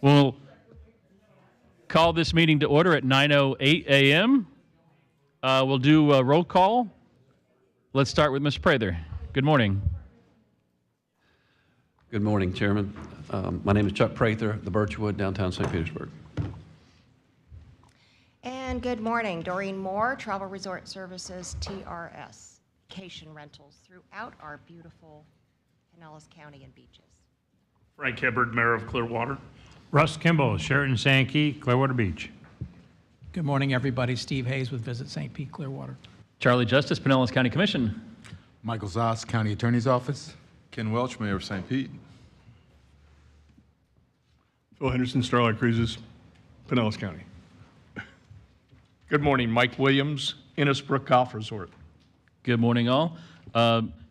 We'll call this meeting to order at 9:08 a.m. We'll do a roll call. Let's start with Ms. Prather. Good morning. Good morning, Chairman. My name is Chuck Prather, the Birchwood, downtown St. Petersburg. And good morning, Doreen Moore, Travel Resort Services, TRS, vacation rentals throughout our beautiful Pinellas County and beaches. Frank Hibbard, Mayor of Clearwater. Russ Kimball, Sheraton Sankey, Clearwater Beach. Good morning, everybody. Steve Hayes with Visit St. Pete Clearwater. Charlie Justice, Pinellas County Commission. Michael Zoss, County Attorney's Office. Ken Welch, Mayor of St. Pete. Phil Henderson, Starlight Cruises, Pinellas County. Good morning, Mike Williams, Innisbrook Golf Resort. Good morning, all.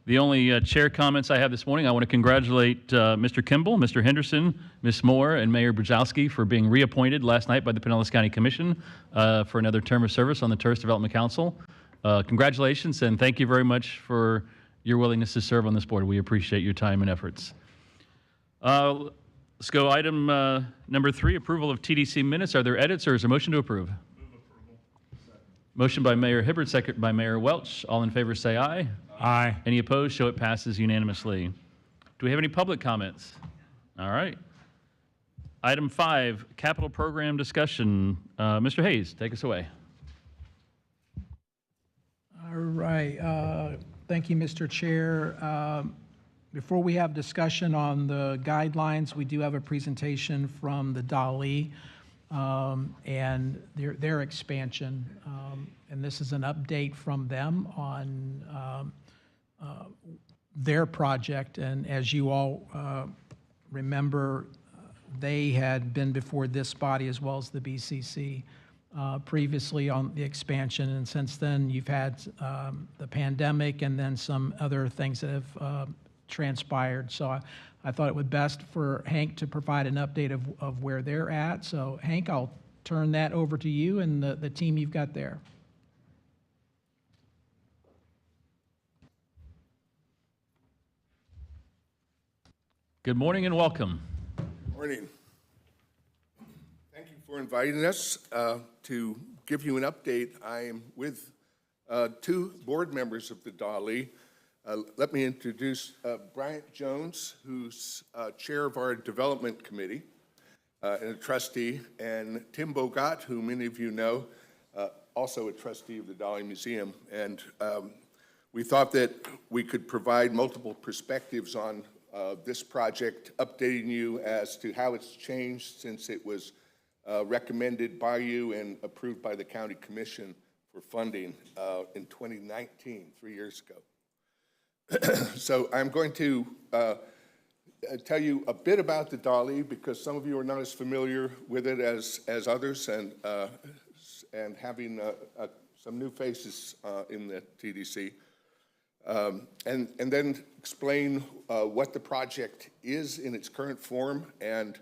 The only chair comments I have this morning, I want to congratulate Mr. Kimball, Mr. Henderson, Ms. Moore, and Mayor Brzezowski for being reappointed last night by the Pinellas County Commission for another term of service on the Tourist Development Council. Congratulations, and thank you very much for your willingness to serve on this board. We appreciate your time and efforts. Let's go item number 3, approval of TDC minutes. Are there edits or is there a motion to approve? Move approval. Motion by Mayor Hibbard, second by Mayor Welch. All in favor say aye. Aye. Any opposed? Show it passes unanimously. Do we have any public comments? All right. Item 5, capital program discussion. Mr. Hayes, take us away. All right. Thank you, Mr. Chair. Before we have discussion on the guidelines, we do have a presentation from the DALI and their expansion. And this is an update from them on their project. And as you all remember, they had been before this body as well as the BCC previously on the expansion. And since then, you've had the pandemic and then some other things that have transpired. So I thought it would best for Hank to provide an update of where they're at. So Hank, I'll turn that over to you and the team you've got there. Good morning and welcome. Morning. Thank you for inviting us to give you an update. I am with 2 board members of the DALI. Let me introduce Bryant Jones, who's chair of our development committee and a trustee, and Tim Bogat, who many of you know, also a trustee of the DALI Museum. And we thought that we could provide multiple perspectives on this project, updating you as to how it's changed since it was recommended by you and approved by the county commission for funding in 2019, 3 years ago. So I'm going to tell you a bit about the DALI because some of you are not as familiar with it as others, and having some new faces in the TDC. And then explain what the project is in its current form and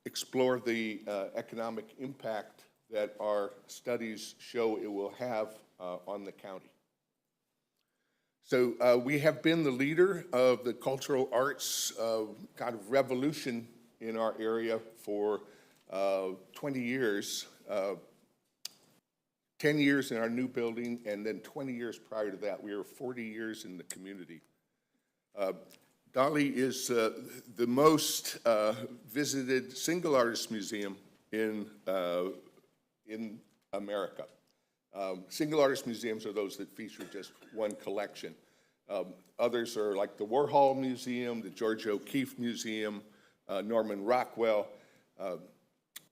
explore the economic impact that our studies show it will have on the county. So we have been the leader of the cultural arts kind of revolution in our area for 20 years. 10 years in our new building, and then 20 years prior to that. We were 40 years in the community. DALI is the most visited single artist museum in America. Single artist museums are those that feature just one collection. Others are like the Warhol Museum, the George O'Keeffe Museum, Norman Rockwell.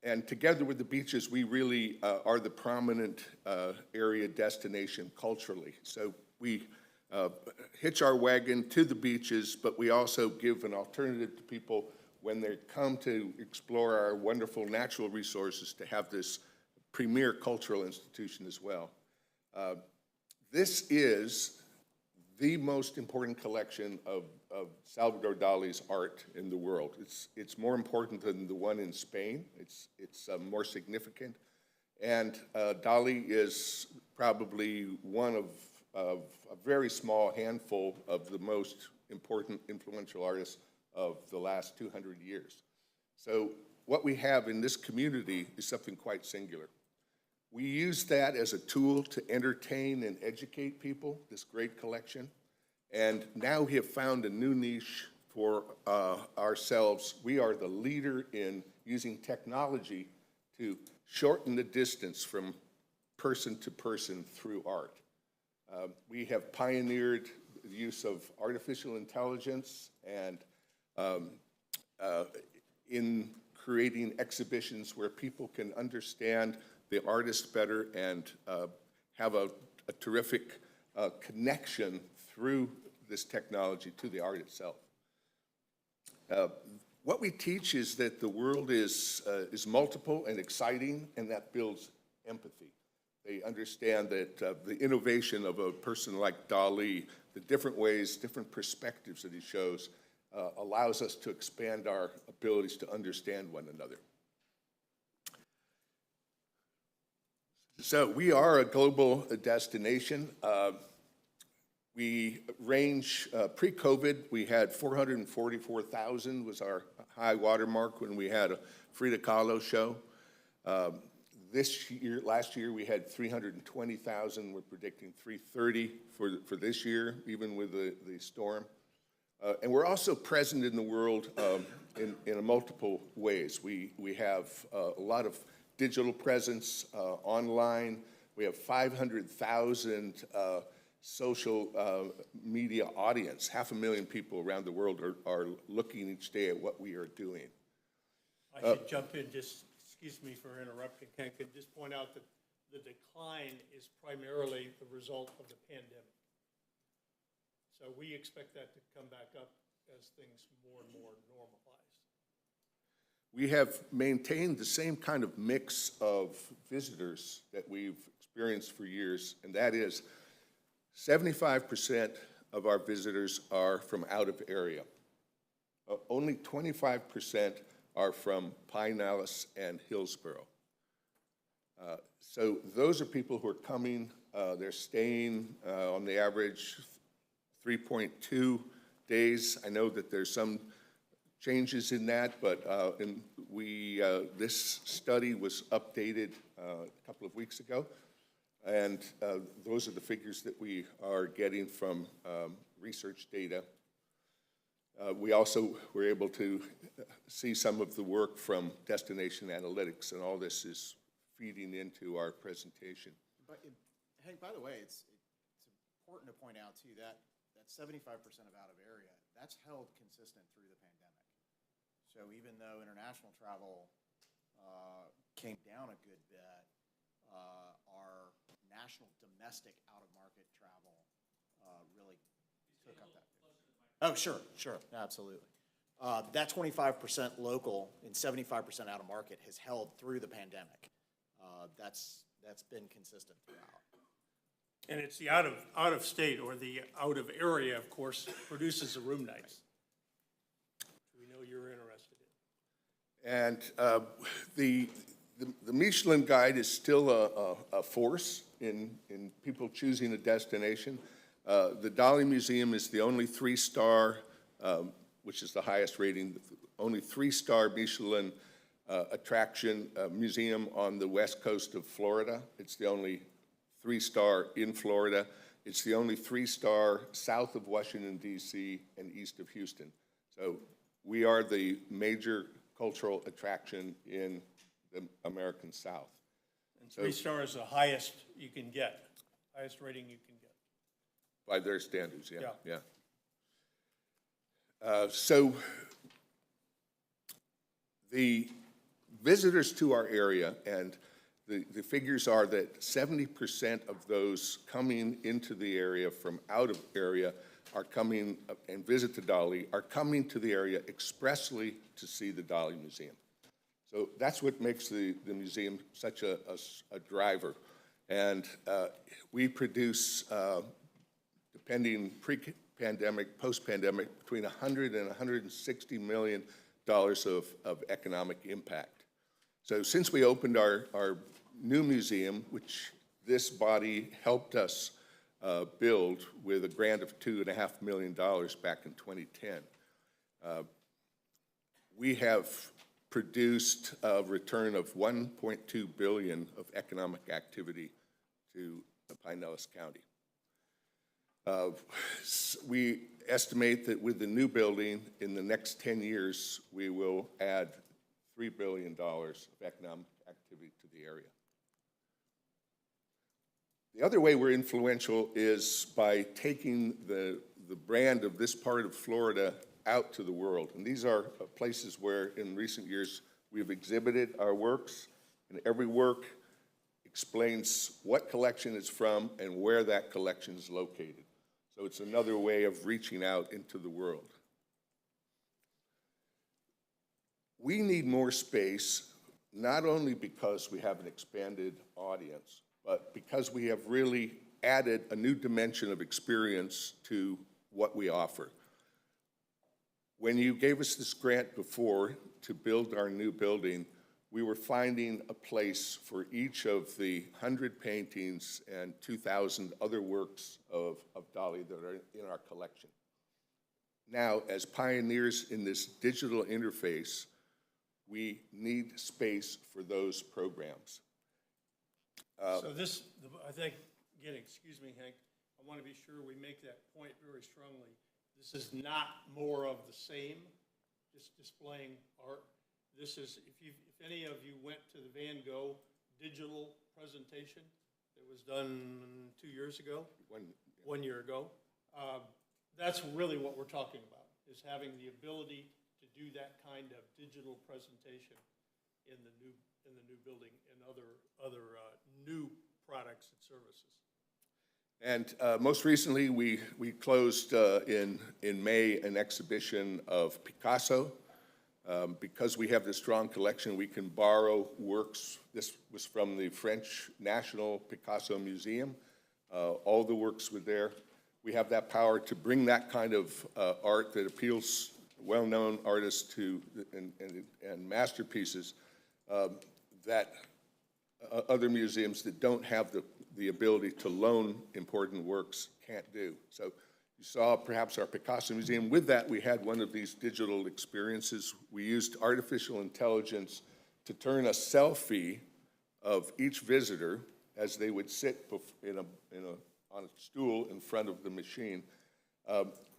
And together with the beaches, we really are the prominent area destination culturally. So we hitch our wagon to the beaches, but we also give an alternative to people when they come to explore our wonderful natural resources to have this premier cultural institution as well. This is the most important collection of Salvador Dali's art in the world. It's more important than the one in Spain. It's more significant. And Dali is probably one of a very small handful of the most important influential artists of the last 200 years. So what we have in this community is something quite singular. We use that as a tool to entertain and educate people, this great collection. And now we have found a new niche for ourselves. We are the leader in using technology to shorten the distance from person to person through art. We have pioneered the use of artificial intelligence and in creating exhibitions where people can understand the artist better and have a terrific connection through this technology to the art itself. What we teach is that the world is multiple and exciting, and that builds empathy. They understand that the innovation of a person like Dali, the different ways, different perspectives that he shows, allows us to expand our abilities to understand one another. So we are a global destination. We range, pre-COVID, we had 444,000 was our high watermark when we had a Frida Kahlo show. Last year, we had 320,000. We're predicting 330 for this year, even with the storm. And we're also present in the world in multiple ways. We have a lot of digital presence online. We have 500,000 social media audience. 500,000 people around the world are looking each day at what we are doing. I should jump in, just excuse me for interrupting. Ken, could just point out that the decline is primarily the result of the pandemic. So we expect that to come back up as things more and more normalize. We have maintained the same kind of mix of visitors that we've experienced for years, and that is 75% of our visitors are from out of area. Only 25% are from Pinellas and Hillsborough. So those are people who are coming, they're staying on the average 3.2 days. I know that there's some changes in that, but this study was updated a couple of weeks ago, and those are the figures that we are getting from research data. We also were able to see some of the work from Destination Analytics, and all this is feeding into our presentation. But Hank, by the way, it's important to point out too that 75% of out of area, that's held consistent through the pandemic. So even though international travel came down a good bit, our national domestic out-of-market travel really took up that. Oh, sure, absolutely. That 25% local and 75% out-of-market has held through the pandemic. That's been consistent throughout. And it's the out of state or the out of area, of course, produces the room nights. We know you're interested in. And the Michelin Guide is still a force in people choosing a destination. The Dali Museum is the only 3-star, which is the highest rating, only 3-star Michelin attraction museum on the west coast of Florida. It's the only 3-star in Florida. It's the only 3-star south of Washington, D.C. and east of Houston. So we are the major cultural attraction in the American South. And 3-star is the highest you can get, highest rating you can get. By their standards, yeah. Yeah. So the visitors to our area, and the figures are that 70% of those coming into the area from out of area are coming and visit the Dali, are coming to the area expressly to see the Dali Museum. So that's what makes the museum such a driver. And we produce, depending pre-pandemic, post-pandemic, between $100 and $160 million of economic impact. So since we opened our new museum, which this body helped us build with a grant of $2.5 million back in 2010, we have produced a return of $1.2 billion of economic activity to Pinellas County. We estimate that with the new building, in the next 10 years, we will add $3 billion of economic activity to the area. The other way we're influential is by taking the brand of this part of Florida out to the world. And these are places where in recent years we've exhibited our works, and every work explains what collection it's from and where that collection is located. So it's another way of reaching out into the world. We need more space, not only because we have an expanded audience, but because we have really added a new dimension of experience to what we offer. When you gave us this grant before to build our new building, we were finding a place for each of the 100 paintings and 2,000 other works of Dali that are in our collection. Now, as pioneers in this digital interface, we need space for those programs. So this, I think, again, excuse me, Hank, I want to be sure we make that point very strongly. This is not more of the same, just displaying art. This is, if any of you went to the Van Gogh digital presentation that was done 2 years ago, 1 year ago, that's really what we're talking about, is having the ability to do that kind of digital presentation in the new building and other new products and services. And most recently, we closed in May an exhibition of Picasso. Because we have this strong collection, we can borrow works. This was from the French National Picasso Museum. All the works were there. We have that power to bring that kind of art that appeals well-known artists to and masterpieces that other museums that don't have the ability to loan important works can't do. So you saw perhaps our Picasso Museum. With that, we had one of these digital experiences. We used artificial intelligence to turn a selfie of each visitor as they would sit on a stool in front of the machine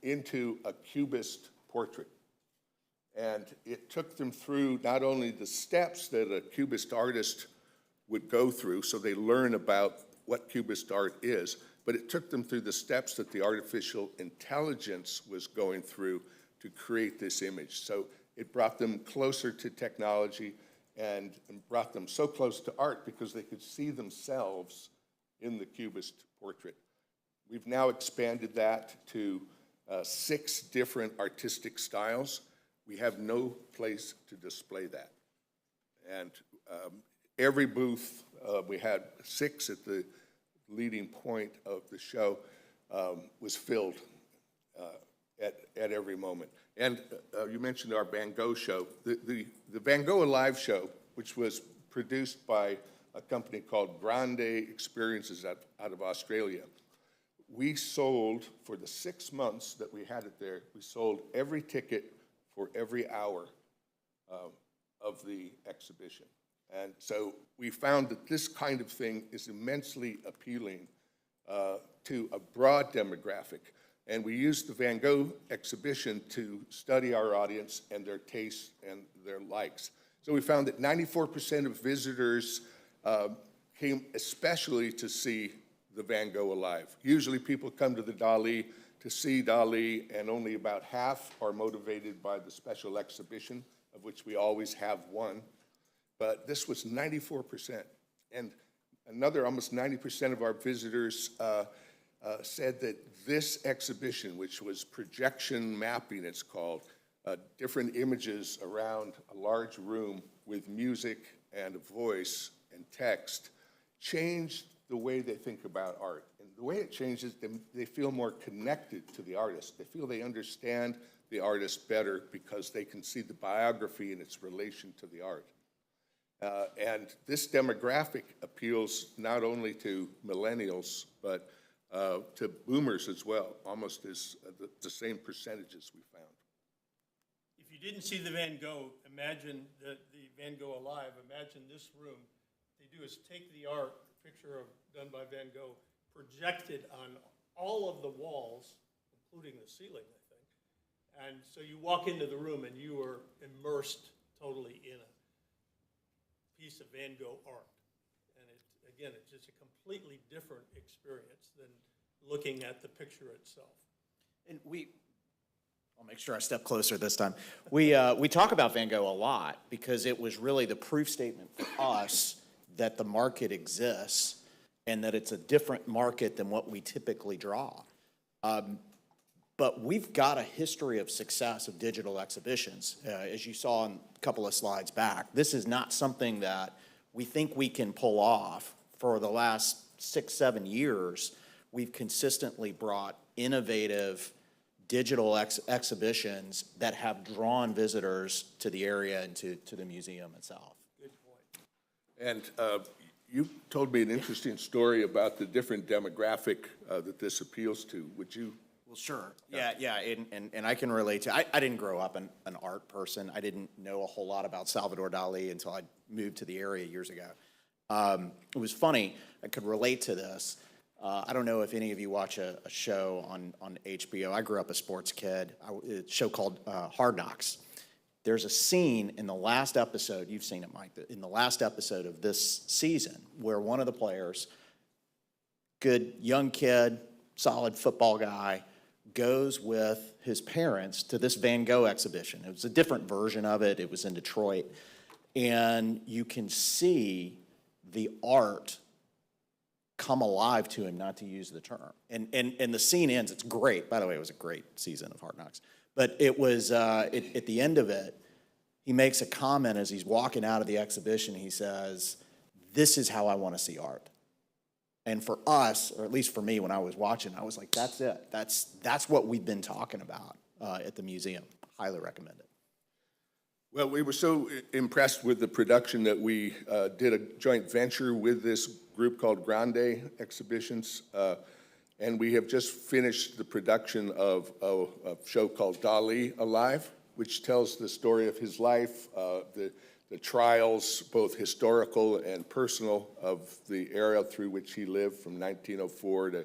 into a cubist portrait. And it took them through not only the steps that a cubist artist would go through, so they learn about what cubist art is, but it took them through the steps that the artificial intelligence was going through to create this image. So it brought them closer to technology and brought them so close to art because they could see themselves in the cubist portrait. We've now expanded that to 6 different artistic styles. We have no place to display that. And every booth, we had 6 at the leading point of the show, was filled at every moment. And you mentioned our Van Gogh show. The Van Gogh Alive show, which was produced by a company called Grande Experiences out of Australia, we sold, for the 6 months that we had it there, we sold every ticket for every hour of the exhibition. And so we found that this kind of thing is immensely appealing to a broad demographic. And we used the Van Gogh exhibition to study our audience and their tastes and their likes. So we found that 94% of visitors came especially to see the Van Gogh Alive. Usually people come to the Dali to see Dali, and only about half are motivated by the special exhibition, of which we always have one. But this was 94%. And another almost 90% of our visitors said that this exhibition, which was projection mapping, it's called, different images around a large room with music and a voice and text, changed the way they think about art. And the way it changes them, they feel more connected to the artist. They feel they understand the artist better because they can see the biography and its relation to the art. And this demographic appeals not only to millennials, but to boomers as well, almost as the same percentages we found. If you didn't see the Van Gogh, imagine the Van Gogh alive, imagine this room. What they do is take the art, the picture done by Van Gogh, projected on all of the walls, including the ceiling, I think. And so you walk into the room and you are immersed totally in a piece of Van Gogh art. And again, it's just a completely different experience than looking at the picture itself. And I'll make sure I step closer this time. We talk about Van Gogh a lot because it was really the proof statement for us that the market exists and that it's a different market than what we typically draw. But we've got a history of success of digital exhibitions. As you saw in a couple of slides back, this is not something that we think we can pull off. For the last 6-7 years, we've consistently brought innovative digital exhibitions that have drawn visitors to the area and to the museum itself. Good point. And you told me an interesting story about the different demographic that this appeals to. Would you? Well, sure. Yeah, and I can relate to, I didn't grow up an art person. I didn't know a whole lot about Salvador Dali until I moved to the area years ago. It was funny, I could relate to this. I don't know if any of you watch a show on HBO. I grew up a sports kid, a show called Hard Knocks. There's a scene in the last episode, you've seen it, Mike, in the last episode of this season where one of the players, good young kid, solid football guy, goes with his parents to this Van Gogh exhibition. It was a different version of it. It was in Detroit. And you can see the art come alive to him, not to use the term. And the scene ends, it's great. By the way, it was a great season of Hard Knocks. But it was, at the end of it, he makes a comment as he's walking out of the exhibition. He says, "This is how I want to see art." And for us, or at least for me when I was watching, I was like, that's it. That's what we've been talking about at the museum. Highly recommend it. Well, we were so impressed with the production that we did a joint venture with this group called Grande Exhibitions. And we have just finished the production of a show called Dali Alive, which tells the story of his life, the trials, both historical and personal, of the era through which he lived from 1904 to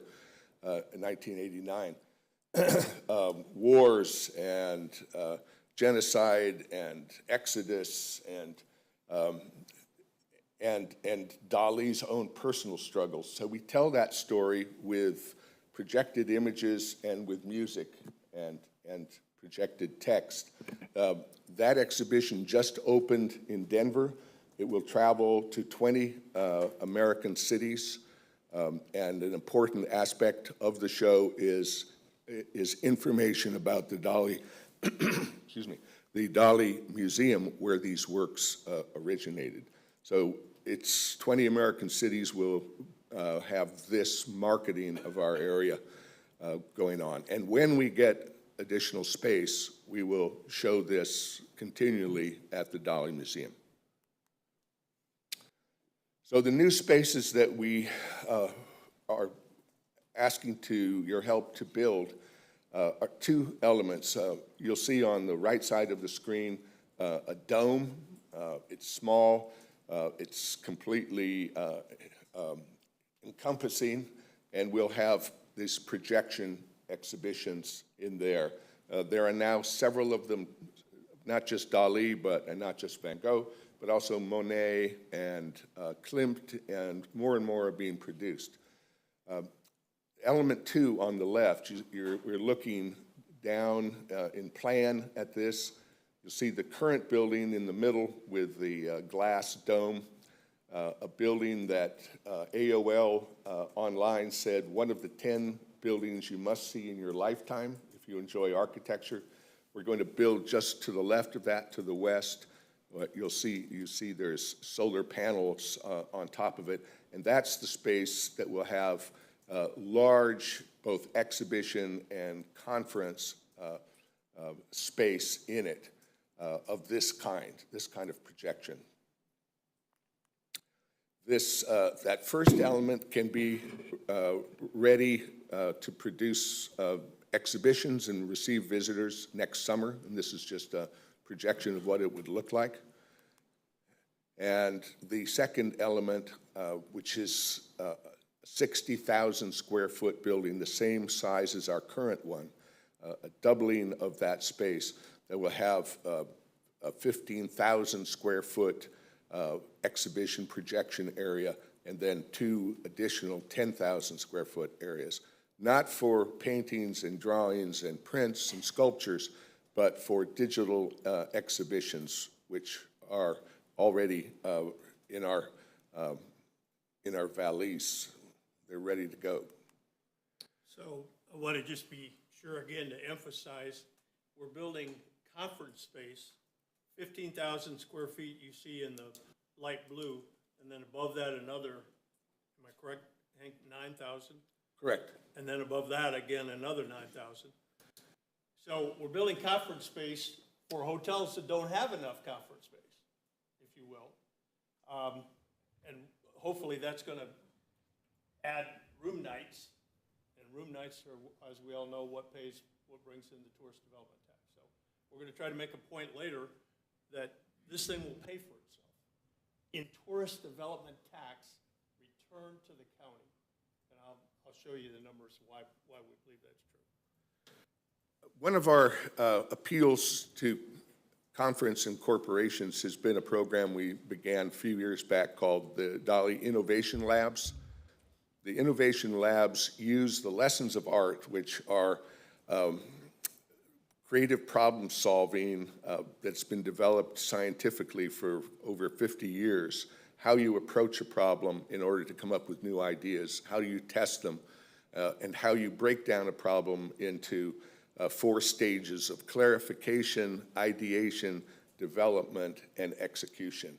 1989. Wars and genocide and exodus and Dali's own personal struggles. So we tell that story with projected images and with music and projected text. That exhibition just opened in Denver. It will travel to 20 American cities, and an important aspect of the show is information about the Dali, excuse me, the Dali Museum where these works originated. So it's 20 American cities will have this marketing of our area going on. And when we get additional space, we will show this continually at the Dali Museum. So the new spaces that we are asking your help to build are two elements. You'll see on the right side of the screen a dome. It's small, it's completely encompassing, and we'll have these projection exhibitions in there. There are now several of them, not just Dali, and not just Van Gogh, but also Monet and Klimt, and more are being produced. Element 2 on the left, we're looking down in plan at this. You'll see the current building in the middle with the glass dome, a building that AOL online said one of the 10 buildings you must see in your lifetime if you enjoy architecture. We're going to build just to the left of that, to the west. You see there's solar panels on top of it, and that's the space that will have large both exhibition and conference space in it of this kind of projection. That first element can be ready to produce exhibitions and receive visitors next summer, and this is just projection of what it would look like. And the second element, which is a 60,000 square foot building, the same size as our current one, a doubling of that space that will have a 15,000 square foot exhibition projection area, and then 2 additional 10,000 square foot areas, not for paintings and drawings and prints and sculptures, but for digital exhibitions, which are already in our valise. They're ready to go. So I want to just be sure again to emphasize, we're building conference space, 15,000 square feet you see in the light blue, and then above that another, am I correct, Hank, 9,000? Correct. And then above that again another 9,000. So we're building conference space for hotels that don't have enough conference space, if you will. And hopefully that's going to add room nights. And room nights are, as we all know, what brings in the tourist development tax. So we're going to try to make a point later that this thing will pay for itself. In tourist development tax return to the county. And I'll show you the numbers why we believe that's true. One of our appeals to conference and corporations has been a program we began a few years back called the Dali Innovation Labs. The Innovation Labs use the lessons of art, which are creative problem solving that's been developed scientifically for over 50 years, how you approach a problem in order to come up with new ideas, how you test them, and how you break down a problem into 4 stages of clarification, ideation, development, and execution.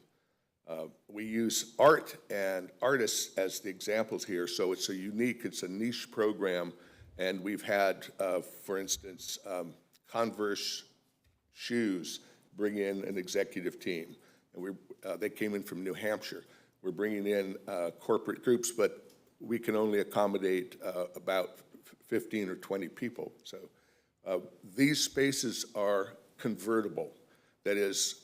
We use art and artists as the examples here, so it's a niche program, and we've had, for instance, Converse shoes bring in an executive team, and they came in from New Hampshire. We're bringing in corporate groups, but we can only accommodate about 15 or 20 people. So these spaces are convertible. That is,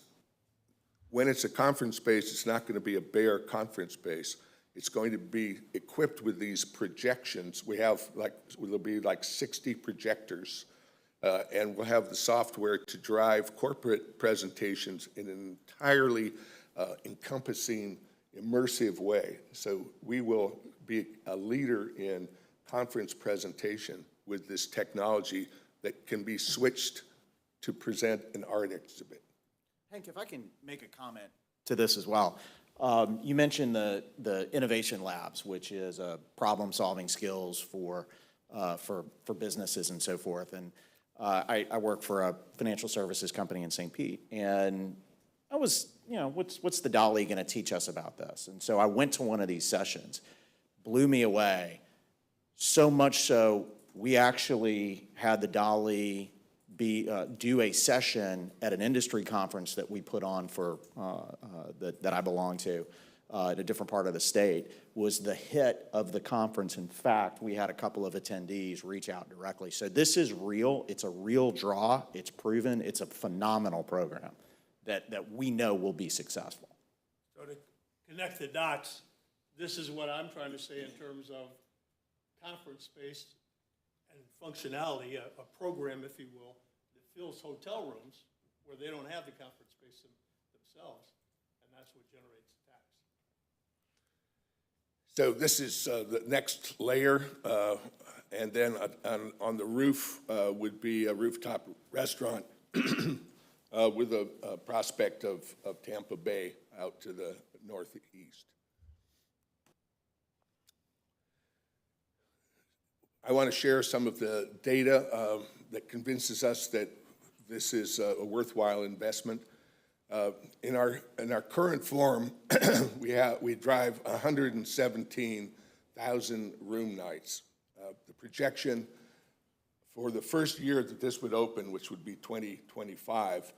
when it's a conference space, it's not going to be a bare conference space. It's going to be equipped with these projections. There'll be like 60 projectors, and we'll have the software to drive corporate presentations in an entirely encompassing, immersive way. So we will be a leader in conference presentation with this technology that can be switched to present an art exhibit. Hank, if I can make a comment to this as well. You mentioned the Innovation Labs, which is problem-solving skills for businesses and so forth. And I work for a financial services company in St. Pete, and I was, what's the Dali going to teach us about this? And so I went to one of these sessions, blew me away, so much so we actually had the Dali do a session at an industry conference that we put on for that I belong to in a different part of the state. Was the hit of the conference. In fact, we had a couple of attendees reach out directly. So this is real. It's a real draw. It's proven. It's a phenomenal program that we know will be successful. So to connect the dots, this is what I'm trying to say in terms of conference space and functionality, a program, if you will, that fills hotel rooms where they don't have the conference space themselves, and that's what generates the tax. So this is the next layer, and then on the roof would be a rooftop restaurant with a prospect of Tampa Bay out to the northeast. I want to share some of the data that convinces us that this is a worthwhile investment. In our current form, we drive 117,000 room nights. The projection for the first year that this would open, which would be 2025,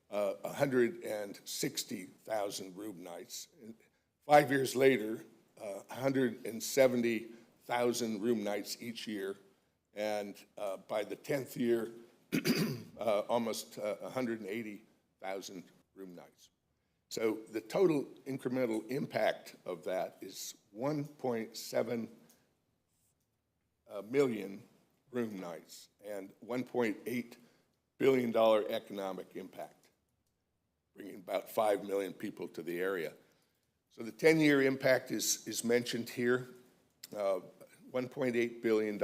160,000 room nights. And 5 years later, 170,000 room nights each year, and by the 10th year, almost 180,000 1,000 room nights. So the total incremental impact of that is 1.7 million room nights and $1.8 billion economic impact, bringing about 5 million people to the area. So the 10-year impact is mentioned here, $1.8 billion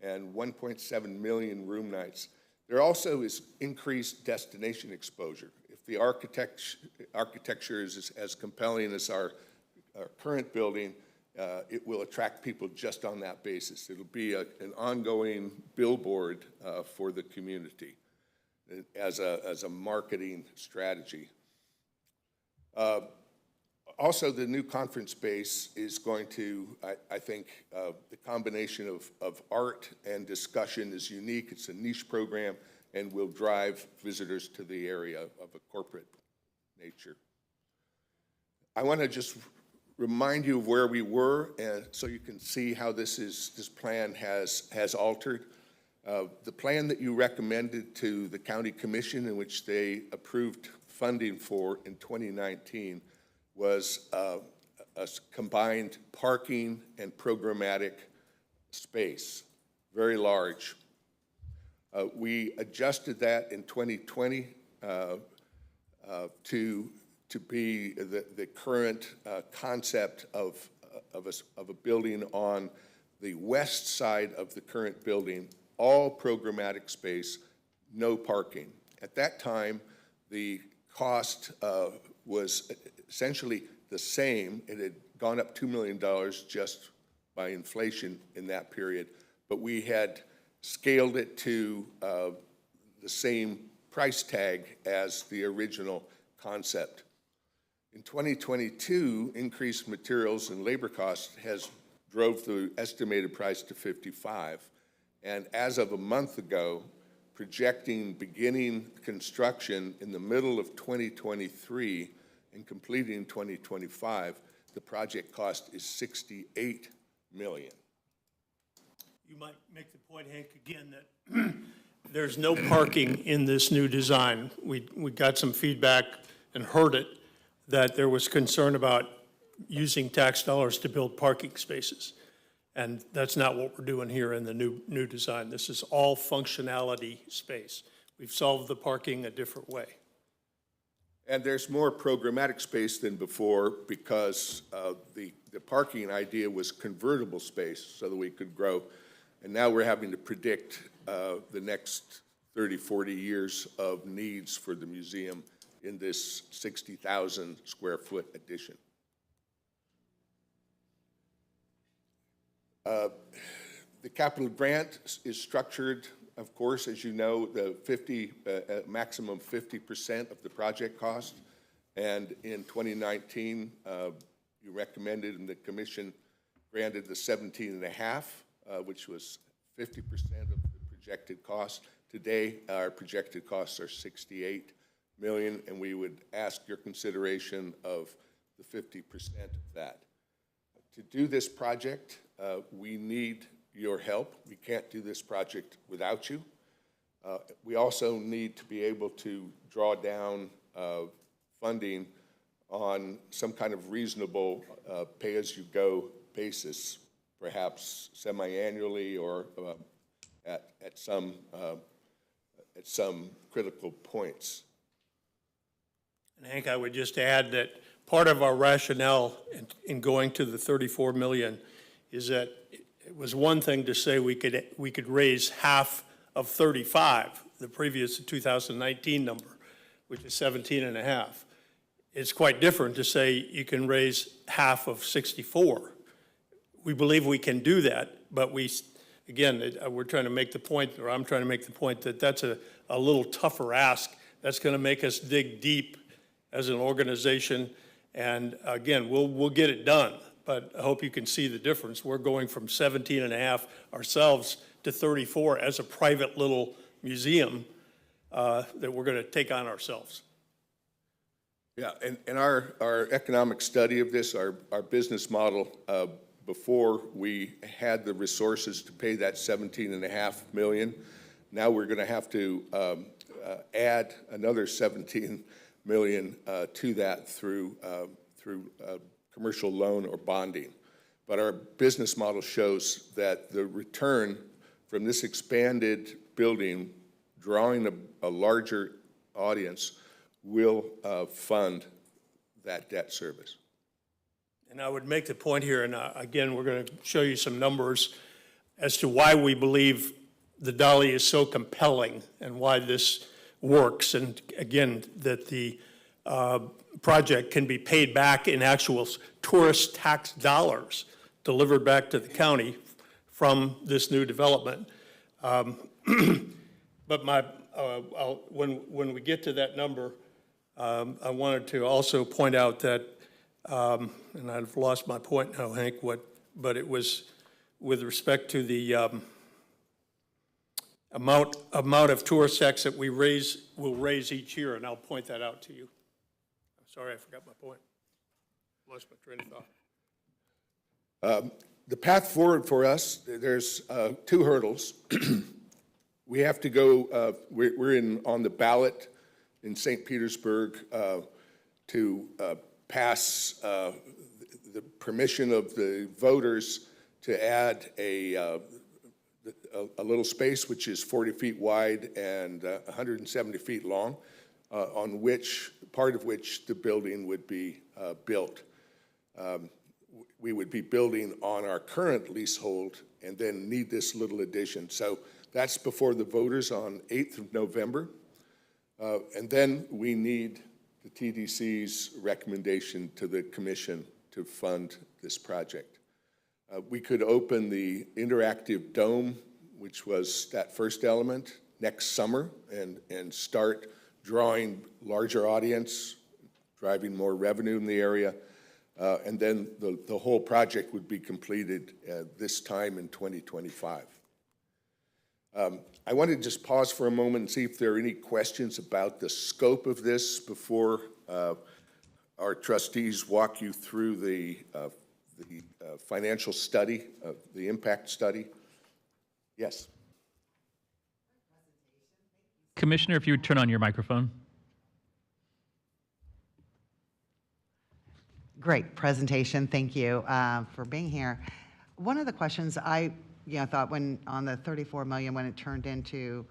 and 1.7 million room nights. There also is increased destination exposure. If the architecture is as compelling as our current building, it will attract people just on that basis. It'll be an ongoing billboard for the community as a marketing strategy. Also, the new conference space is going to, I think, the combination of art and discussion is unique. It's a niche program and will drive visitors to the area of a corporate nature. I want to just remind you of where we were, and so you can see how this plan has altered. The plan that you recommended to the county commission, in which they approved funding for in 2019, was a combined parking and programmatic space, very large. We adjusted that in 2020 to be the current concept of a building on the west side of the current building, all programmatic space, no parking. At that time, the cost was essentially the same. It had gone up $2 million just by inflation in that period, but we had scaled it to the same price tag as the original concept. In 2022, increased materials and labor costs has drove the estimated price to $55, and as of a month ago, projecting beginning construction in the middle of 2023 and completing in 2025, the project cost is $68 million. You might make the point, Hank, again, that there's no parking in this new design. We got some feedback and heard it, that there was concern about using tax dollars to build parking spaces. And that's not what we're doing here in the new design. This is all functionality space. We've solved the parking a different way. And there's more programmatic space than before because the parking idea was convertible space so that we could grow. And now we're having to predict the next 30, 40 years of needs for the museum in this 60,000 square foot addition. The capital grant is structured, of course, as you know, the maximum 50% of the project cost. And in 2019, you recommended and the commission granted the 17.5, which was 50% of the projected cost. Today, our projected costs are $68 million, and we would ask your consideration of the 50% of that. To do this project, we need your help. We can't do this project without you. We also need to be able to draw down funding on some kind of reasonable pay-as-you-go basis, perhaps semi-annually or at some critical points. And Hank, I would just add that part of our rationale in going to the 34 million is that it was one thing to say we could raise half of 35, the previous 2019 number, which is 17.5. It's quite different to say you can raise half of 64. We believe we can do that, but again, we're trying to make the point, or I'm trying to make the point that that's a little tougher ask. That's going to make us dig deep as an organization, and again, we'll get it done. But I hope you can see the difference. We're going from 17.5 ourselves to 34 as a private little museum that we're going to take on ourselves. Yeah, and our economic study of this, our business model, before we had the resources to pay that $17.5 million, now we're going to have to add another 17 million to that through commercial loan or bonding. But our business model shows that the return from this expanded building, drawing a larger audience, will fund that debt service. And I would make the point here, and again, we're going to show you some numbers as to why we believe the Dolly is so compelling and why this works. And again, that the project can be paid back in actual tourist tax dollars delivered back to the county from this new development. But when we get to that number, I wanted to also point out that, and I've lost my point now, Hank, but it was with respect to the amount of tourist tax that will raise each year, and I'll point that out to you. I'm sorry, I forgot my point. Lost my train of thought. The path forward for us, there's two hurdles. We have to go, we're on the ballot in St. Petersburg to pass the permission of the voters to add a little space which is 40 feet wide and 170 feet long, on which, part of which the building would be built. We would be building on our current leasehold and then need this little addition. So that's before the voters on 8th of November. And then we need the TDC's recommendation to the commission to fund this project. We could open the interactive dome, which was that first element, next summer and start drawing larger audience, driving more revenue in the area. And then the whole project would be completed this time in 2025. I want to just pause for a moment and see if there are any questions about the scope of this before our trustees walk you through the financial study, the impact study. Yes. Commissioner, if you would turn on your microphone. Great presentation. Thank you for being here. One of the questions I thought when on the 34 million, when it turned into,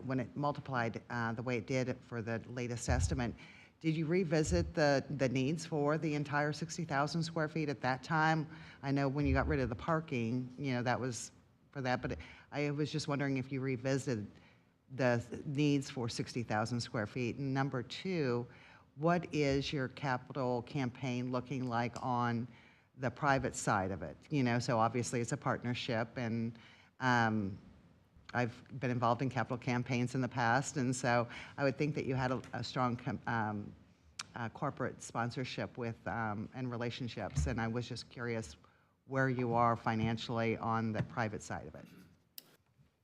when it multiplied the way it did for the latest estimate, did you revisit the needs for the entire 60,000 square feet at that time? I know when you got rid of the parking, that was for that, but I was just wondering if you revisited the needs for 60,000 square feet. And number two, what is your capital campaign looking like on the private side of it? So obviously it's a partnership, and I've been involved in capital campaigns in the past, and so I would think that you had a strong corporate sponsorship with and relationships, and I was just curious where you are financially on the private side of it.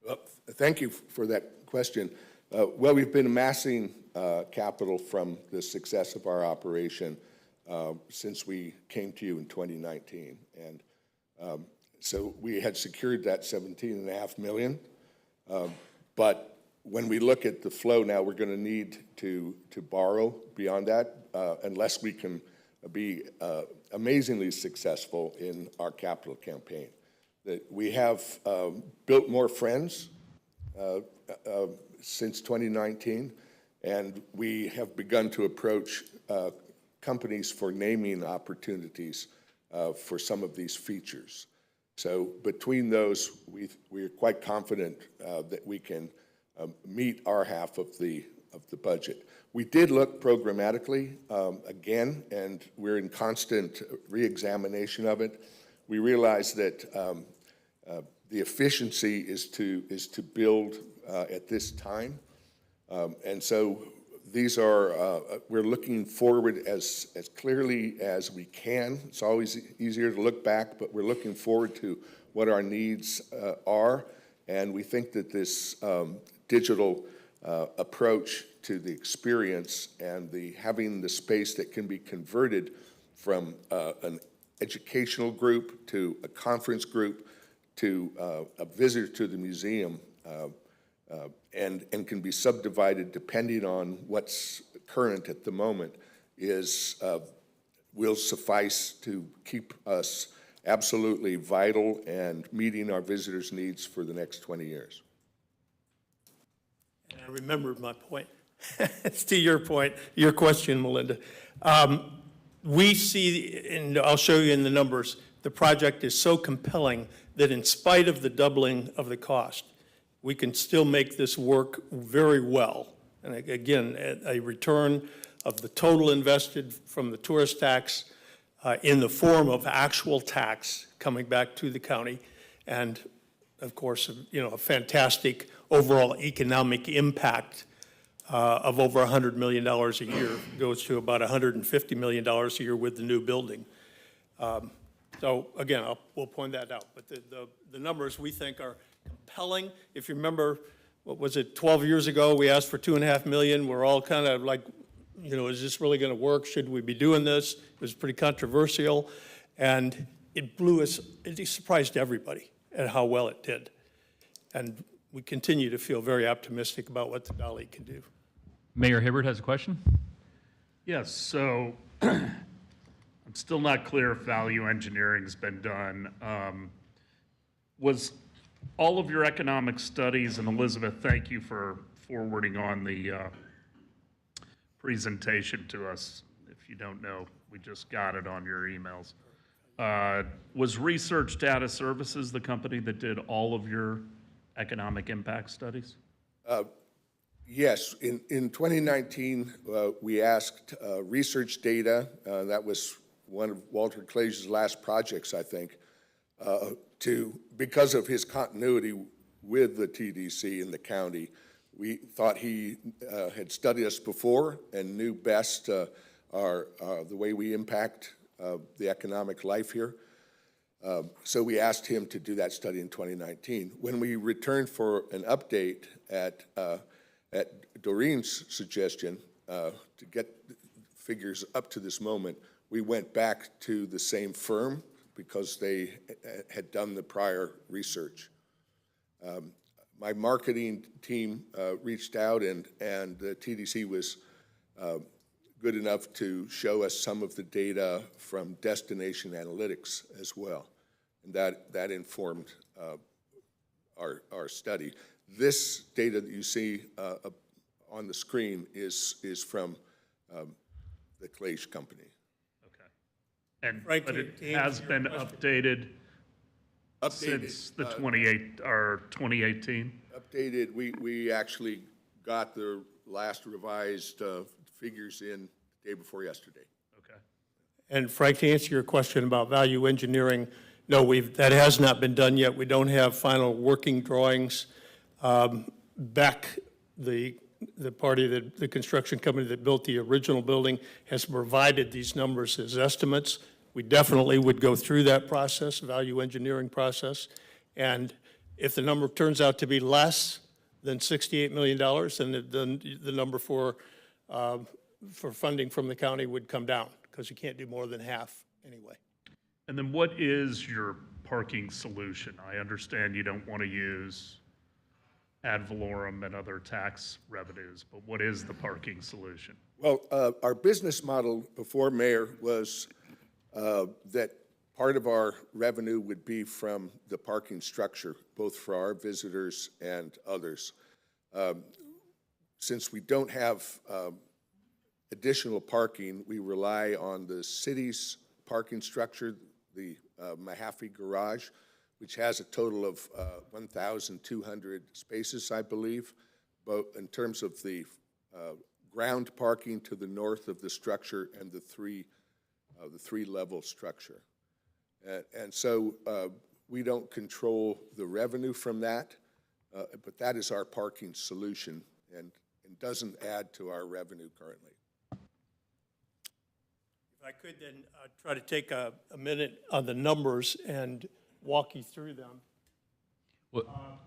Well, thank you for that question. Well, we've been amassing capital from the success of our operation since we came to you in 2019. And so we had secured that $17.5 million. But when we look at the flow now, we're going to need to borrow beyond that unless we can be amazingly successful in our capital campaign. That we have built more friends since 2019, and we have begun to approach companies for naming opportunities for some of these features. So between those, we're quite confident that we can meet our half of the budget. We did look programmatically again, and we're in constant re-examination of it. We realize that the efficiency is to build at this time, and so these are we're looking forward as clearly as we can. It's always easier to look back, but we're looking forward to what our needs are, and we think that this digital approach to the experience and having the space that can be converted from an educational group to a conference group to a visitor to the museum and can be subdivided depending on what's current at the moment, will suffice to keep us absolutely vital and meeting our visitors' needs for the next 20 years. And I remembered my point. It's to your point, your question, Melinda. We see, and I'll show you in the numbers, the project is so compelling that in spite of the doubling of the cost, we can still make this work very well. And again, a return of the total invested from the tourist tax in the form of actual tax coming back to the county, and of course, a fantastic overall economic impact of over $100 million a year, goes to about $150 million a year with the new building. So again, we'll point that out. But the numbers we think are compelling. If you remember, what was it, 12 years ago, we asked for $2.5 million. We're all kind of like, is this really going to work? Should we be doing this? It was pretty controversial. And it surprised everybody at how well it did. And we continue to feel very optimistic about what the Dali can do. Mayor Hibbert has a question. Yes, so I'm still not clear if value engineering's been done. Was all of your economic studies, and Elizabeth, thank you for forwarding on the presentation to us. If you don't know, we just got it on your emails. Was Research Data Services the company that did all of your economic impact studies? Yes, in 2019, we asked Research Data, that was one of Walter Clay's last projects, I think, because of his continuity with the TDC in the county. We thought he had studied us before and knew best the way we impact the economic life here. So we asked him to do that study in 2019. When we returned for an update at Doreen's suggestion to get figures up to this moment, we went back to the same firm because they had done the prior research. My marketing team reached out, and the TDC was good enough to show us some of the data from Destination Analytics as well, and that informed our study. This data that you see on the screen is from the Claish company. Okay. And Frank, but it to answer has your been question. updated since the 2018? Updated, we actually got the last revised figures in the day before yesterday. Okay. And Frank, to answer your question about value engineering, no, that has not been done yet. We don't have final working drawings. Beck, the party, the construction company that built the original building, has provided these numbers as estimates. We definitely would go through that process, value engineering process. And if the number turns out to be less than $68 million, then the number for funding from the county would come down, because you can't do more than half anyway. And then what is your parking solution? I understand you don't want to use ad valorem and other tax revenues, but what is the parking solution? Well, our business model before Mayor was that part of our revenue would be from the parking structure, both for our visitors and others. Since we don't have additional parking, we rely on the city's parking structure, the Mahaffey Garage, which has a total of 1,200 spaces, I believe, both in terms of the ground parking to the north of the structure and the three-level structure. And so we don't control the revenue from that, but that is our parking solution, and doesn't add to our revenue currently. If I could then try to take a minute on the numbers and walk you through them. Well,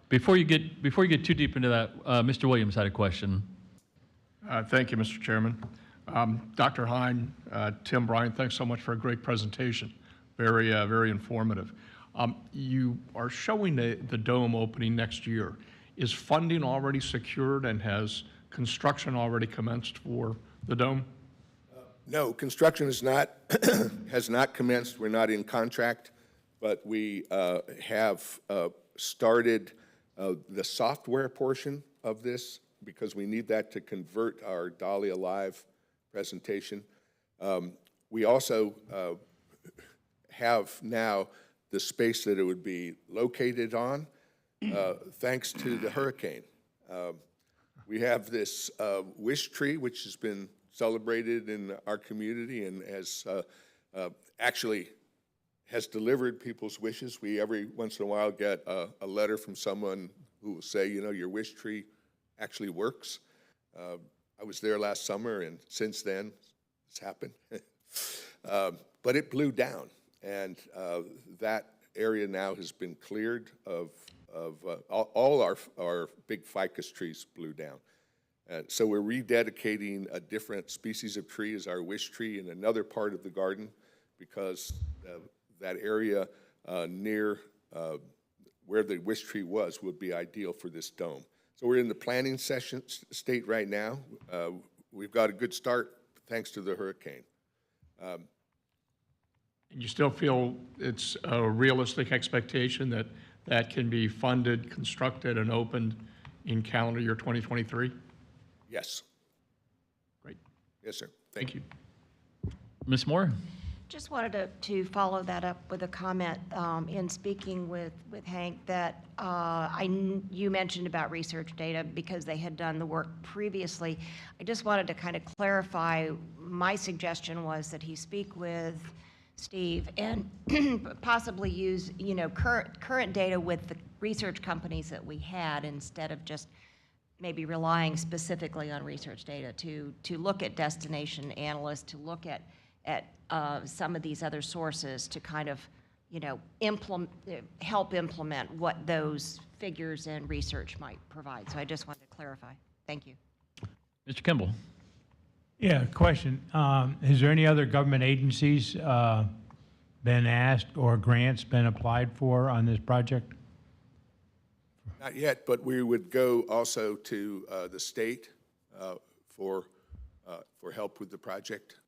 before you get too deep into that, Mr. Williams had a question. Thank you, Mr. Chairman. Dr. Hine, Tim Bryan, thanks so much for a great presentation. Very, very informative. You are showing the dome opening next year. Is funding already secured and has construction already commenced for the dome? No, construction is not, has not commenced. We're not in contract, but we have started the software portion of this because we need that to convert our Dahlia Live presentation. We also have now the space that it would be located on, thanks to the hurricane. We have this wish tree, which has been celebrated in our community and has actually has delivered people's wishes. We every once in a while get a letter from someone who will say, you know, your wish tree actually works. I was there last summer, and since then, it's happened. But it blew down, and that area now has been cleared of all our big ficus trees blew down. So we're rededicating a different species of tree as our wish tree in another part of the garden because that area near where the wish tree was would be ideal for this dome. So we're in the planning state right now. We've got a good start thanks to the hurricane. And you still feel it's a realistic expectation that that can be funded, constructed, and opened in calendar year 2023? Yes. Great. Yes, sir. Thank you. Ms. Moore? Just wanted to follow that up with a comment in speaking with Hank that you mentioned about research data because they had done the work previously. I just wanted to kind of clarify, my suggestion was that he speak with Steve and possibly use, you know, current data with the research companies that we had instead of just maybe relying specifically on research data to look at destination analysts, to look at some of these other sources to kind of, you know, help implement what those figures and research might provide. So I just wanted to clarify. Thank you. Mr. Kimball? Yeah, question. Has there any other government agencies been asked or grants been applied for on this project? Not yet, but we would go also to the state for help with the project.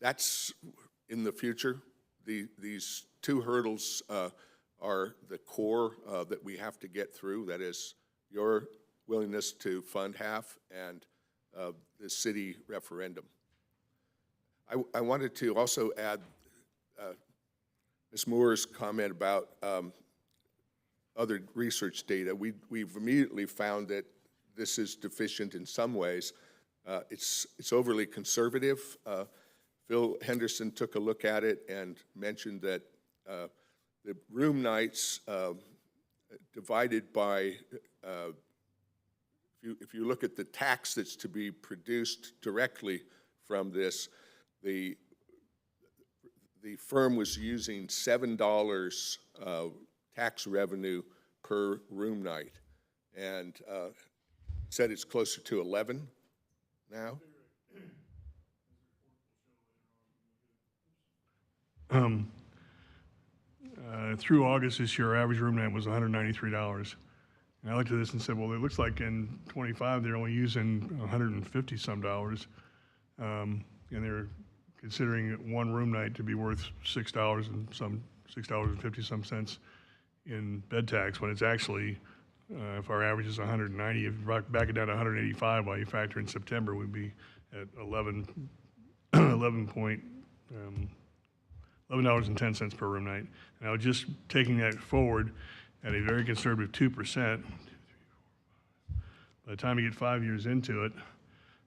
That's in the future. These two hurdles are the core that we have to get through. That is your willingness to fund half and the city referendum. I wanted to also add Ms. Moore's comment about other research data. We've immediately found that this is deficient in some ways. It's overly conservative. Phil Henderson took a look at it and mentioned that the room nights divided by, if you look at the tax that's to be produced directly from this, the firm was using $7 tax revenue per room night, and said it's closer to 11 now. Through August this year, our average room night was $193. And I looked at this and said, well, it looks like in 25 they're only using 150 some dollars, and they're considering one room night to be worth $6.50 some cents in bed tax, when it's actually, if our average is 190, if you back it down to 185 while you factor in September, we'd be at $11.10 per room night. Now, just taking that forward at a very conservative 2%, by the time you get 5 years into it,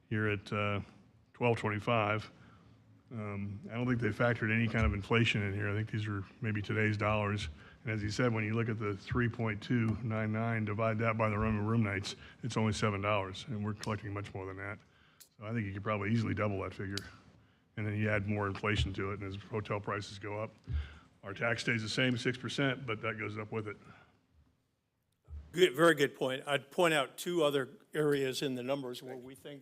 you're at $12.25. I don't think they factored any kind of inflation in here. I think these are maybe today's dollars. And as he said, when you look at the 3.299, divide that by the room nights, it's only $7, and we're collecting much more than that. So I think you could probably easily double that figure. And then you add more inflation to it, and as hotel prices go up, our tax stays the same, 6%, but that goes up with it. Good, very good point. I'd point out two other areas in the numbers where we think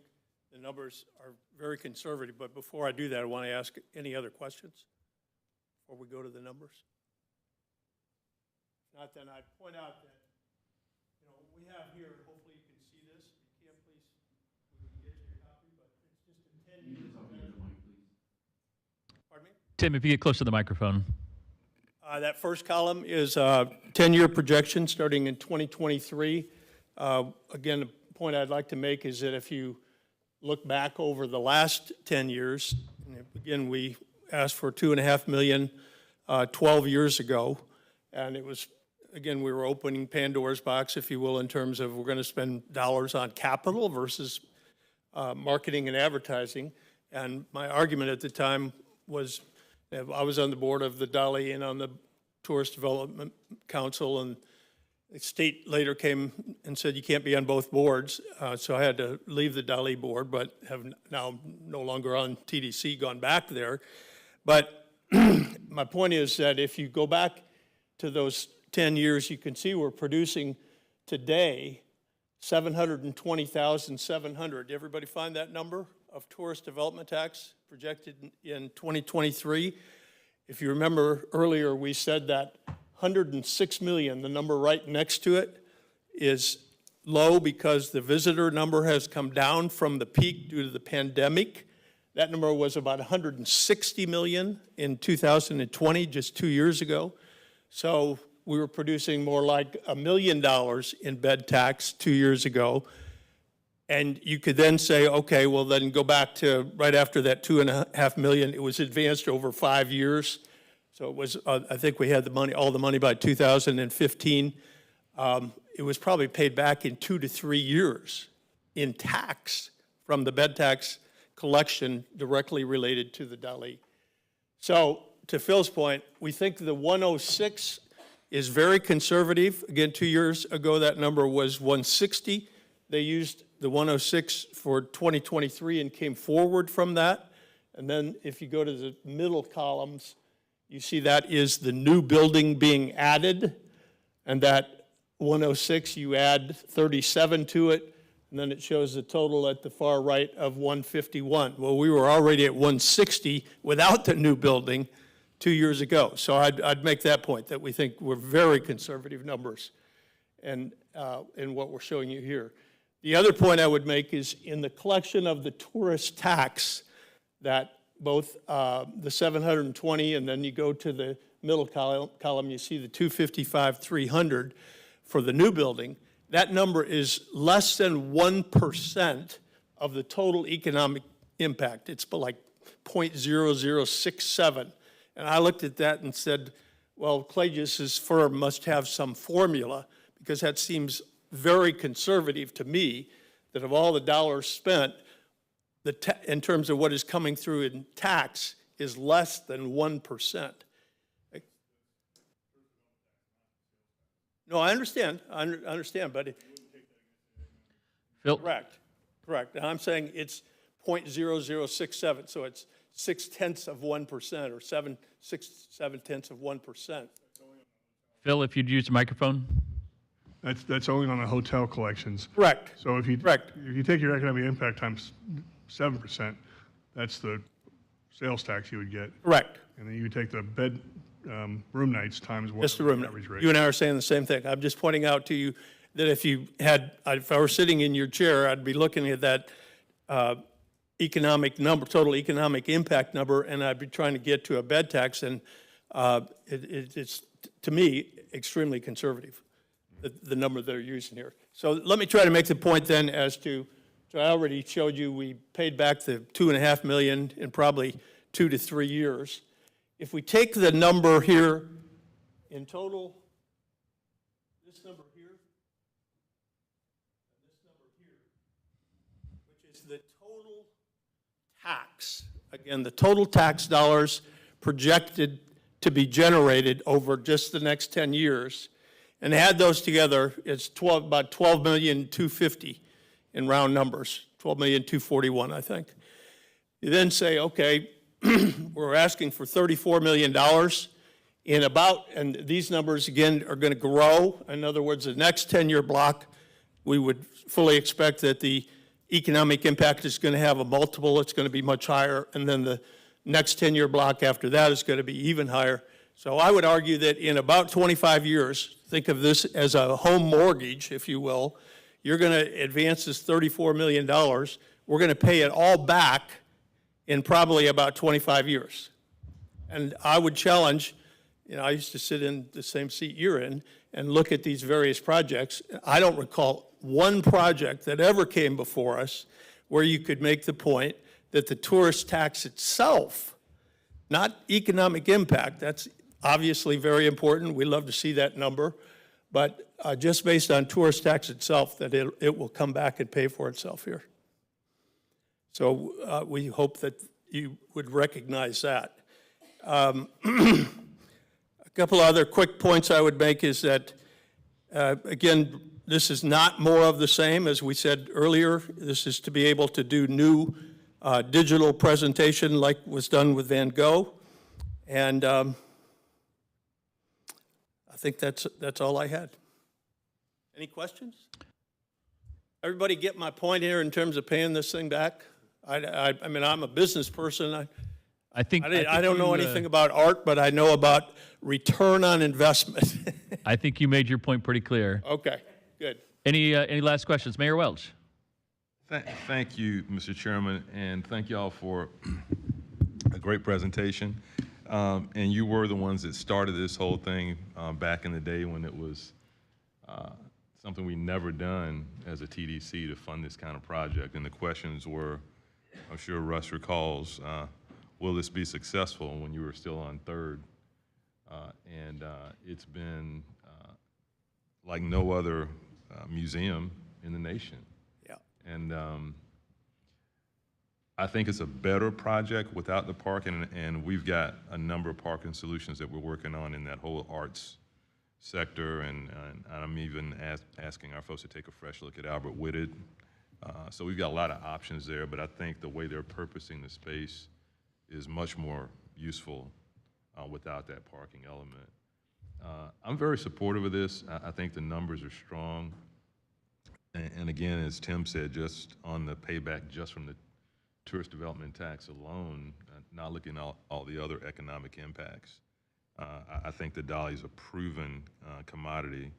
the numbers are very conservative, but before I do that, I want to ask any other questions before we go to the numbers. not then, I'd point out that, you know, we have here, hopefully you can see this. If you can't, please, we can get you a copy, but it's just a 10-year. Pardon me? Tim, if you get close to the microphone. That first column is a 10-year projection starting in 2023. Again, the point I'd like to make is that if you look back over the last 10 years, and again, we asked for $2.5 million 12 years ago, and it was, again, we were opening Pandora's box, if you will, in terms of we're going to spend dollars on capital versus marketing and advertising. And my argument at the time was, I was on the board of the Dali and on the Tourist Development Council, and the state later came and said you can't be on both boards, so I had to leave the Dali board, but have now no longer on TDC, gone back there. But my point is that if you go back to those 10 years, you can see we're producing today 720,700. Everybody find that number of tourist development tax projected in 2023? If you remember earlier, we said that 106 million, the number right next to it, is low because the visitor number has come down from the peak due to the pandemic. That number was about 160 million in 2020, just 2 years ago. So we were producing more like $1 million in bed tax 2 years ago. And you could then say, okay, well then go back to right after that 2.5 million. It was advanced over 5 years. So it was, I think we had the money, all the money by 2015. It was probably paid back in 2 to 3 years in tax from the bed tax collection directly related to the Dali. So to Phil's point, we think the 106 is very conservative. Again, 2 years ago, that number was 160. They used the 106 for 2023 and came forward from that. And then if you go to the middle columns, you see that is the new building being added, and that 106, you add 37 to it, and then it shows the total at the far right of 151. Well, we were already at 160 without the new building 2 years ago. So I'd make that point, that we think we're very conservative numbers and in what we're showing you here. The other point I would make is in the collection of the tourist tax, that both the 720 and then you go to the middle column, you see the 255,300 for the new building. That number is less than 1% of the total economic impact. It's like 0.0067. And I looked at that and said, well, Klages' firm must have some formula, because that seems very conservative to me, that of all the dollars spent, in terms of what is coming through in tax is less than 1%. No, I understand, but Phil? Correct. And I'm saying it's 0.0067, so it's 0.6 of 1% or 7/7 of 1%. Phil, if you'd use the microphone. That's only on the hotel collections. Correct. So if you take your economic impact times 7%, that's the sales tax you would get. Correct. And then you take the bed room nights times Just the room the night. average rate. You and I are saying the same thing. I'm just pointing out to you that if I were sitting in your chair, I'd be looking at that economic number, total economic impact number, and I'd be trying to get to a bed tax, and it's, to me, extremely conservative, the number they're using here. So let me try to make the point then as to, so I already showed you we paid back the $2.5 million in probably 2 to 3 years. If we take the number here in total, this number here, and this number here, which is the total tax, again, the total tax dollars projected to be generated over just the next 10 years, and add those together, it's about $12,250,000 in round numbers, $12,241,000, I think. You then say, okay, we're asking for $34 million in about, and these numbers again are going to grow. In other words, the next 10-year block, we would fully expect that the economic impact is going to have a multiple. It's going to be much higher, and then the next 10-year block after that is going to be even higher. So I would argue that in about 25 years, think of this as a home mortgage, if you will, you're going to advance this $34 million. We're going to pay it all back in probably about 25 years. And I would challenge, I used to sit in the same seat you're in and look at these various projects. I don't recall one project that ever came before us where you could make the point that the tourist tax itself, not economic impact, that's obviously very important. We love to see that number. But just based on tourist tax itself, that it will come back and pay for itself here. So we hope that you would recognize that. A couple other quick points I would make is that, again, this is not more of the same. As we said earlier, this is to be able to do new digital presentation like was done with Van Gogh. And I think that's all I had. Any questions? Everybody get my point here in terms of paying this thing back? I mean, I'm a business person. I don't know anything about art, but I know about return on investment. I think you made your point pretty clear. Okay, good. Any last questions? Mayor Welch. Thank you, Mr. Chairman, and thank y'all for a great presentation. And you were the ones that started this whole thing back in the day when it was something we never done as a TDC to fund this kind of project. And the questions were, I'm sure Russ recalls, will this be successful when you were still on third? And it's been like no other museum in the nation. Yeah. And I think it's a better project without the park, and we've got a number of parking solutions that we're working on in that whole arts sector, and I'm even asking our folks to take a fresh look at Albert Whitted. So we've got a lot of options there, but I think the way they're purposing the space is much more useful without that parking element. I'm very supportive of this. I think the numbers are strong. And again, as Tim said, just on the payback just from the tourist development tax alone, not looking at all the other economic impacts, I think the Dolly is a proven commodity.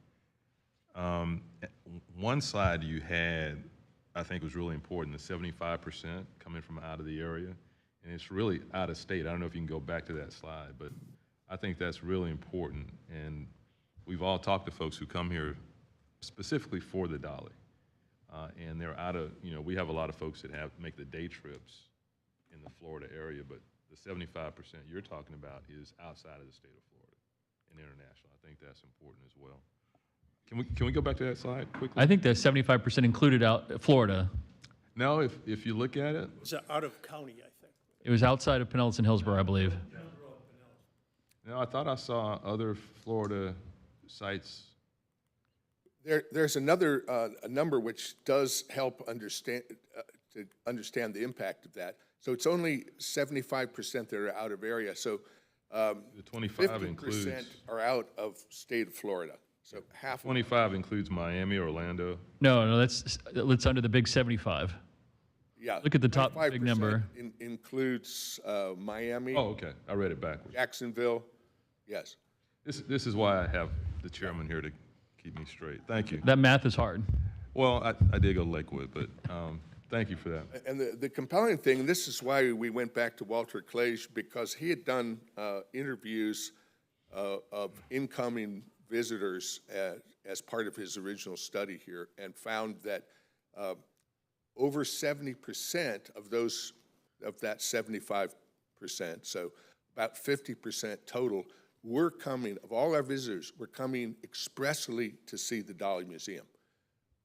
One slide you had, I think was really important, the 75% coming from out of the area. And it's really out of state. I don't know if you can go back to that slide, but I think that's really important. And we've all talked to folks who come here specifically for the Dolly. And they're out of, we have a lot of folks that make the day trips in the Florida area, but the 75% you're talking about is outside of the state of Florida and international. I think that's important as well. Can we go back to that slide quickly? I think that 75% included out Florida. No, if you look at it. It's out of county, I think. It was outside of Pinellas and Hillsborough, I believe. No, I thought I saw other Florida sites. There's another a number which does help understand to understand the impact of that. So it's only 75% that are out of area. So the 25 includes 50% are out of state of Florida. So half. 25 includes Miami, Orlando. No, that's under the big 75. Yeah. Look at the top big number. Includes Miami. Oh, okay. I read it backwards. Jacksonville. Yes. This is why I have the chairman here to keep me straight. Thank you. That math is hard. Well, I did go to Lakewood, but thank you for that. And the compelling thing, this is why we went back to Walter Klage, because he had done interviews of incoming visitors as part of his original study here, and found that over 70% of that 75%, so about 50% total, were coming, of all our visitors, were coming expressly to see the Dolly Museum.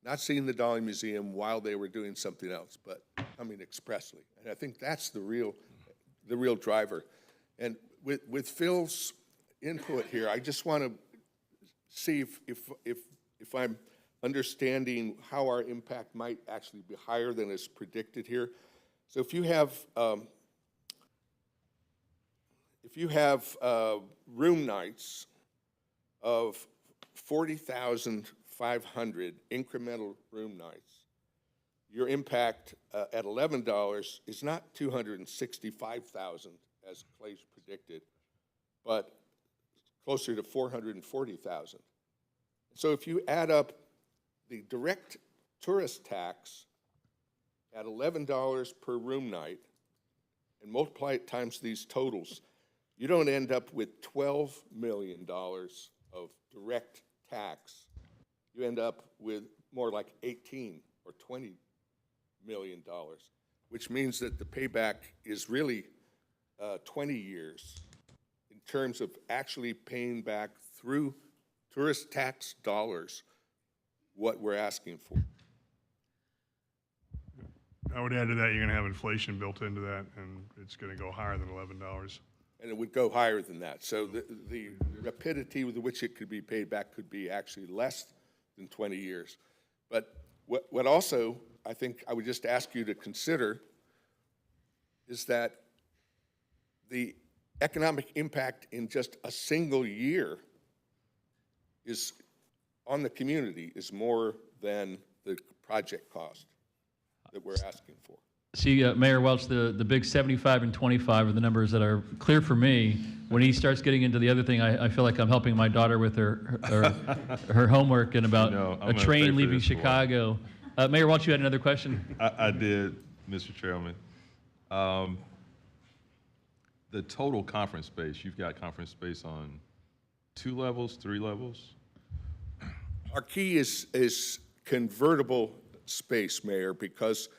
Not seeing the Dolly Museum while they were doing something else, but coming expressly. And I think that's the real driver. And with Phil's input here, I just want to see if I'm understanding how our impact might actually be higher than is predicted here. So if you have room nights of 40,500 incremental room nights, your impact at $11 is not 265,000 as Clay predicted, but closer to 440,000. So if you add up the direct tourist tax at $11 per room night and multiply it times these totals, you don't end up with $12 million of direct tax. You end up with more like 18 or $20 million, which means that the payback is really 20 years in terms of actually paying back through tourist tax dollars what we're asking for. I would add to that, you're gonna have inflation built into that, and it's gonna go higher than $11. And it would go higher than that. So the rapidity with which it could be paid back could be actually less than 20 years. But what also I think I would just ask you to consider is that the economic impact in just a single year is on the community is more than the project cost that we're asking for. See, Mayor Welch, the big 75 and 25 are the numbers that are clear for me. When he starts getting into the other thing, I feel like I'm helping my daughter with her homework and about I'm a gonna pay train for leaving this for her. Chicago. Mayor Welch, you had another question? I did, Mr. Chairman. The total conference space, you've got conference space on 2 levels, 3 levels? Our key is convertible space, Mayor, because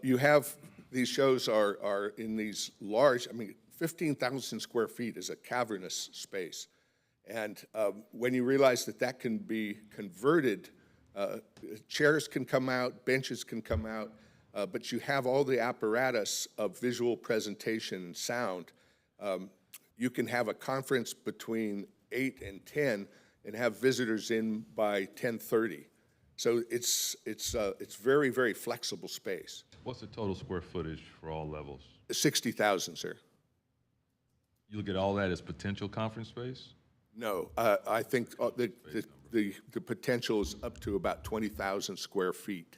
you have, these shows are in these large, 15,000 square feet is a cavernous space. And when you realize that that can be converted, chairs can come out, benches can come out, but you have all the apparatus of visual presentation and sound. You can have a conference between 8 and 10 and have visitors in by 10:30. So it's very, very flexible space. What's the total square footage for all levels? 60,000, sir. You look at all that as potential conference space? No, I think the potential is up to about 20,000 square feet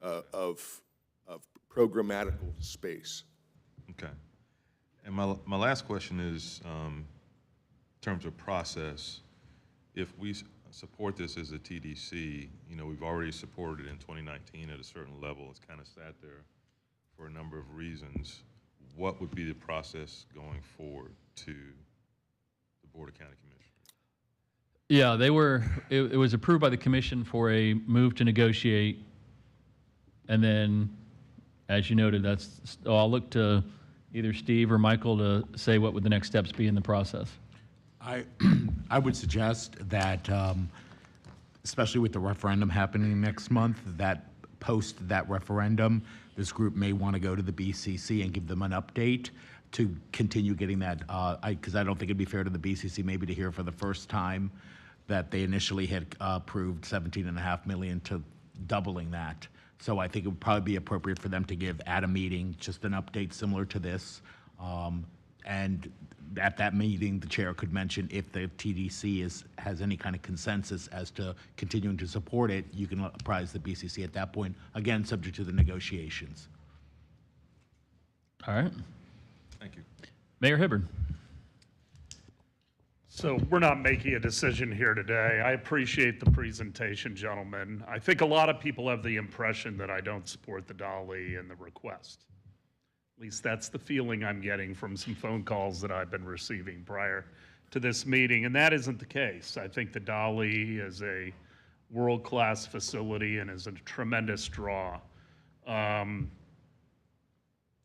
of programmatical space. Okay. And my last question is, in terms of process, if we support this as a TDC, we've already supported it in 2019 at a certain level. It's kind of sat there for a number of reasons. What would be the process going forward to the Board of County Commissioners? Yeah, it was approved by the commission for a move to negotiate. And then, as you noted, I'll look to either Steve or Michael to say what would the next steps be in the process. I would suggest that, especially with the referendum happening next month, that post that referendum, this group may want to go to the BCC and give them an update to continue getting that, because I don't think it'd be fair to the BCC maybe to hear for the first time that they initially had approved $17.5 million to doubling that. So I think it would probably be appropriate for them to give at a meeting just an update similar to this. And at that meeting, the chair could mention if the TDC has any kind of consensus as to continuing to support it, you can apprise the BCC at that point, again, subject to the negotiations. All right. Thank you. Mayor Hibbard. So we're not making a decision here today. I appreciate the presentation, gentlemen. I think a lot of people have the impression that I don't support the Dolly and the request. At least that's the feeling I'm getting from some phone calls that I've been receiving prior to this meeting, and that isn't the case. I think the Dolly is a world-class facility and is a tremendous draw.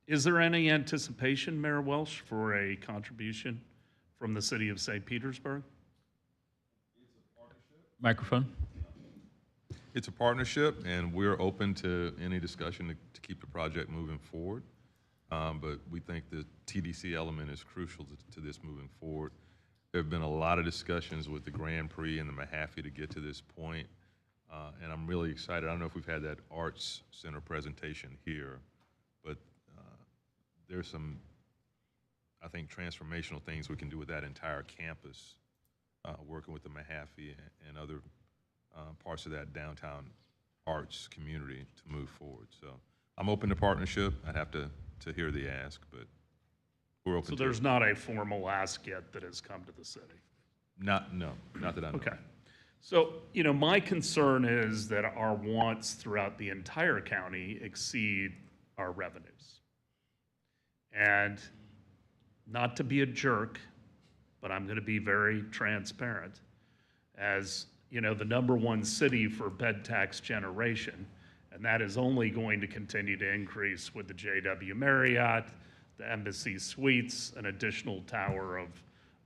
Is there any anticipation, Mayor Welch, for a contribution from the city of St. Petersburg? Microphone. It's a partnership, and we're open to any discussion to keep the project moving forward. But we think the TDC element is crucial to this moving forward. There have been a lot of discussions with the Grand Prix and the Mahaffey to get to this point, and I'm really excited. I don't know if we've had that Arts Center presentation here, but there's some, I think, transformational things we can do with that entire campus, working with the Mahaffey and other parts of that downtown arts community to move forward. So I'm open to partnership. I'd have to hear the ask, but we're open to it. So there's not a formal ask yet that has come to the city? Not that I know. Okay. So, my concern is that our wants throughout the entire county exceed our revenues. And not to be a jerk, but I'm going to be very transparent. As, the #1 city for bed tax generation, and that is only going to continue to increase with the JW Marriott, the Embassy Suites, an additional tower of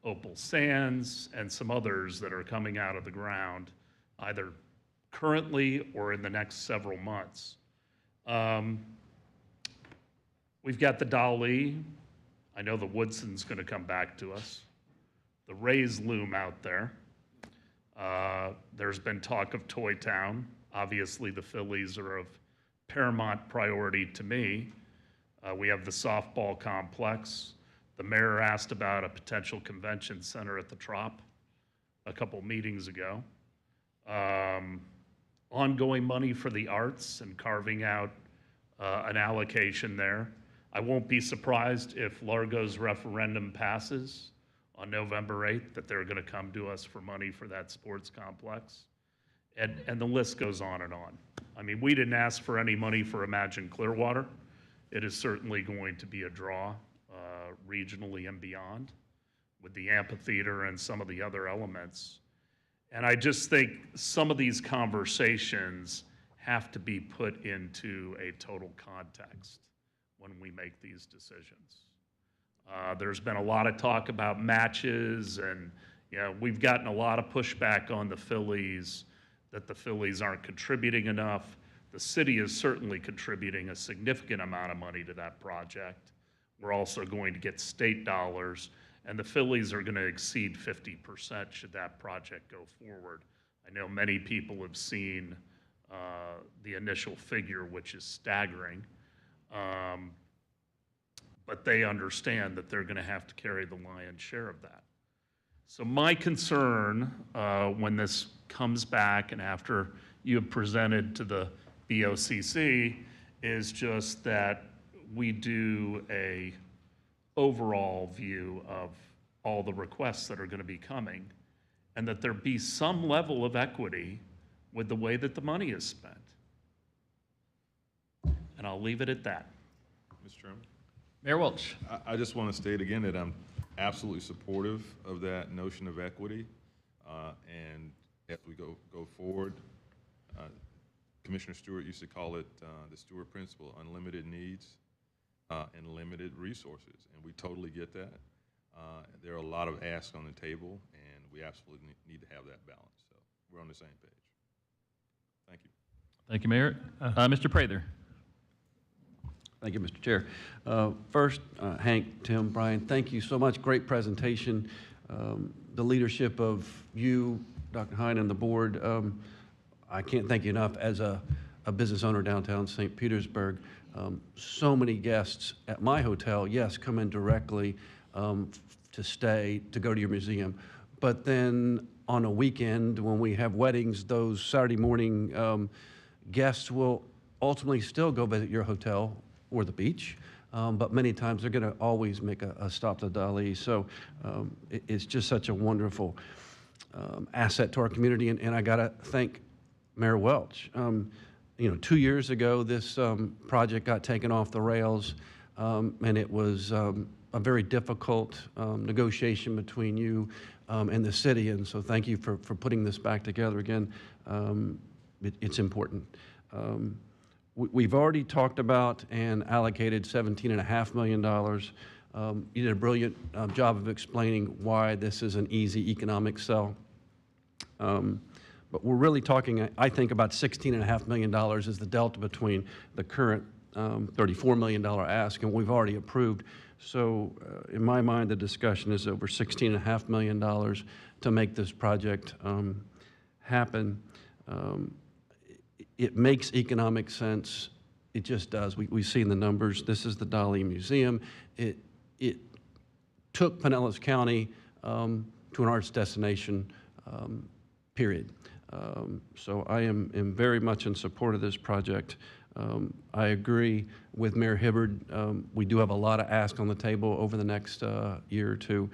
Opal Sands, and some others that are coming out of the ground, either currently or in the next several months. We've got the Dali. I know the Woodson's going to come back to us. The Rays loom out there. There's been talk of Toy Town. Obviously, the Phillies are of paramount priority to me. We have the softball complex. The mayor asked about a potential convention center at the Trop a couple meetings ago. Ongoing money for the arts and carving out an allocation there. I won't be surprised if Largo's referendum passes on November 8th, that they're going to come to us for money for that sports complex. And the list goes on and on. I mean, we didn't ask for any money for Imagine Clearwater. It is certainly going to be a draw regionally and beyond with the amphitheater and some of the other elements. And I just think some of these conversations have to be put into a total context when we make these decisions. There's been a lot of talk about matches, and we've gotten a lot of pushback on the Phillies, that the Phillies aren't contributing enough. The city is certainly contributing a significant amount of money to that project. We're also going to get state dollars, and the Phillies are going to exceed 50% should that project go forward. I know many people have seen the initial figure, which is staggering, but they understand that they're going to have to carry the lion's share of that. So my concern when this comes back and after you have presented to the BOCC is just that we do a overall view of all the requests that are going to be coming, and that there be some level of equity with the way that the money is spent. And I'll leave it at that. Mr. Chairman? Mayor Welch. I just want to state again that I'm absolutely supportive of that notion of equity. And as we go forward, Commissioner Stewart used to call it the Stewart principle, unlimited needs and limited resources. And we totally get that. There are a lot of asks on the table, and we absolutely need to have that balance. So we're on the same page. Thank you. Thank you, Mayor. Mr. Prather. Thank you, Mr. Chair. First, Hank, Tim, Brian, thank you so much. Great presentation. The leadership of you, Dr. Hine, and the board, I can't thank you enough. As a business owner downtown St. Petersburg, so many guests at my hotel, yes, come in directly to stay, to go to your museum. But then on a weekend, when we have weddings, those Saturday morning guests will ultimately still go visit your hotel or the beach, but many times they're going to always make a stop to Dali. So it's just such a wonderful asset to our community, and I got to thank Mayor Welch. 2 years ago, this project got taken off the rails, and it was a very difficult negotiation between you and the city, and so thank you for putting this back together again. It's important. We've already talked about and allocated $17.5 million. You did a brilliant job of explaining why this is an easy economic sell. But we're really talking, I think, about $16.5 million is the delta between the current $34 million ask and we've already approved. So in my mind, the discussion is over $16.5 million to make this project happen. It makes economic sense. It just does. We've seen the numbers. This is the Dali Museum. It took Pinellas County to an arts destination, period. So I am very much in support of this project. I agree with Mayor Hibbard. We do have a lot of ask on the table over the next year or two.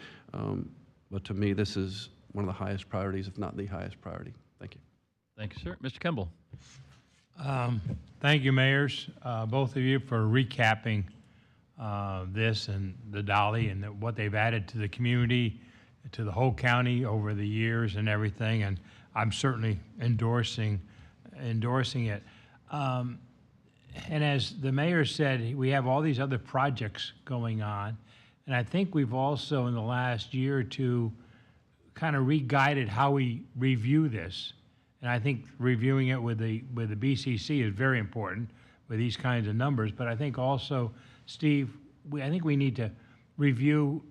But to me, this is one of the highest priorities, if not the highest priority. Thank you. Thank you, sir. Mr. Kimball? Thank you, mayors, both of you, for recapping this and the Dolly and what they've added to the community, to the whole county over the years and everything. And I'm certainly endorsing it. And as the mayor said, we have all these other projects going on. And I think we've also, in the last year or two, kind of re-guided how we review this. And I think reviewing it with the BCC is very important with these kinds of numbers. But I think also, Steve, I think we need to review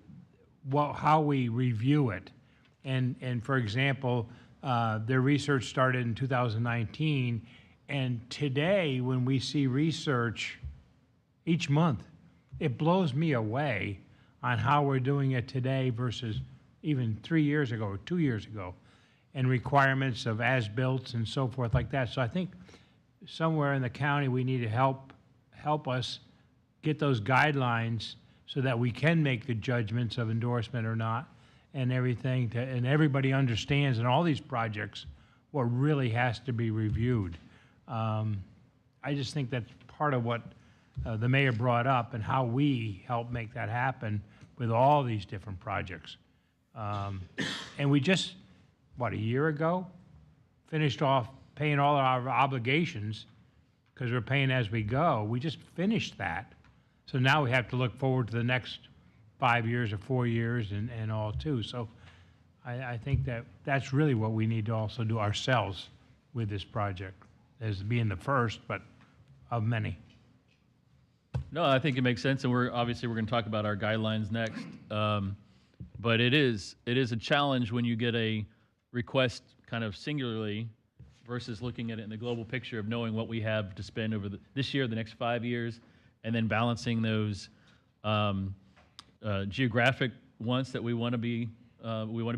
how we review it. And for example, their research started in 2019. And today, when we see research each month, it blows me away on how we're doing it today versus even 3 years ago or 2 years ago, and requirements of as-built and so forth like that. So I think somewhere in the county, we need to help us get those guidelines so that we can make the judgments of endorsement or not and everything, and everybody understands in all these projects what really has to be reviewed. I just think that's part of what the mayor brought up and how we help make that happen with all these different projects. And we just, a year ago, finished off paying all our obligations because we're paying as we go. We just finished that. So now we have to look forward to the next 5 years or 4 years and all too. So I think that's really what we need to also do ourselves with this project, as being the first, but of many. No, I think it makes sense, and we're going to talk about our guidelines next. But it is a challenge when you get a request kind of singularly versus looking at it in the global picture of knowing what we have to spend over this year, the next 5 years, and then balancing those geographic wants that we want to be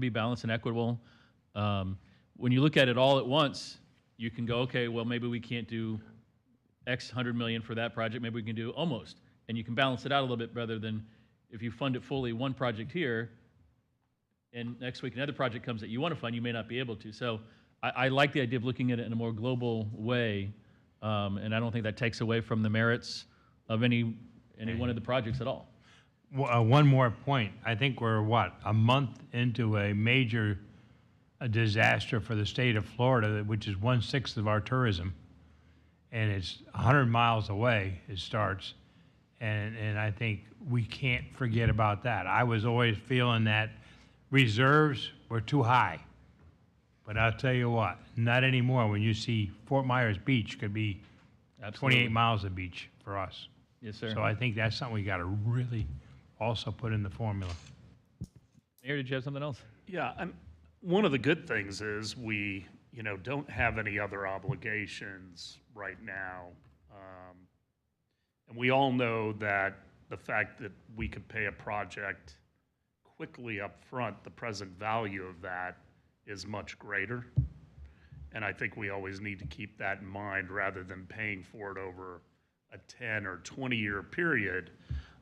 balanced and equitable. When you look at it all at once, you can go, okay, well, maybe we can't do X 100 million for that project. Maybe we can do almost. And you can balance it out a little bit rather than if you fund it fully, one project here, and next week another project comes that you want to fund, you may not be able to. So I like the idea of looking at it in a more global way, and I don't think that takes away from the merits of any one of the projects at all. One more point. I think we're, a month into a major disaster for the state of Florida, which is 1/6 of our tourism. And it's 100 miles away, it starts. And I think we can't forget about that. I was always feeling that reserves were too high. But I'll tell you what, not anymore when you see Fort Myers Beach could be 28 miles of beach for us. Yes, sir. So I think that's something we got to really also put in the formula. Mayor, did you have something else? Yeah, one of the good things is we, don't have any other obligations right now. And we all know that the fact that we could pay a project quickly up front, the present value of that is much greater. And I think we always need to keep that in mind rather than paying for it over a 10 or 20-year period.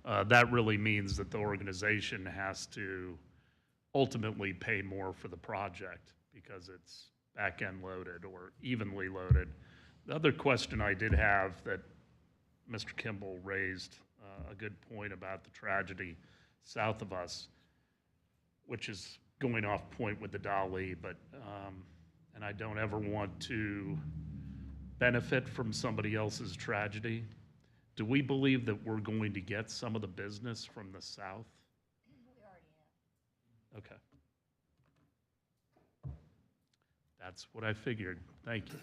That really means that the organization has to ultimately pay more for the project because it's back-end loaded or evenly loaded. The other question I did have that Mr. Kimball raised a good point about the tragedy south of us, which is going off point with the Dali, but and I don't ever want to benefit from somebody else's tragedy. Do we believe that we're going to get some of the business from the south? We already have. Okay. That's what I figured. Thank you.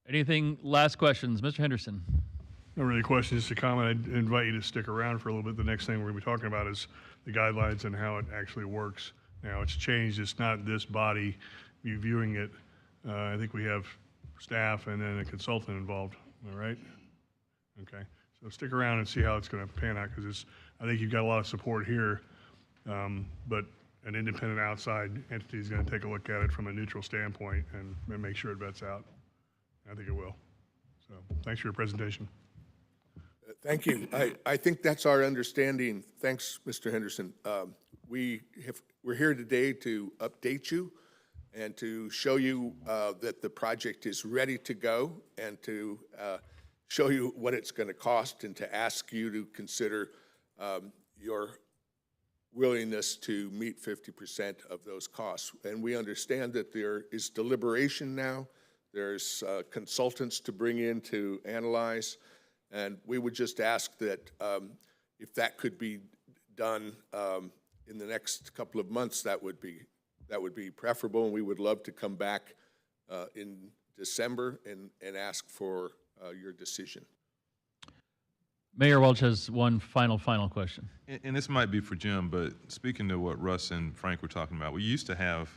Anything, last questions? Mr. Henderson? No really questions, just a comment. I'd invite you to stick around for a little bit. The next thing we're going to be talking about is the guidelines and how it actually works. Now, it's changed. It's not this body reviewing it. I think we have staff and then a consultant involved. Am I right? Okay. So stick around and see how it's going to pan out because I think you've got a lot of support here, but an independent outside entity is going to take a look at it from a neutral standpoint and make sure it vets out. I think it will. So thanks for your presentation. Thank you. I think that's our understanding. Thanks, Mr. Henderson. we're here today to update you and to show you that the project is ready to go, and to show you what it's going to cost, and to ask you to consider your willingness to meet 50% of those costs. And we understand that there is deliberation now. There's consultants to bring in to analyze, and we would just ask that if that could be done in the next couple of months, that would be preferable, and we would love to come back in December and ask for your decision. Mayor Welch has one final question. And this might be for Jim, but speaking to what Russ and Frank were talking about, we used to have,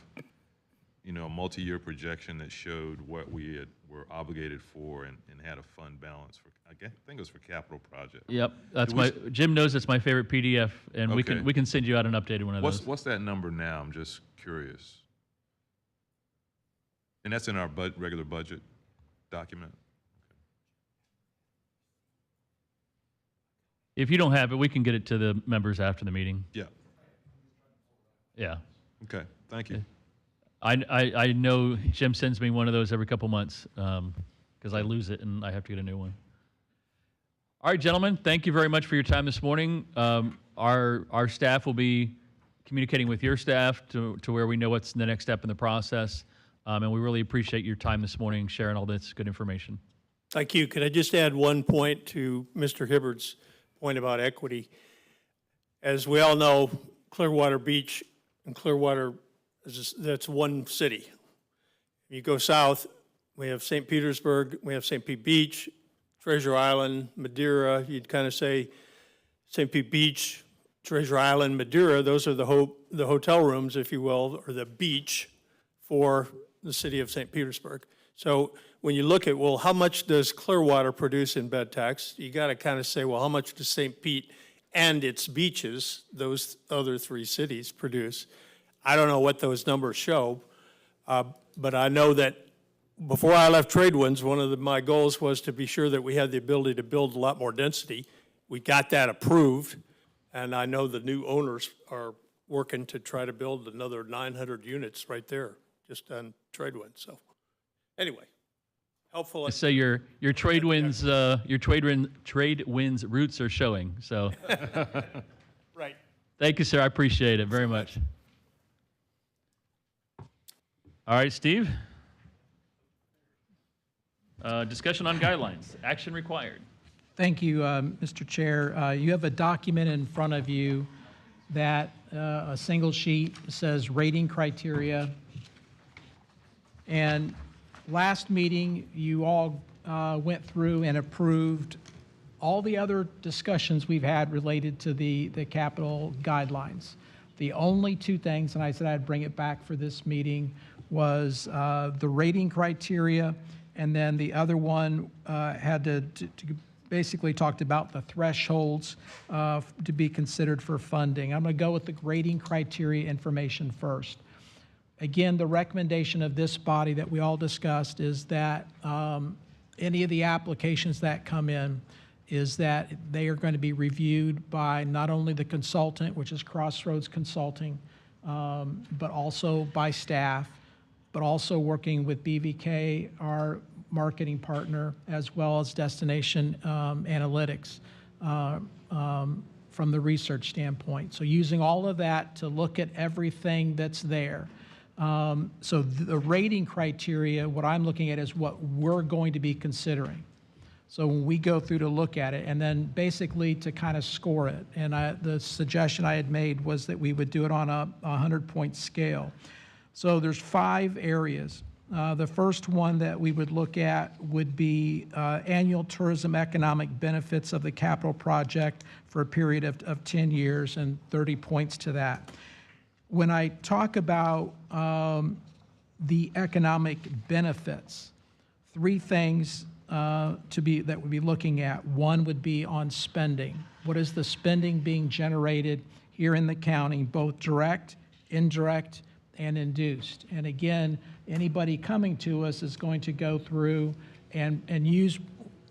a multi-year projection that showed what we were obligated for and had a fund balance for, I think it was for capital projects. Yep, Jim knows it's my favorite PDF, and Okay. we can send you out an updated one of those. What's that number now? I'm just curious. And that's in our regular budget document? If you don't have it, we can get it to the members after the meeting. Yeah. Yeah. Okay, thank you. I know Jim sends me one of those every couple months because I lose it and I have to get a new one. All right, gentlemen, thank you very much for your time this morning. Our staff will be communicating with your staff to where we know what's the next step in the process. And we really appreciate your time this morning sharing all this good information. Thank you. Could I just add one point to Mr. Hibbard's point about equity? As we all know, Clearwater Beach and Clearwater, that's one city. You go south, we have St. Petersburg, we have St. Pete Beach, Treasure Island, Madeira. You'd kind of say St. Pete Beach, Treasure Island, Madeira, those are the hotel rooms, if you will, or the beach for the city of St. Petersburg. So when you look at, well, how much does Clearwater produce in bed tax? You got to kind of say, well, how much does St. Pete and its beaches, those other three cities, produce? I don't know what those numbers show, but I know that before I left Tradewinds, one of my goals was to be sure that we had the ability to build a lot more density. We got that approved, and I know the new owners are working to try to build another 900 units right there, just on Tradewinds. So anyway, helpful. So your Tradewinds roots are showing. So Right. Thank you, sir. I appreciate it very much. All right, Steve. Discussion on guidelines. Action required. Thank you, Mr. Chair. You have a document in front of you that a single sheet says rating criteria. And last meeting, you all went through and approved all the other discussions we've had related to the capital guidelines. The only two things, and I said I'd bring it back for this meeting, was the rating criteria, and then the other one had to basically talked about the thresholds to be considered for funding. I'm going to go with the rating criteria information first. Again, the recommendation of this body that we all discussed is that any of the applications that come in is that they are going to be reviewed by not only the consultant, which is Crossroads Consulting, but also by staff, but also working with BVK, our marketing partner, as well as Destination Analytics from the research standpoint. So using all of that to look at everything that's there. So the rating criteria, what I'm looking at is what we're going to be considering. So when we go through to look at it, and then basically to kind of score it. And the suggestion I had made was that we would do it on a 100-point scale. So there's 5 areas. The first one that we would look at would be annual tourism economic benefits of the capital project for a period of 10 years, and 30 points to that. When I talk about the economic benefits, 3 things that we'd be looking at. One would be on spending. What is the spending being generated here in the county, both direct, indirect, and induced? And again, anybody coming to us is going to go through and use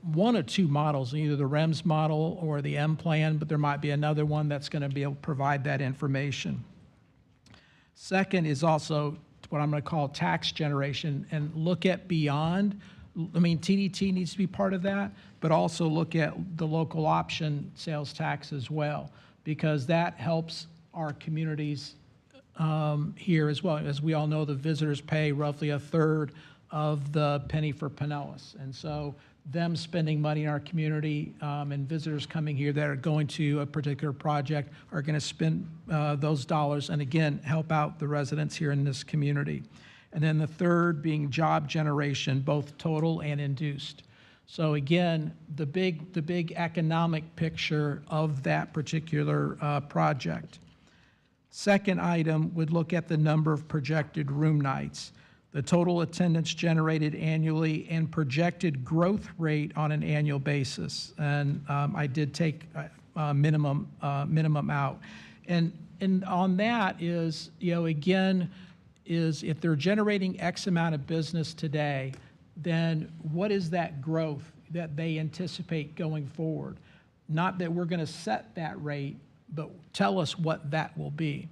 one of two models, either the REMS model or the M plan, but there might be another one that's going to be able to provide that information. Second is also what I'm going to call tax generation and look at beyond. I mean, TDT needs to be part of that, but also look at the local option sales tax as well, because that helps our communities here as well. As we all know, the visitors pay roughly a third of the penny for Pinellas. And so them spending money in our community and visitors coming here that are going to a particular project are going to spend those dollars and again help out the residents here in this community. And then the third being job generation, both total and induced. So again, the big economic picture of that particular project. Second item would look at the number of projected room nights, the total attendance generated annually, and projected growth rate on an annual basis. And I did take minimum out. And on that is, again, is if they're generating X amount of business today, then what is that growth that they anticipate going forward? Not that we're going to set that rate, but tell us what that will be.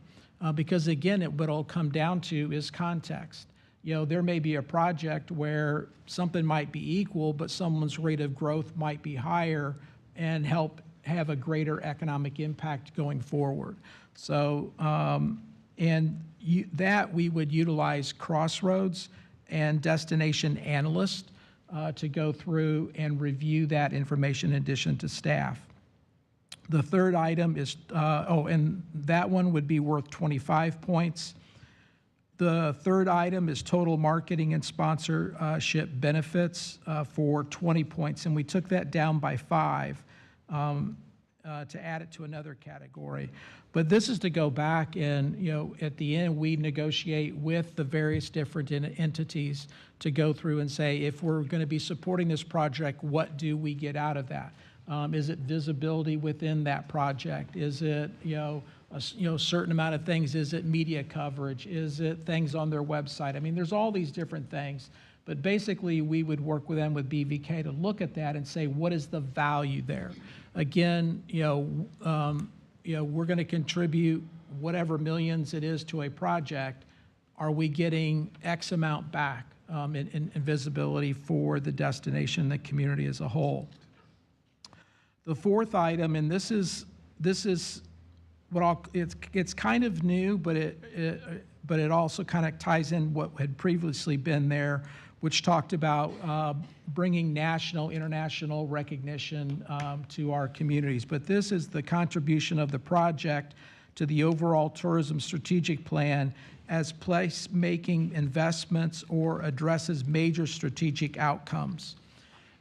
Because again, what it'll come down to is context. There may be a project where something might be equal, but someone's rate of growth might be higher and help have a greater economic impact going forward. So, that we would utilize Crossroads and destination analysts to go through and review that information in addition to staff. The third item is, and that one would be worth 25 points. The third item is total marketing and sponsorship benefits for 20 points, and we took that down by 5 to add it to another category. But this is to go back and, at the end, we negotiate with the various different entities to go through and say, if we're going to be supporting this project, what do we get out of that? Is it visibility within that project? Is it, a certain amount of things? Is it media coverage? Is it things on their website? I mean, there's all these different things. But basically, we would work with them with BVK to look at that and say, what is the value there? Again, we're going to contribute whatever millions it is to a project. Are we getting X amount back in visibility for the destination, the community as a whole? The fourth item, and this is what it's kind of new, but it also kind of ties in what had previously been there, which talked about bringing national, international recognition to our communities. But this is the contribution of the project to the overall tourism strategic plan as place-making investments or addresses major strategic outcomes.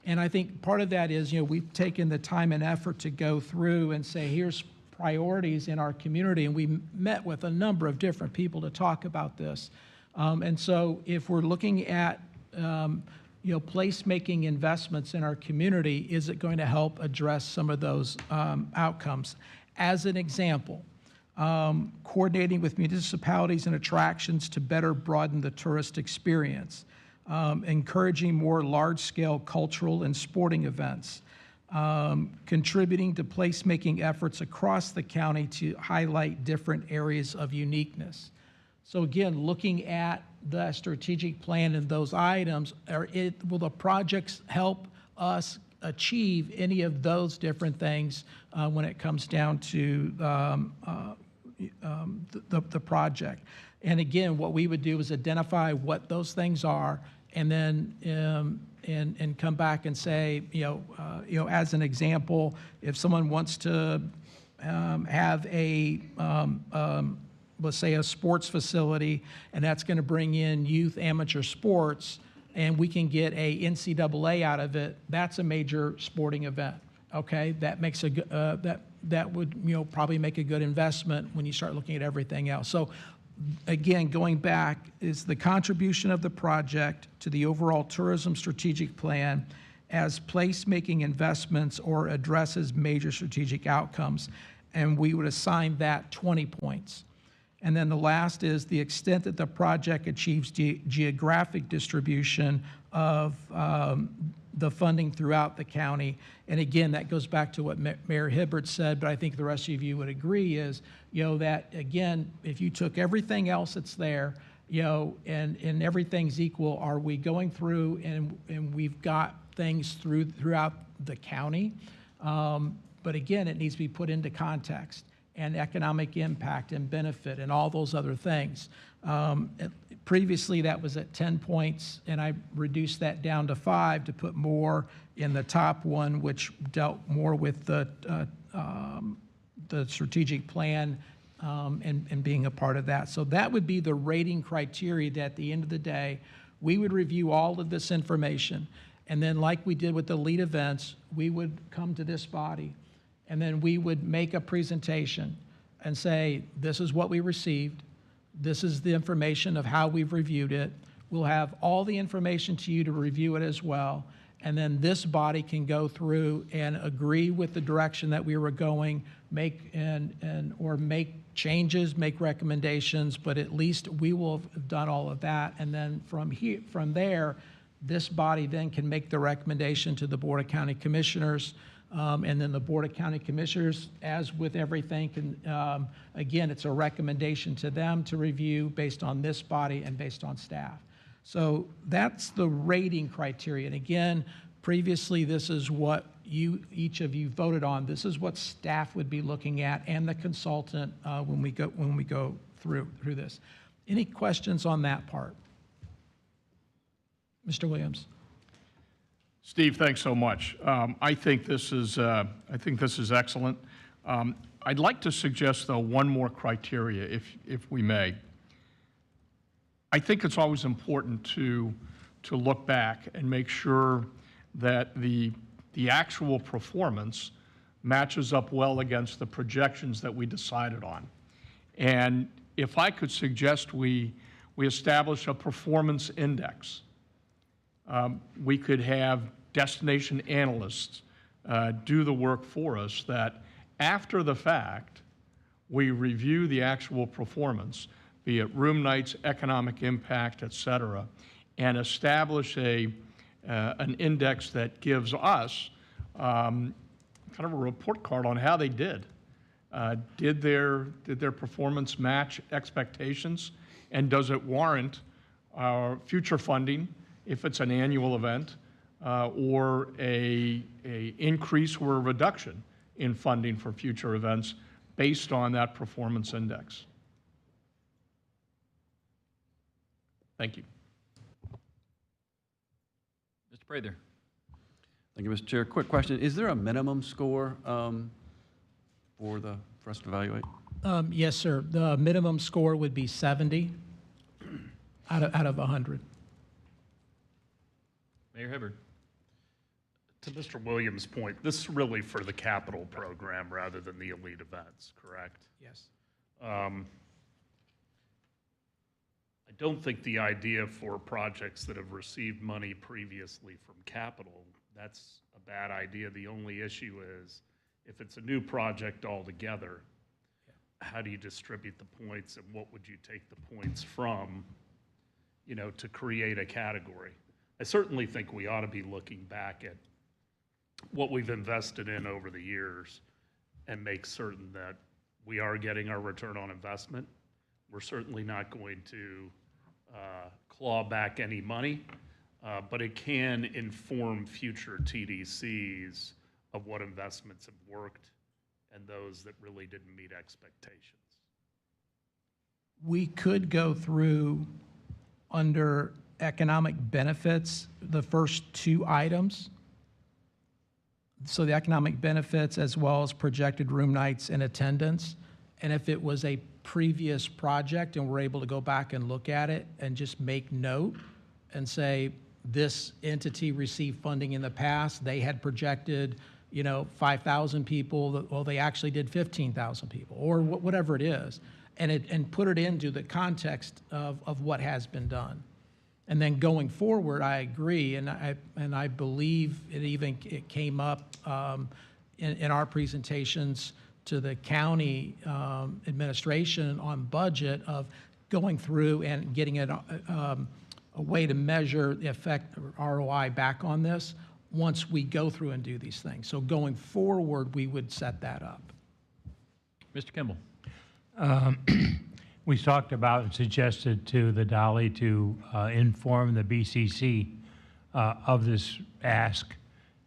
And I think part of that is, we've taken the time and effort to go through and say, here's priorities in our community, and we met with a number of different people to talk about this. And so if we're looking at place-making investments in our community, is it going to help address some of those outcomes? As an example, coordinating with municipalities and attractions to better broaden the tourist experience, encouraging more large-scale cultural and sporting events, contributing to place-making efforts across the county to highlight different areas of uniqueness. So again, looking at the strategic plan and those items, will the projects help us achieve any of those different things when it comes down to the project? And again, what we would do is identify what those things are, and then and come back and say, as an example, if someone wants to have a let's say a sports facility, and that's going to bring in youth amateur sports, and we can get a NCAA out of it, that's a major sporting event. Okay, that makes a that would probably make a good investment when you start looking at everything else. So again, going back, is the contribution of the project to the overall tourism strategic plan as place-making investments or addresses major strategic outcomes, and we would assign that 20 points. And then the last is the extent that the project achieves geographic distribution of the funding throughout the county. And again, that goes back to what Mayor Hibbert said, but I think the rest of you would agree is, that again, if you took everything else that's there, and everything's equal, are we going through and we've got things throughout the county? But again, it needs to be put into context and economic impact and benefit and all those other things. Previously, that was at 10 points, and I reduced that down to 5 to put more in the top one, which dealt more with the strategic plan and being a part of that. So that would be the rating criteria that at the end of the day, we would review all of this information. And then like we did with the lead events, we would come to this body and then we would make a presentation and say, this is what we received. This is the information of how we've reviewed it. We'll have all the information to you to review it as well. And then this body can go through and agree with the direction that we were going, make changes, make recommendations, but at least we will have done all of that. And then from there, this body then can make the recommendation to the Board of County Commissioners. And then the Board of County Commissioners, as with everything, can, again, it's a recommendation to them to review based on this body and based on staff. So that's the rating criteria. And again, previously, this is what each of you voted on. This is what staff would be looking at and the consultant when we go through this. Any questions on that part? Mr. Williams. Steve, thanks so much. I think this is excellent. I'd like to suggest, though, one more criteria, if we may. I think it's always important to look back and make sure that the actual performance matches up well against the projections that we decided on. And if I could suggest we establish a performance index. We could have destination analysts do the work for us that after the fact, we review the actual performance, be it room nights, economic impact, et cetera, and establish an index that gives us kind of a report card on how they did. Did their performance match expectations, and does it warrant future funding if it's an annual event, or a increase or a reduction in funding for future events based on that performance index? Thank you. Mr. Prather. Thank you, Mr. Chair. Quick question. Is there a minimum score for us to evaluate? Yes, sir. The minimum score would be 70 out of 100. Mayor Hibbert. To Mr. Williams' point, this is really for the capital program rather than the elite events, correct? Yes. I don't think the idea for projects that have received money previously from capital, that's a bad idea. The only issue is if it's a new project altogether, how do you distribute the points and what would you take the points from, to create a category? I certainly think we ought to be looking back at what we've invested in over the years and make certain that we are getting our return on investment. We're certainly not going to claw back any money, but it can inform future TDCs of what investments have worked and those that really didn't meet expectations. We could go through under economic benefits, the first two items. So the economic benefits as well as projected room nights and attendance. And if it was a previous project and we're able to go back and look at it and just make note and say, this entity received funding in the past, they had projected, 5,000 people, well, they actually did 15,000 people, or whatever it is, and put it into the context of what has been done. And then going forward, I agree, and I believe it came up in our presentations to the county administration on budget of going through and getting a way to measure the effect or ROI back on this. once we go through and do these things. So going forward, we would set that up. Mr. Kimball. We talked about and suggested to the Dolly to inform the BCC of this ask.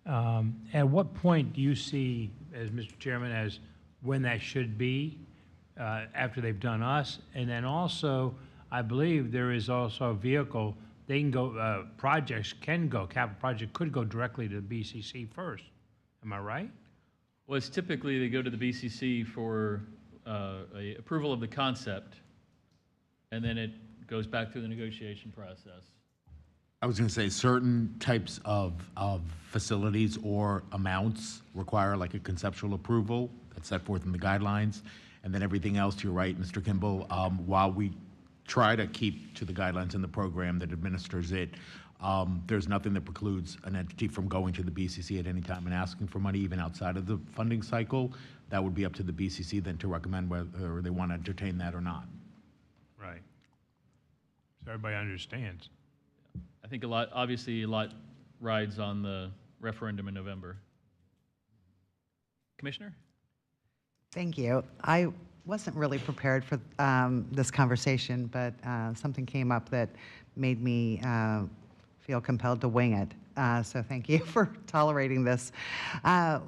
At what point do you see, as Mr. Chairman, as when that should be after they've done us? And then also, I believe there is also a vehicle, they can go, projects can go, capital project could go directly to the BCC first. Am I right? Well, it's typically they go to the BCC for a approval of the concept, and then it goes back through the negotiation process. I was going to say certain types of facilities or amounts require like a conceptual approval that's set forth in the guidelines. And then everything else, you're right, Mr. Kimball, while we try to keep to the guidelines in the program that administers it, there's nothing that precludes an entity from going to the BCC at any time and asking for money, even outside of the funding cycle. That would be up to the BCC then to recommend whether they want to entertain that or not. Right. So everybody understands. I think obviously a lot rides on the referendum in November. Commissioner? Thank you. I wasn't really prepared for this conversation, but something came up that made me feel compelled to wing it. So thank you for tolerating this. Tim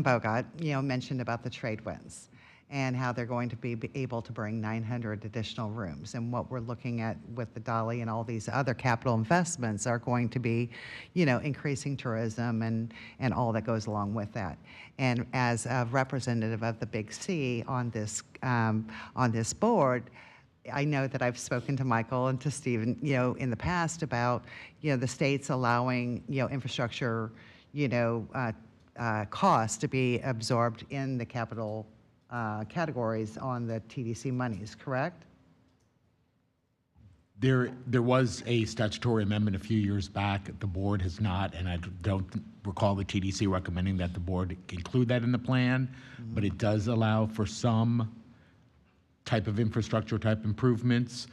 Bogot, mentioned about the trade winds and how they're going to be able to bring 900 additional rooms. And what we're looking at with the Dolly and all these other capital investments are going to be, increasing tourism and all that goes along with that. And as a representative of the Big C on this board, I know that I've spoken to Michael and to Stephen, in the past about, the states allowing, infrastructure, costs to be absorbed in the capital categories on the TDC monies, correct? There was a statutory amendment a few years back. The board has not, and I don't recall the TDC recommending that the board include that in the plan, but it does allow for some type of infrastructure type improvements.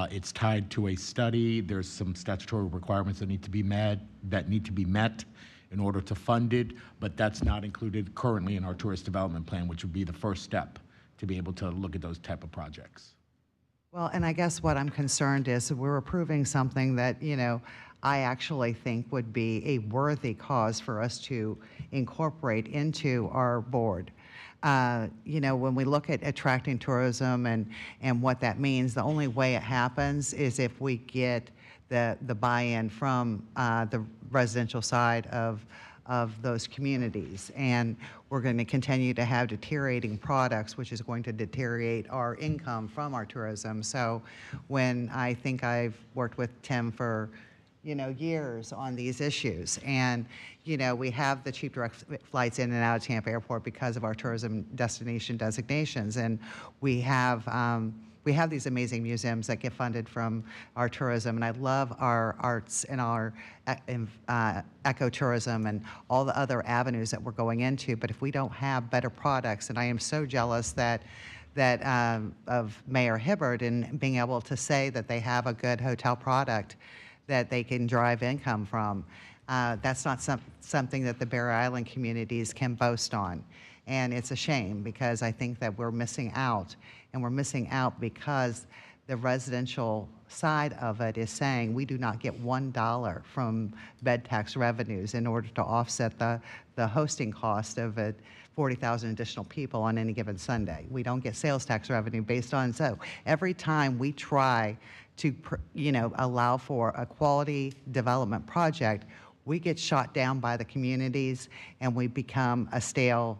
It's tied to a study. There's some statutory requirements that need to be met in order to fund it, but that's not included currently in our tourist development plan, which would be the first step to be able to look at those type of projects. Well, and I guess what I'm concerned is we're approving something that, I actually think would be a worthy cause for us to incorporate into our board. When we look at attracting tourism and what that means, the only way it happens is if we get the buy-in from the residential side of those communities. And we're going to continue to have deteriorating products, which is going to deteriorate our income from our tourism. So when I think I've worked with Tim for years on these issues. And, we have the cheap direct flights in and out of Tampa Airport because of our tourism destination designations. And we have these amazing museums that get funded from our tourism. And I love our arts and our ecotourism and all the other avenues that we're going into. But if we don't have better products, and I am so jealous that of Mayor Hibbard and being able to say that they have a good hotel product that they can drive income from. That's not something that the Bear Island communities can boast on. And it's a shame because I think that we're missing out. And we're missing out because the residential side of it is saying we do not get $1 from bed tax revenues in order to offset the hosting cost of 40,000 additional people on any given Sunday. We don't get sales tax revenue based on, so every time we try to allow for a quality development project, we get shot down by the communities and we become a stale,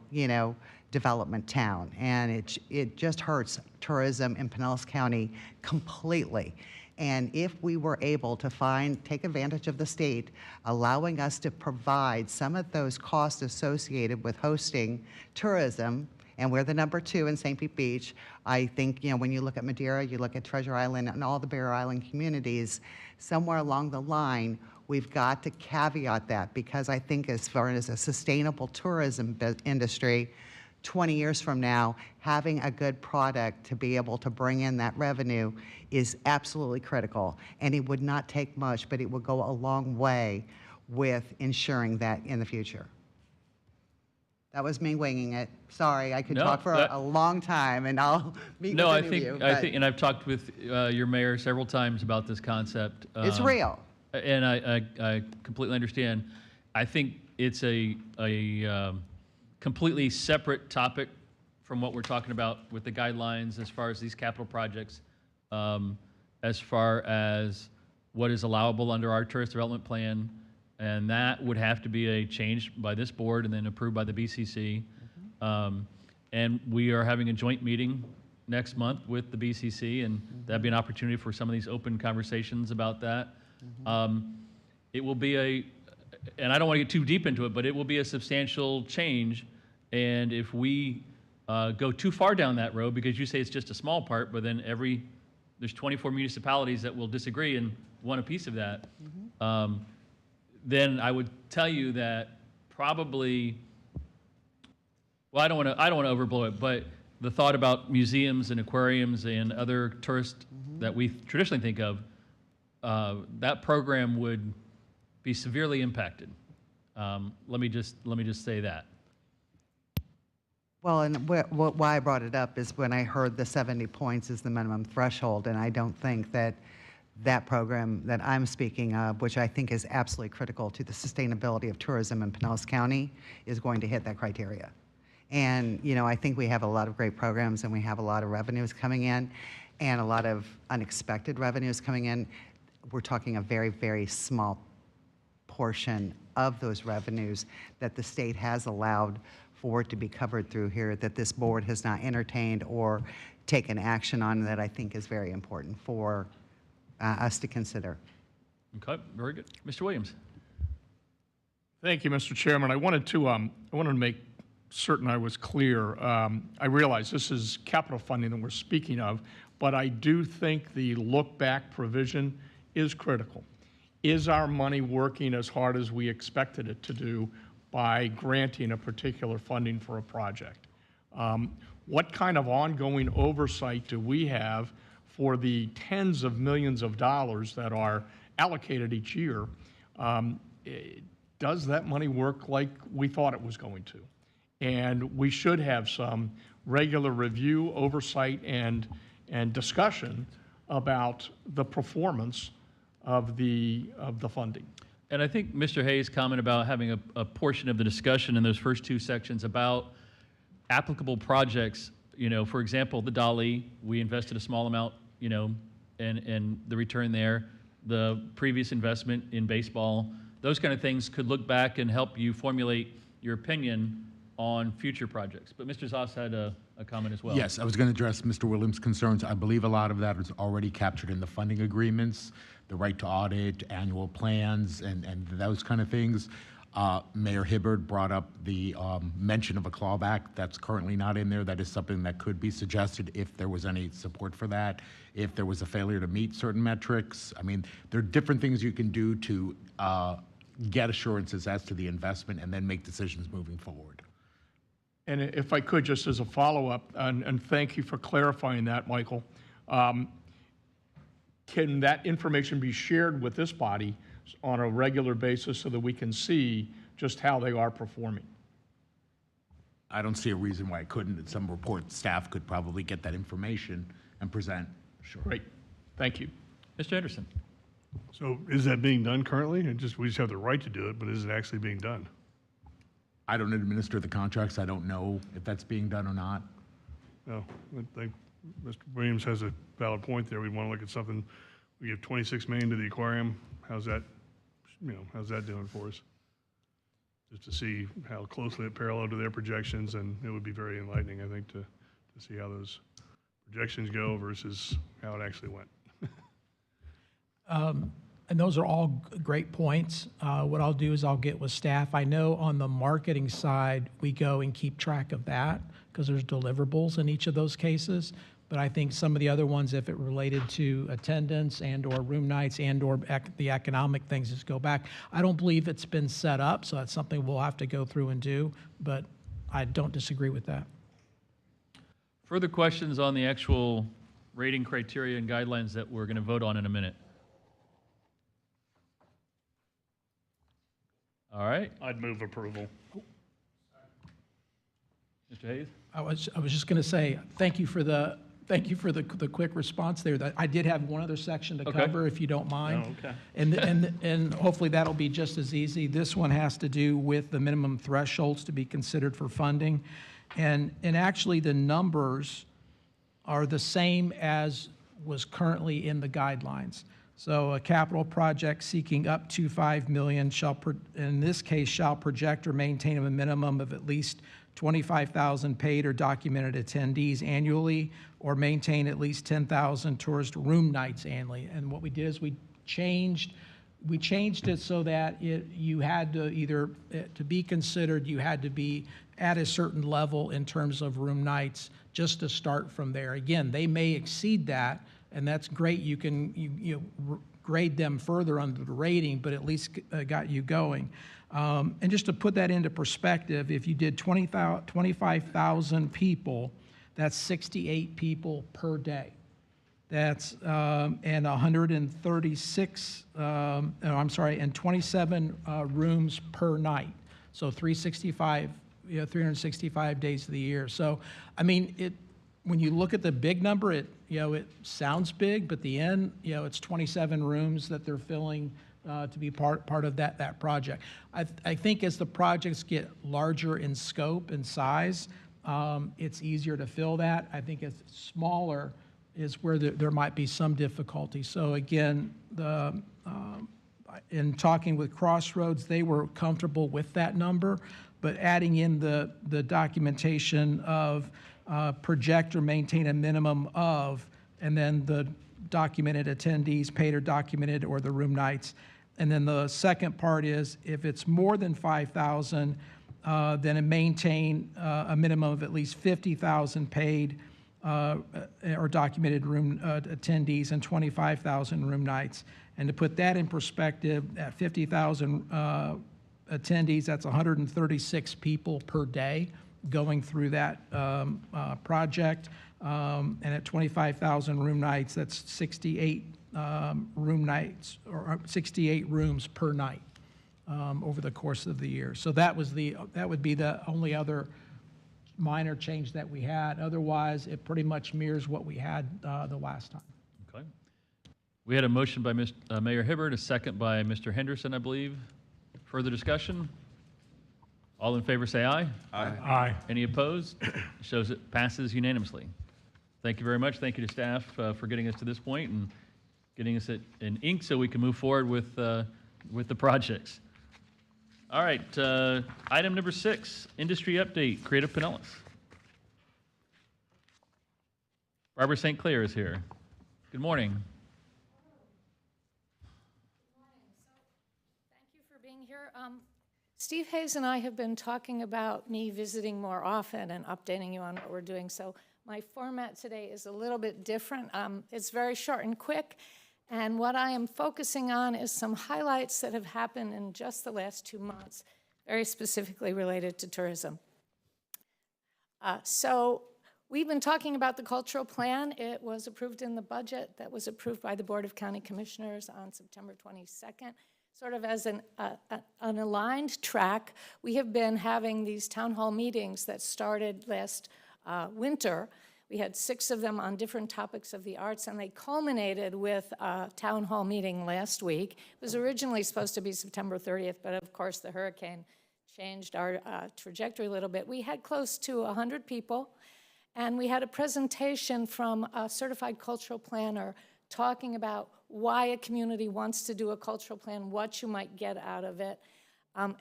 development town. And it just hurts tourism in Pinellas County completely. And if we were able to take advantage of the state, allowing us to provide some of those costs associated with hosting tourism, and we're the number 2 in St. Pete Beach. I think, when you look at Madeira, you look at Treasure Island and all the Bear Island communities, somewhere along the line, we've got to caveat that because I think as far as a sustainable tourism industry, 20 years from now, having a good product to be able to bring in that revenue is absolutely critical. And it would not take much, but it would go a long way with ensuring that in the future. That was me winging it. Sorry, I could No, talk for a long time, and I'll meet No, with I any of think, you. I but think, and I've talked with your mayor several times about this concept. It's real. And I completely understand. I think it's a completely separate topic from what we're talking about with the guidelines as far as these capital projects, as far as what is allowable under our tourist development plan. And that would have to be a change by this board and then approved by the BCC. And we are having a joint meeting next month with the BCC, and that'd be an opportunity for some of these open conversations about that. It will be and I don't want to get too deep into it, but it will be a substantial change. And if we go too far down that road, because you say it's just a small part, but then there's 24 municipalities that will disagree and want a piece of that, then I would tell you that probably, well, I don't want to overblow it, but the thought about museums and aquariums and other tourists that we traditionally think of, that program would be severely impacted. Let me just say that. Well, and why I brought it up is when I heard the 70 points is the minimum threshold, and I don't think that that program that I'm speaking of, which I think is absolutely critical to the sustainability of tourism in Pinellas County, is going to hit that criteria. And, you know, I think we have a lot of great programs and we have a lot of revenues coming in and a lot of unexpected revenues coming in. We're talking a very, very small portion of those revenues that the state has allowed for it to be covered through here, that this board has not entertained or taken action on, that I think is very important for us to consider. Okay, very good. Mr. Williams. Thank you, Mr. Chairman. I wanted to make certain I was clear. I realize this is capital funding that we're speaking of, but I do think the look-back provision is critical. Is our money working as hard as we expected it to do by granting a particular funding for a project? What kind of ongoing oversight do we have for the tens of millions of dollars that are allocated each year? Does that money work like we thought it was going to? And we should have some regular review, oversight, and discussion about the performance of the funding. And I think Mr. Hayes' comment about having a portion of the discussion in those first two sections about applicable projects, you know, for example, the Dali, we invested a small amount, you know, and the return there, the previous investment in baseball, those kind of things could look back and help you formulate your opinion on future projects. But Mr. Zoss had a comment as well. Yes, I was going to address Mr. Williams' concerns. I believe a lot of that is already captured in the funding agreements, the right to audit, annual plans, and those kind of things. Mayor Hibbard brought up the mention of a clawback. That's currently not in there. That is something that could be suggested if there was any support for that, if there was a failure to meet certain metrics. I mean, there are different things you can do to get assurances as to the investment and then make decisions moving forward. And if I could, just as a follow-up, and thank you for clarifying that, Michael, can that information be shared with this body on a regular basis so that we can see just how they are performing? I don't see a reason why it couldn't. At some report, staff could probably get that information and present. Sure. Great. Thank you. Mr. Anderson. So is that being done currently? We just have the right to do it, but is it actually being done? I don't administer the contracts. I don't know if that's being done or not. No, I think Mr. Williams has a valid point there. We want to look at something. We give 26 million to the aquarium. How's that, how's that doing for us? Just to see how closely it paralleled to their projections, and it would be very enlightening, I think, to see how those projections go versus how it actually went. And those are all great points. What I'll do is I'll get with staff. I know on the marketing side, we go and keep track of that because there's deliverables in each of those cases. But I think some of the other ones, if it related to attendance and or room nights and or the economic things, just go back. I don't believe it's been set up, so that's something we'll have to go through and do, but I don't disagree with that. Further questions on the actual rating criteria and guidelines that we're going to vote on in a minute? All right, I'd move approval. Mr. Hayes? I was just going to say, thank you for the quick response there. That I did have one other section to Okay. cover, if you don't mind. Oh, okay. And hopefully that'll be just as easy. This one has to do with the minimum thresholds to be considered for funding. And actually, the numbers are the same as was currently in the guidelines. So a capital project seeking up to $5 million in this case, shall project or maintain a minimum of at least 25,000 paid or documented attendees annually, or maintain at least 10,000 tourist room nights annually. And what we did is we changed it so that you had to either, to be considered, you had to be at a certain level in terms of room nights just to start from there. Again, they may exceed that, and that's great. You can grade them further under the rating, but at least got you going. And just to put that into perspective, if you did 25,000 people, that's 68 people per day. That's, and 136, I'm sorry, and 27 rooms per night. So 365 days of the year. So, I mean, when you look at the big number, it sounds big, but the end, it's 27 rooms that they're filling to be part of that project. I think as the projects get larger in scope and size, it's easier to fill that. I think as smaller is where there might be some difficulty. So again, in talking with Crossroads, they were comfortable with that number, but adding in the documentation of project or maintain a minimum of, and then the documented attendees, paid or documented, or the room nights. And then the second part is, if it's more than 5,000, then maintain a minimum of at least 50,000 paid or documented room attendees and 25,000 room nights. And to put that in perspective, at 50,000 attendees, that's 136 people per day going through that project. And at 25,000 room nights, that's 68 room nights, or 68 rooms per night over the course of the year. So that would be the only other minor change that we had. Otherwise, it pretty much mirrors what we had the last time. Okay. We had a motion by Mayor Hibbert, a second by Mr. Henderson, I believe. Further discussion? All in favor say aye. Aye. Aye. Any opposed? Shows it passes unanimously. Thank you very much. Thank you to staff for getting us to this point and getting us in ink so we can move forward with the projects. All right, item number 6, industry update, Creative Pinellas. Barbara St. Clair is here. Good morning. Thank you for being here. Steve Hayes and I have been talking about me visiting more often and updating you on what we're doing. So my format today is a little bit different. It's very short and quick. And what I am focusing on is some highlights that have happened in just the last 2 months, very specifically related to tourism. So we've been talking about the cultural plan. It was approved in the budget that was approved by the Board of County Commissioners on September 22nd. Sort of as an aligned track, we have been having these town hall meetings that started last winter. We had 6 of them on different topics of the arts, and they culminated with a town hall meeting last week. It was originally supposed to be September 30th, but of course the hurricane changed our trajectory a little bit. We had close to 100 people, and we had a presentation from a certified cultural planner talking about why a community wants to do a cultural plan, what you might get out of it.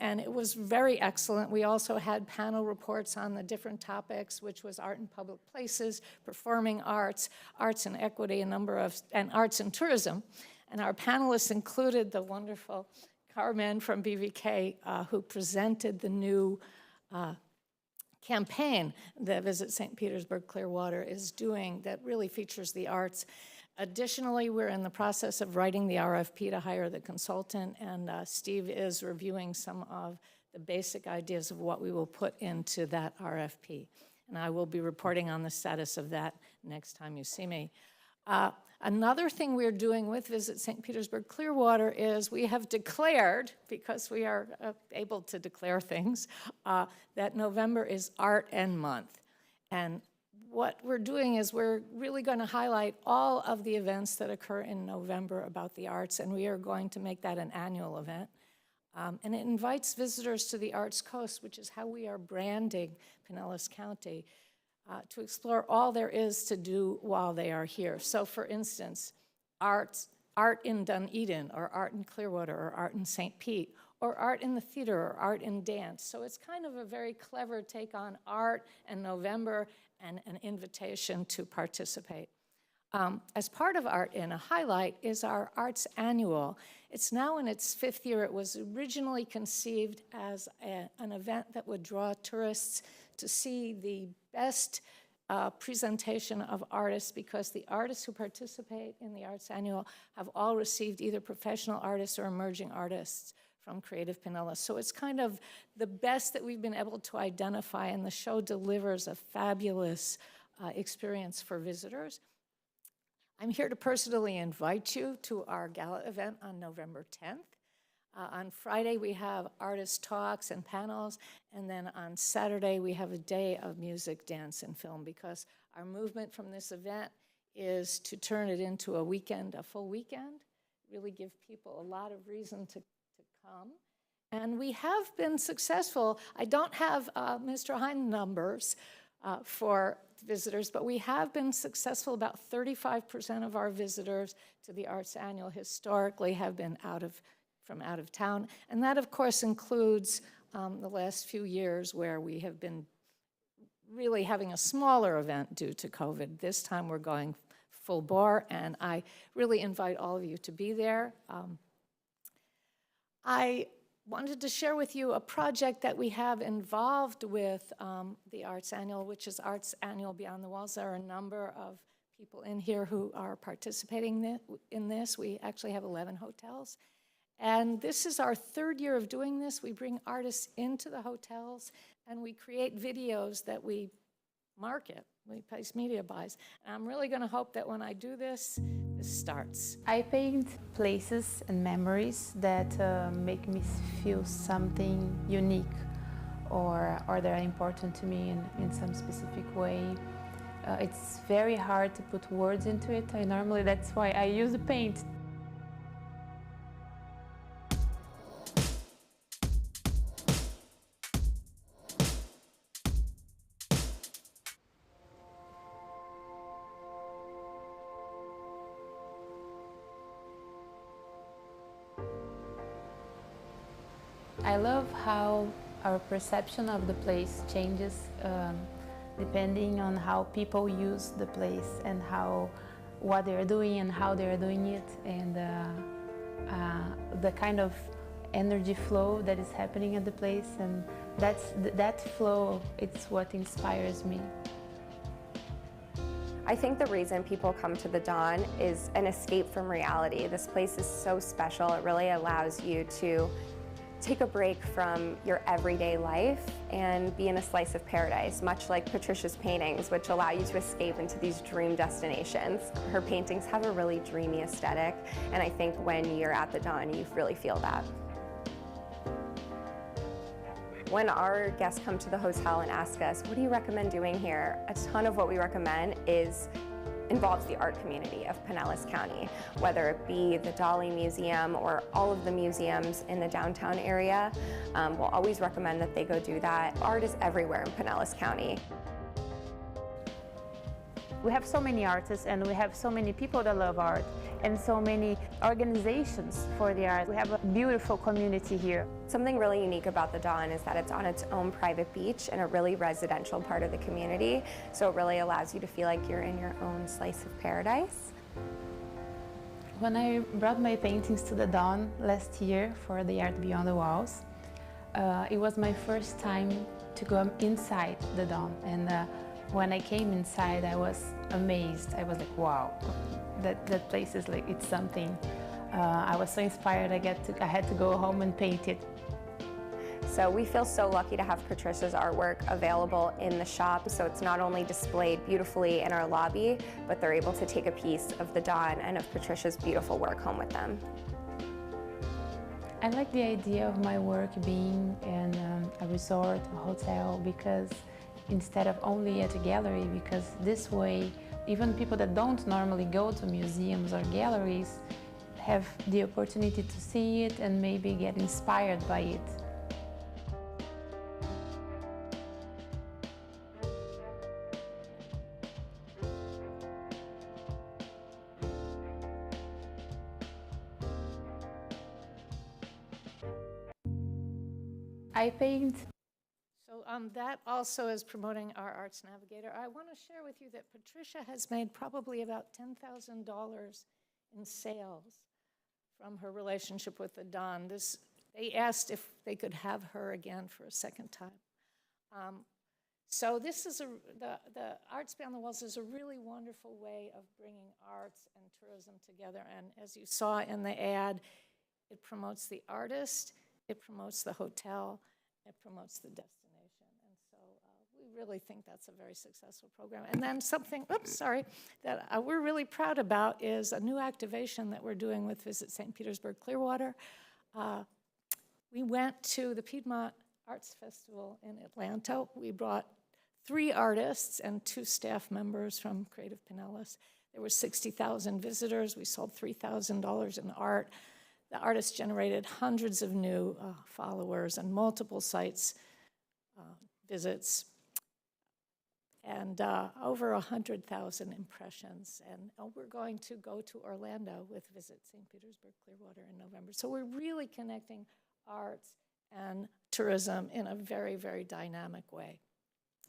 And it was very excellent. We also had panel reports on the different topics, which was art in public places, performing arts, arts and equity, and arts and tourism. And our panelists included the wonderful Carmen from BVK, who presented the new campaign that Visit St. Petersburg Clearwater is doing that really features the arts. Additionally, we're in the process of writing the RFP to hire the consultant, and Steve is reviewing some of the basic ideas of what we will put into that RFP. And I will be reporting on the status of that next time you see me. Another thing we're doing with Visit St. Petersburg Clearwater is we have declared, because we are able to declare things, that November is Art and Month. And what we're doing is we're really going to highlight all of the events that occur in November about the arts, and we are going to make that an annual event. And it invites visitors to the Arts Coast, which is how we are branding Pinellas County, to explore all there is to do while they are here. So for instance, art in Dunedin, or art in Clearwater, or art in St. Pete, or art in the theater, or art in dance. So it's kind of a very clever take on art and November and an invitation to participate. As part of Art In, a highlight is our Arts Annual. It's now in its 5th year. It was originally conceived as an event that would draw tourists to see the best presentation of artists, because the artists who participate in the Arts Annual have all received either professional artists or emerging artists from Creative Pinellas. So it's kind of the best that we've been able to identify, and the show delivers a fabulous experience for visitors. I'm here to personally invite you to our gala event on November 10th. On Friday, we have artist talks and panels, and then on Saturday, we have a day of music, dance, and film, because our movement from this event is to turn it into a weekend, a full weekend, really give people a lot of reason to come. And we have been successful. I don't have Mr. Hine numbers for visitors, but we have been successful. About 35% of our visitors to the Arts Annual historically have been from out of town. And that, of course, includes the last few years where we have been really having a smaller event due to COVID. This time we're going full bore, and I really invite all of you to be there. I wanted to share with you a project that we have involved with the Arts Annual, which is Arts Annual Beyond the Walls. There are a number of people in here who are participating in this. We actually have 11 hotels. And this is our 3rd year of doing this. We bring artists into the hotels, and we create videos that we market. We place media buys. And I'm really going to hope that when I do this, this starts. I paint places and memories that make me feel something unique, or that are important to me in some specific way. It's very hard to put words into it. That's why I use the paint. I love how our perception of the place changes depending on how people use the place and what they're doing and how they're doing it, and the kind of energy flow that is happening at the place, and that flow, it's what inspires me. I think the reason people come to the Dawn is an escape from reality. This place is so special. It really allows you to take a break from your everyday life and be in a slice of paradise, much like Patricia's paintings, which allow you to escape into these dream destinations. Her paintings have a really dreamy aesthetic, and I think when you're at the Dawn, you really feel that. When our guests come to the hotel and ask us, what do you recommend doing here? A ton of what we recommend involves the art community of Pinellas County, whether it be the Dali Museum or all of the museums in the downtown area. We'll always recommend that they go do that. Art is everywhere in Pinellas County. We have so many artists, and we have so many people that love art, and so many organizations for the art. We have a beautiful community here. Something really unique about the Dawn is that it's on its own private beach in a really residential part of the community, so it really allows you to feel like you're in your own slice of paradise. When I brought my paintings to the Dawn last year for the Art Beyond the Walls, it was my first time to go inside the Dawn, and when I came inside, I was amazed. I was like, wow, that place is like, it's something. I was so inspired, I had to go home and paint it. So we feel so lucky to have Patricia's artwork available in the shop. So it's not only displayed beautifully in our lobby, but they're able to take a piece of the Dawn and of Patricia's beautiful work home with them. I like the idea of my work being in a resort, a hotel, because instead of only at a gallery, because this way, even people that don't normally go to museums or galleries have the opportunity to see it and maybe get inspired by it. I paint. So that also is promoting our Arts Navigator. I want to share with you that Patricia has made probably about $10,000 in sales from her relationship with the Don. They asked if they could have her again for a second time. So this is the Arts Beyond the Walls is a really wonderful way of bringing arts and tourism together. And as you saw in the ad, it promotes the artist, it promotes the hotel, it promotes the destination. And so we really think that's a very successful program. And then something, that we're really proud about is a new activation that we're doing with Visit St. Petersburg Clearwater. We went to the Piedmont Arts Festival in Atlanta. We brought 3 artists and 2 staff members from Creative Pinellas. There were 60,000 visitors. We sold $3,000 in art. The artists generated hundreds of new followers and multiple sites visits, and over 100,000 impressions. And we're going to go to Orlando with Visit St. Petersburg Clearwater in November. So we're really connecting arts and tourism in a very, very dynamic way.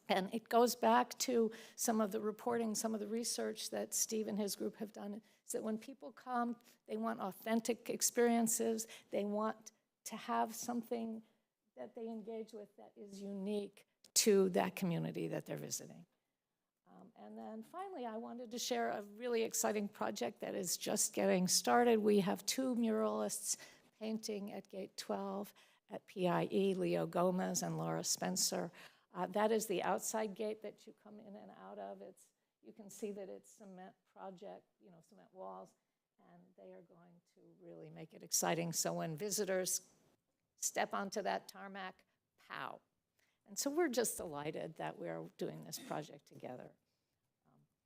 And it goes back to some of the reporting, some of the research that Steve and his group have done, is that when people come, they want authentic experiences. They want to have something that they engage with that is unique to that community that they're visiting. And then finally, I wanted to share a really exciting project that is just getting started. We have 2 muralists painting at Gate 12 at PIE, Leo Gomez and Laura Spencer. That is the outside gate that you come in and out of. You can see that it's cement project, cement walls, and they are going to really make it exciting. So when visitors step onto that tarmac, pow. And so we're just delighted that we're doing this project together.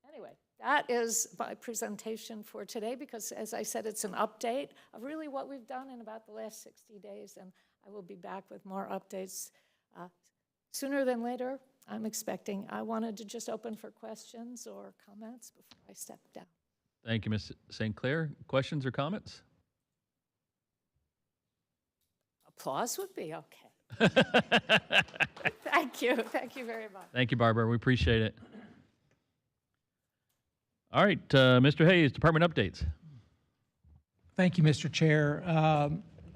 Anyway, that is my presentation for today because, as I said, it's an update of really what we've done in about the last 60 days, and I will be back with more updates sooner than later, I'm expecting. I wanted to just open for questions or comments before I step down. Thank you, Ms. St. Clair. Questions or comments? Applause would be okay. Thank you. Thank you very much. Thank you, Barbara. We appreciate it. All right, Mr. Hayes, department updates. Thank you, Mr. Chair.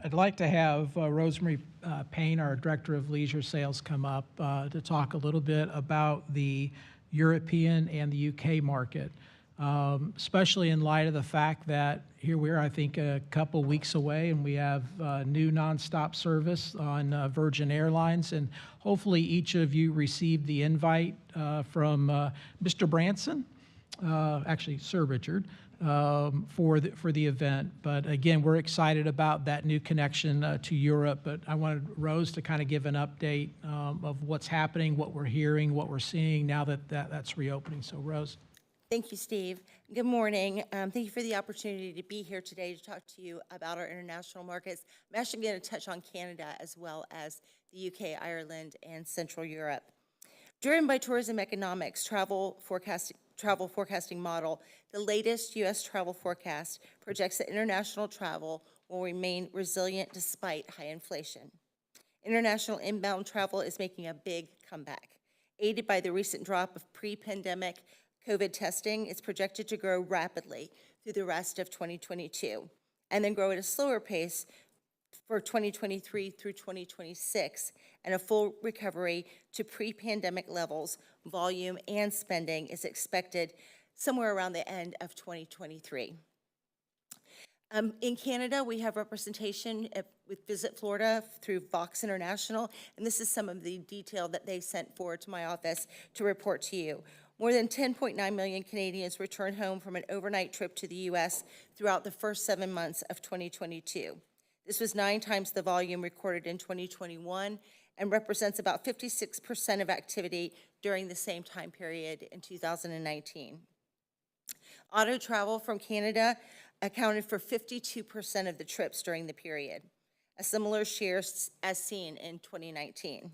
I'd like to have Rosemary Payne, our Director of Leisure Sales, come up to talk a little bit about the European and the UK market, especially in light of the fact that here we are, I think, a couple weeks away, and we have new nonstop service on Virgin Airlines, and hopefully each of you received the invite from Mr. Branson, actually Sir Richard, for the event. But again, we're excited about that new connection to Europe. But I wanted Rose to kind of give an update of what's happening, what we're hearing, what we're seeing now that that's reopening. So Rose. Thank you, Steve. Good morning. Thank you for the opportunity to be here today to talk to you about our international markets. I'm actually going to touch on Canada as well as the UK, Ireland, and Central Europe. Driven by tourism economics, travel forecasting model, the latest U.S. travel forecast projects that international travel will remain resilient despite high inflation. International inbound travel is making a big comeback. Aided by the recent drop of pre-pandemic COVID testing, it's projected to grow rapidly through the rest of 2022, and then grow at a slower pace for 2023 through 2026, and a full recovery to pre-pandemic levels, volume and spending is expected somewhere around the end of 2023. In Canada, we have representation with Visit Florida through Vox International, and this is some of the detail that they sent forward to my office to report to you. More than 10.9 million Canadians returned home from an overnight trip to the U.S. throughout the first 7 months of 2022. This was 9 times the volume recorded in 2021 and represents about 56% of activity during the same time period in 2019. Auto travel from Canada accounted for 52% of the trips during the period, a similar share as seen in 2019.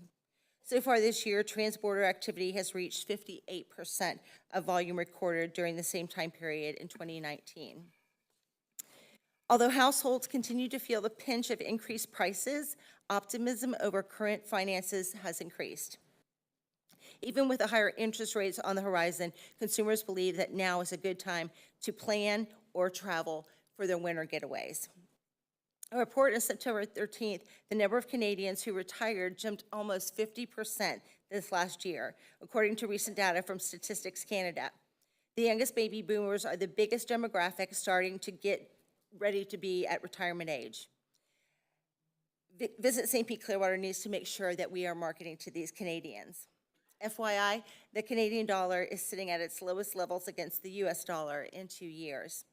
So far this year, transborder activity has reached 58% of volume recorded during the same time period in 2019. Although households continue to feel the pinch of increased prices, optimism over current finances has increased. Even with the higher interest rates on the horizon, consumers believe that now is a good time to plan or travel for their winter getaways. A report on September 13th, the number of Canadians who retired jumped almost 50% this last year, according to recent data from Statistics Canada. The youngest baby boomers are the biggest demographic starting to get ready to be at retirement age. Visit St. Pete Clearwater needs to make sure that we are marketing to these Canadians. FYI, the Canadian dollar is sitting at its lowest levels against the US dollar in 2 years.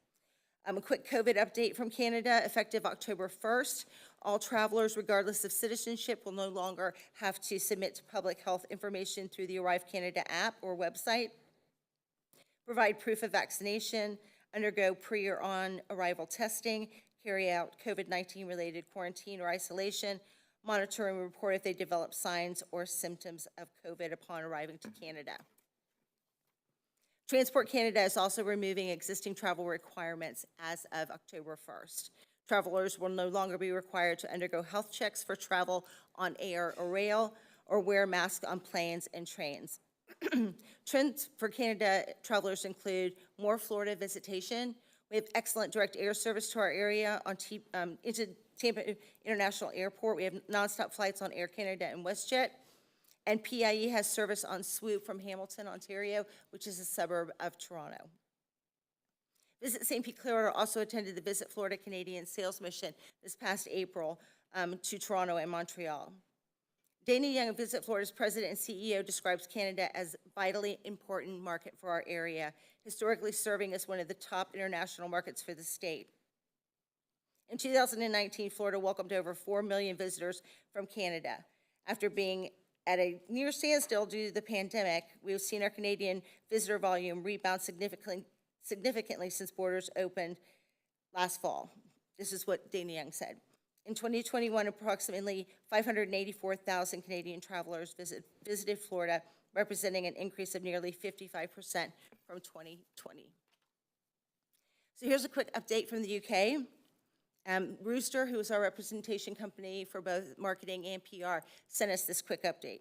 A quick COVID update from Canada, effective October 1st. All travelers, regardless of citizenship, will no longer have to submit public health information through the Arrive Canada app or website, provide proof of vaccination, undergo pre or on arrival testing, carry out COVID-19 related quarantine or isolation, monitor and report if they develop signs or symptoms of COVID upon arriving to Canada. Transport Canada is also removing existing travel requirements as of October 1st. Travelers will no longer be required to undergo health checks for travel on air or rail or wear masks on planes and trains. Trends for Canada travelers include more Florida visitation. We have excellent direct air service to our area into Tampa International Airport. We have nonstop flights on Air Canada and WestJet. And PIE has service on Swoop from Hamilton, Ontario, which is a suburb of Toronto. Visit St. Pete Clearwater also attended the Visit Florida Canadian Sales Mission this past April to Toronto and Montreal. Dana Young, Visit Florida's president and CEO, describes Canada as a vitally important market for our area, historically serving as one of the top international markets for the state. In 2019, Florida welcomed over 4 million visitors from Canada. After being at a near standstill due to the pandemic, we have seen our Canadian visitor volume rebound significantly since borders opened last fall. This is what Dana Young said. In 2021, approximately 584,000 Canadian travelers visited Florida, representing an increase of nearly 55% from 2020. So here's a quick update from the UK. Rooster, who is our representation company for both marketing and PR, sent us this quick update.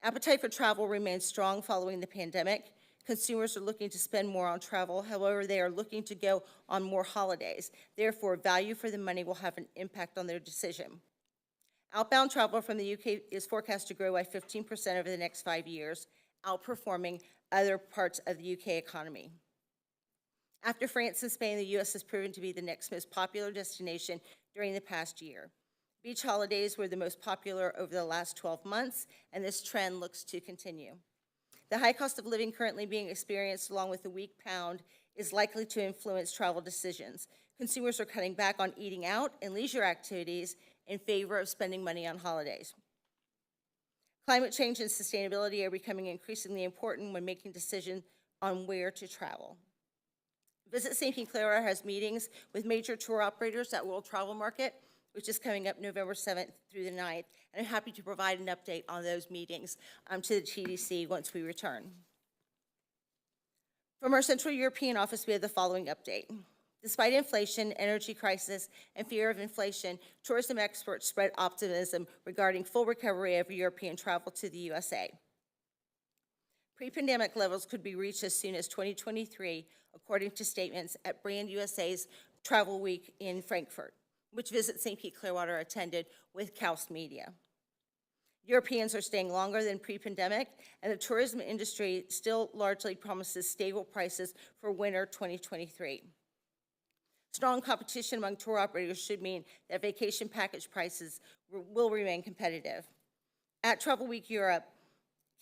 Appetite for travel remains strong following the pandemic. Consumers are looking to spend more on travel. However, they are looking to go on more holidays. Therefore, value for the money will have an impact on their decision. Outbound travel from the UK is forecast to grow by 15% over the next 5 years, outperforming other parts of the UK economy. After France and Spain, the U.S. has proven to be the next most popular destination during the past year. Beach holidays were the most popular over the last 12 months, and this trend looks to continue. The high cost of living currently being experienced, along with the weak pound, is likely to influence travel decisions. Consumers are cutting back on eating out and leisure activities in favor of spending money on holidays. Climate change and sustainability are becoming increasingly important when making decisions on where to travel. Visit St. Pete Clearwater has meetings with major tour operators at World Travel Market, which is coming up November 7th through the 9th, and I'm happy to provide an update on those meetings to the TDC once we return. From our Central European office, we have the following update. Despite inflation, energy crisis, and fear of inflation, tourism experts spread optimism regarding full recovery of European travel to the USA. Pre-pandemic levels could be reached as soon as 2023, according to statements at Brand USA's Travel Week in Frankfurt, which Visit St. Pete Clearwater attended with Kaus Media. Europeans are staying longer than pre-pandemic, and the tourism industry still largely promises stable prices for winter 2023. Strong competition among tour operators should mean that vacation package prices will remain competitive. At Travel Week Europe,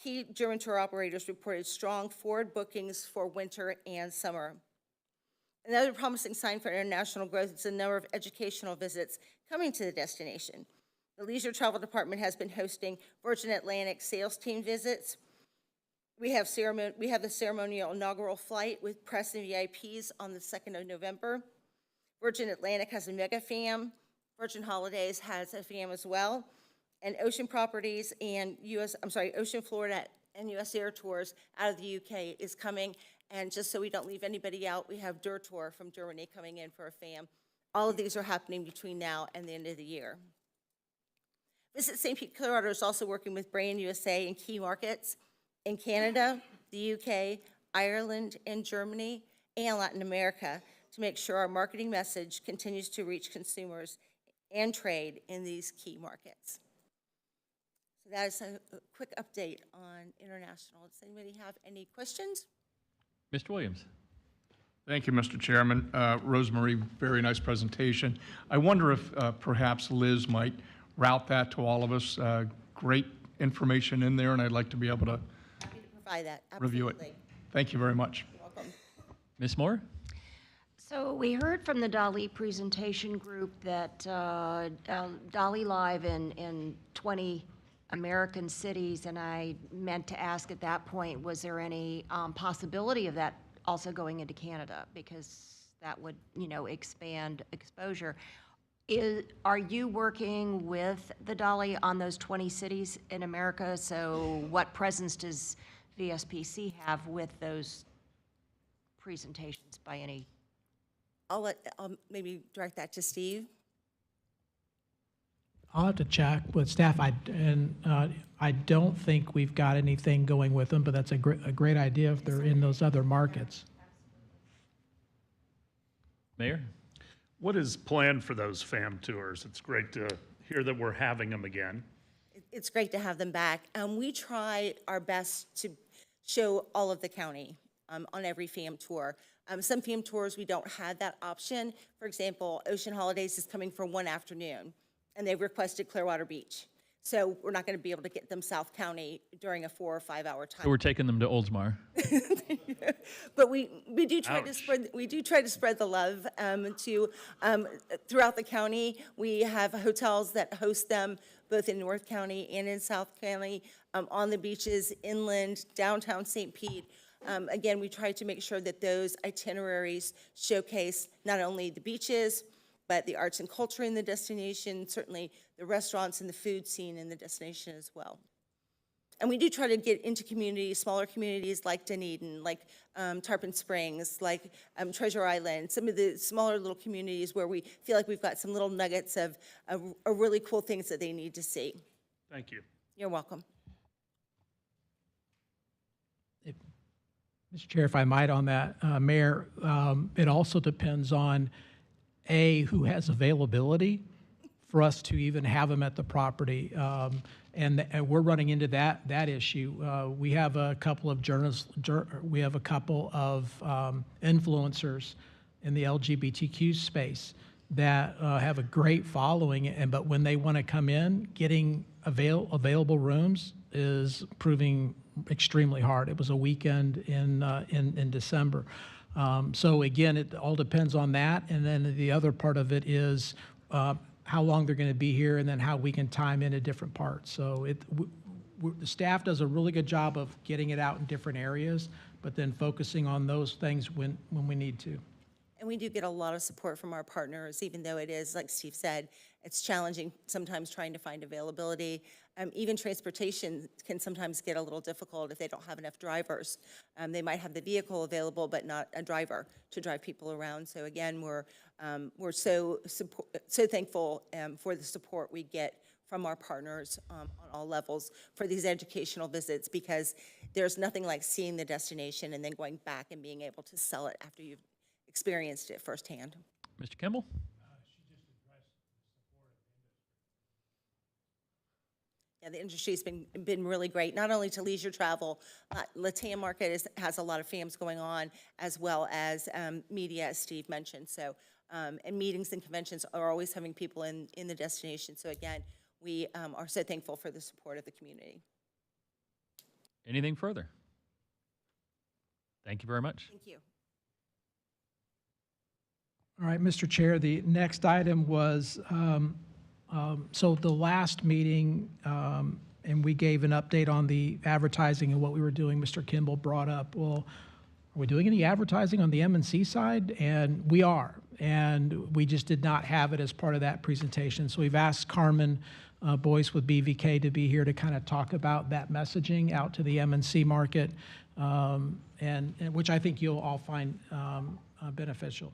key German tour operators reported strong forward bookings for winter and summer. Another promising sign for international growth is the number of educational visits coming to the destination. The Leisure Travel Department has been hosting Virgin Atlantic sales team visits. We have the ceremonial inaugural flight with press and VIPs on the 2nd of November. Virgin Atlantic has a mega FAM. Virgin Holidays has a FAM as well. And Ocean Properties and Ocean Florida and US Air Tours out of the UK is coming. And just so we don't leave anybody out, we have Der Tour from Germany coming in for a FAM. All of these are happening between now and the end of the year. Visit St. Pete Clearwater is also working with Brain USA in key markets in Canada, the UK, Ireland, and Germany, and Latin America to make sure our marketing message continues to reach consumers and trade in these key markets. So that is a quick update on international. Does anybody have any questions? Mr. Williams. Thank you, Mr. Chairman. Rosemary, very nice presentation. I wonder if perhaps Liz might route that to all of us. Great information in there, and I'd like to be able to Happy to provide that. review it. Thank you very much. You're welcome. Ms. Moore? So we heard from the DALI presentation group that DALI Live in 20 American cities, and I meant to ask at that point, was there any possibility of that also going into Canada? Because that would, expand exposure. Are you working with the DALI on those 20 cities in America? So what presence does VSPC have with those presentations by any? I'll maybe direct that to Steve. I'll have to check with staff. I don't think we've got anything going with them, but that's a great idea if they're in those other markets. Mayor? What is planned for those FAM tours? It's great to hear that we're having them again. It's great to have them back. We try our best to show all of the county on every FAM tour. Some FAM tours, we don't have that option. For example, Ocean Holidays is coming for one afternoon, and they've requested Clearwater Beach. So we're not going to be able to get them South County during a 4 or 5 hour time. So we're taking them to Oldsmar. But we do try to spread the love to throughout the county. We have hotels that host them both in North County and in South County, on the beaches, inland, downtown St. Pete. Again, we try to make sure that those itineraries showcase not only the beaches, but the arts and culture in the destination, certainly the restaurants and the food scene in the destination as well. And we do try to get into communities, smaller communities like Dunedin, like Tarpon Springs, like Treasure Island, some of the smaller little communities where we feel like we've got some little nuggets of really cool things that they need to see. Thank you. You're welcome. Mr. Chair, if I might on that, Mayor, it also depends on, who has availability for us to even have them at the property. And we're running into that issue. We have a couple of we have a couple of influencers in the LGBTQ space that have a great following, but when they want to come in, getting available rooms is proving extremely hard. It was a weekend in December. So again, it all depends on that. And then the other part of it is how long they're going to be here and then how we can time into different parts. So the staff does a really good job of getting it out in different areas, but then focusing on those things when we need to. And we do get a lot of support from our partners, even though it is, like Steve said, it's challenging sometimes trying to find availability. Even transportation can sometimes get a little difficult if they don't have enough drivers. They might have the vehicle available, but not a driver to drive people around. So again, we're so thankful for the support we get from our partners on all levels for these educational visits, because there's nothing like seeing the destination and then going back and being able to sell it after you've experienced it firsthand. Mr. Kimball? Yeah, the industry's been really great, not only to leisure travel. LATAM market has a lot of FAMs going on, as well as media, as Steve mentioned. So and meetings and conventions are always having people in the destination. So again, we are so thankful for the support of the community. Anything further? Thank you very much. Thank you. All right, Mr. Chair, the next item was, so the last meeting, and we gave an update on the advertising and what we were doing. Mr. Kimball brought up, well, are we doing any advertising on the M&C side? And we are, and we just did not have it as part of that presentation. So we've asked Carmen Boyce with BVK to be here to kind of talk about that messaging out to the M&C market, and which I think you'll all find beneficial.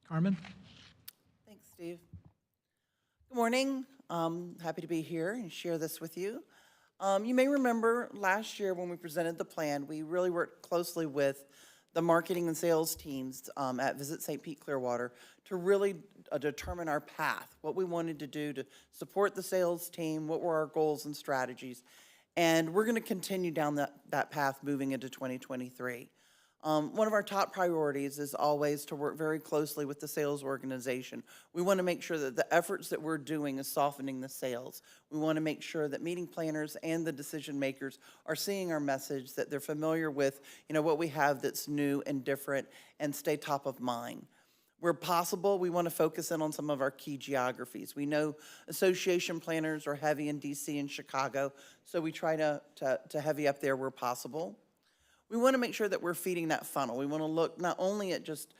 Carmen? Thanks, Steve. Good morning. Happy to be here and share this with you. You may remember last year when we presented the plan, we really worked closely with the marketing and sales teams at Visit St. Pete Clearwater to really determine our path, what we wanted to do to support the sales team, what were our goals and strategies. And we're going to continue down that path moving into 2023. One of our top priorities is always to work very closely with the sales organization. We want to make sure that the efforts that we're doing is softening the sales. We want to make sure that meeting planners and the decision makers are seeing our message, that they're familiar with, what we have that's new and different, and stay top of mind. Where possible, we want to focus in on some of our key geographies. We know association planners are heavy in DC and Chicago, so we try to heavy up there where possible. We want to make sure that we're feeding that funnel. We want to look not only at just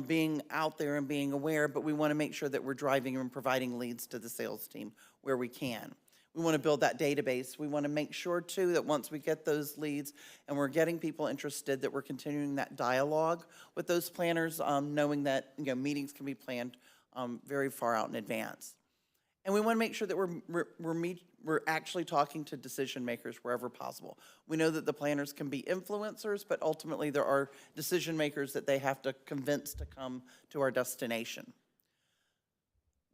being out there and being aware, but we want to make sure that we're driving and providing leads to the sales team where we can. We want to build that database. We want to make sure, too, that once we get those leads and we're getting people interested, that we're continuing that dialogue with those planners, knowing that meetings can be planned very far out in advance. And we want to make sure that we're actually talking to decision makers wherever possible. We know that the planners can be influencers, but ultimately there are decision makers that they have to convince to come to our destination.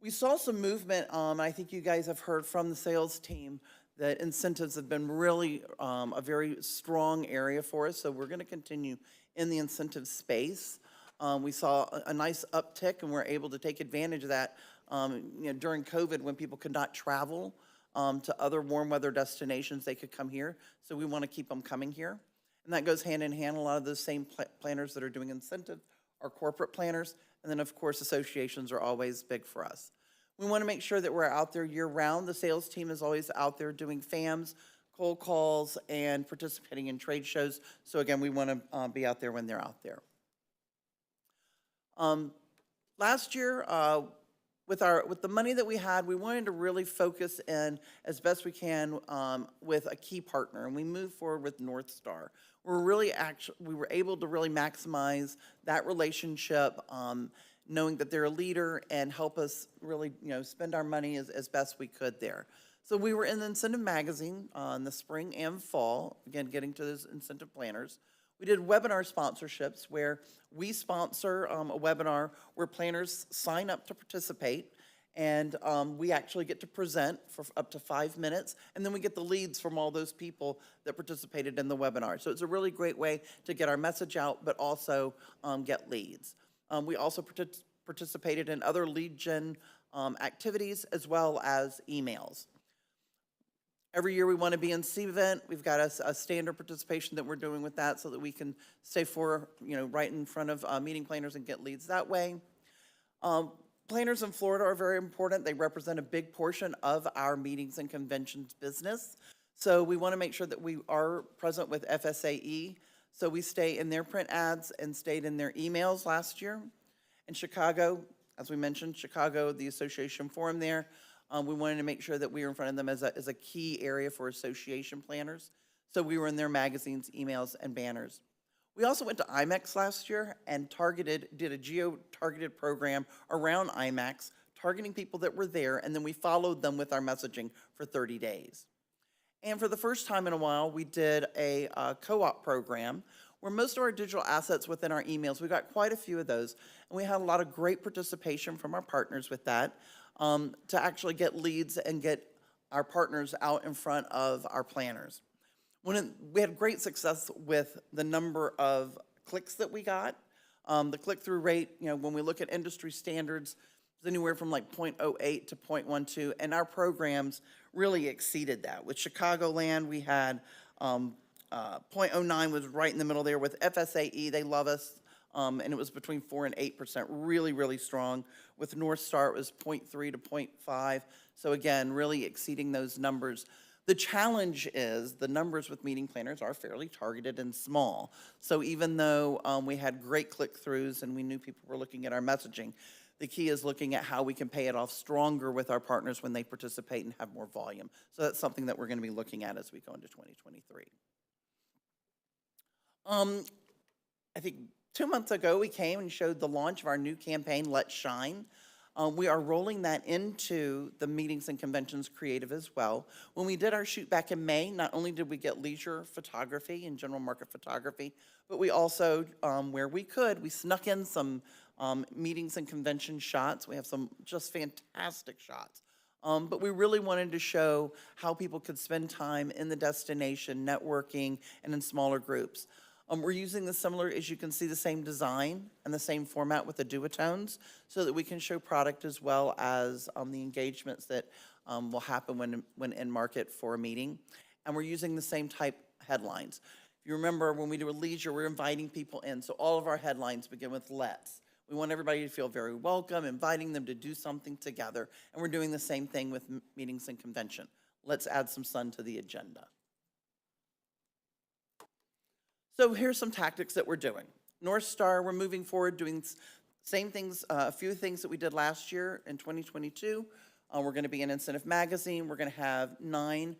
We saw some movement, I think you guys have heard from the sales team that incentives have been really a very strong area for us, so we're going to continue in the incentive space. We saw a nice uptick, and we're able to take advantage of that during COVID when people could not travel to other warm weather destinations. They could come here, so we want to keep them coming here. And that goes hand in hand. A lot of those same planners that are doing incentive are corporate planners, and then of course associations are always big for us. We want to make sure that we're out there year round. The sales team is always out there doing FAMs, cold calls, and participating in trade shows. So again, we want to be out there when they're out there. Last year, with the money that we had, we wanted to really focus in as best we can with a key partner, and we moved forward with North Star. We were able to really maximize that relationship, knowing that they're a leader and help us really spend our money as best we could there. So we were in the Incentive Magazine in the spring and fall, again getting to those incentive planners. We did webinar sponsorships where we sponsor a webinar where planners sign up to participate, and we actually get to present for up to 5 minutes, and then we get the leads from all those people that participated in the webinar. So it's a really great way to get our message out, but also get leads. We also participated in other lead gen activities as well as emails. Every year we want to be in CVent. We've got a standard participation that we're doing with that so that we can stay right in front of meeting planners and get leads that way. Planners in Florida are very important. They represent a big portion of our meetings and conventions business. So we want to make sure that we are present with FSAE. So we stay in their print ads and stayed in their emails last year. In Chicago, as we mentioned, Chicago, the association forum there, we wanted to make sure that we were in front of them as a key area for association planners. So we were in their magazines, emails, and banners. We also went to IMEX last year and did a geo-targeted program around IMEX, targeting people that were there, and then we followed them with our messaging for 30 days. And for the first time in a while, we did a co-op program where most of our digital assets within our emails, we got quite a few of those, and we had a lot of great participation from our partners with that to actually get leads and get our partners out in front of our planners. We had great success with the number of clicks that we got. The click-through rate, when we look at industry standards, is anywhere from like 0.08 to 0.12, and our programs really exceeded that. With Chicagoland, we had 0.09 was right in the middle there. With FSAE, they love us, and it was between 4 and 8%, really, really strong. With North Star, it was 0.3 to 0.5. So again, really exceeding those numbers. The challenge is the numbers with meeting planners are fairly targeted and small. So even though we had great click-throughs and we knew people were looking at our messaging, the key is looking at how we can pay it off stronger with our partners when they participate and have more volume. So that's something that we're going to be looking at as we go into 2023. I think 2 months ago, we came and showed the launch of our new campaign, Let's Shine. We are rolling that into the meetings and conventions creative as well. When we did our shoot back in May, not only did we get leisure photography and general market photography, but we also, where we could, we snuck in some meetings and convention shots. We have some just fantastic shots. But we really wanted to show how people could spend time in the destination, networking, and in smaller groups. We're using the similar, as you can see, the same design and the same format with the duotones so that we can show product as well as the engagements that will happen when in market for a meeting. And we're using the same type headlines. If you remember, when we do a leisure, we're inviting people in. So all of our headlines begin with let's. We want everybody to feel very welcome, inviting them to do something together. And we're doing the same thing with meetings and convention. Let's add some sun to the agenda. So here's some tactics that we're doing. North Star, we're moving forward doing same things, a few things that we did last year in 2022. We're going to be in Incentive Magazine. We're going to have 9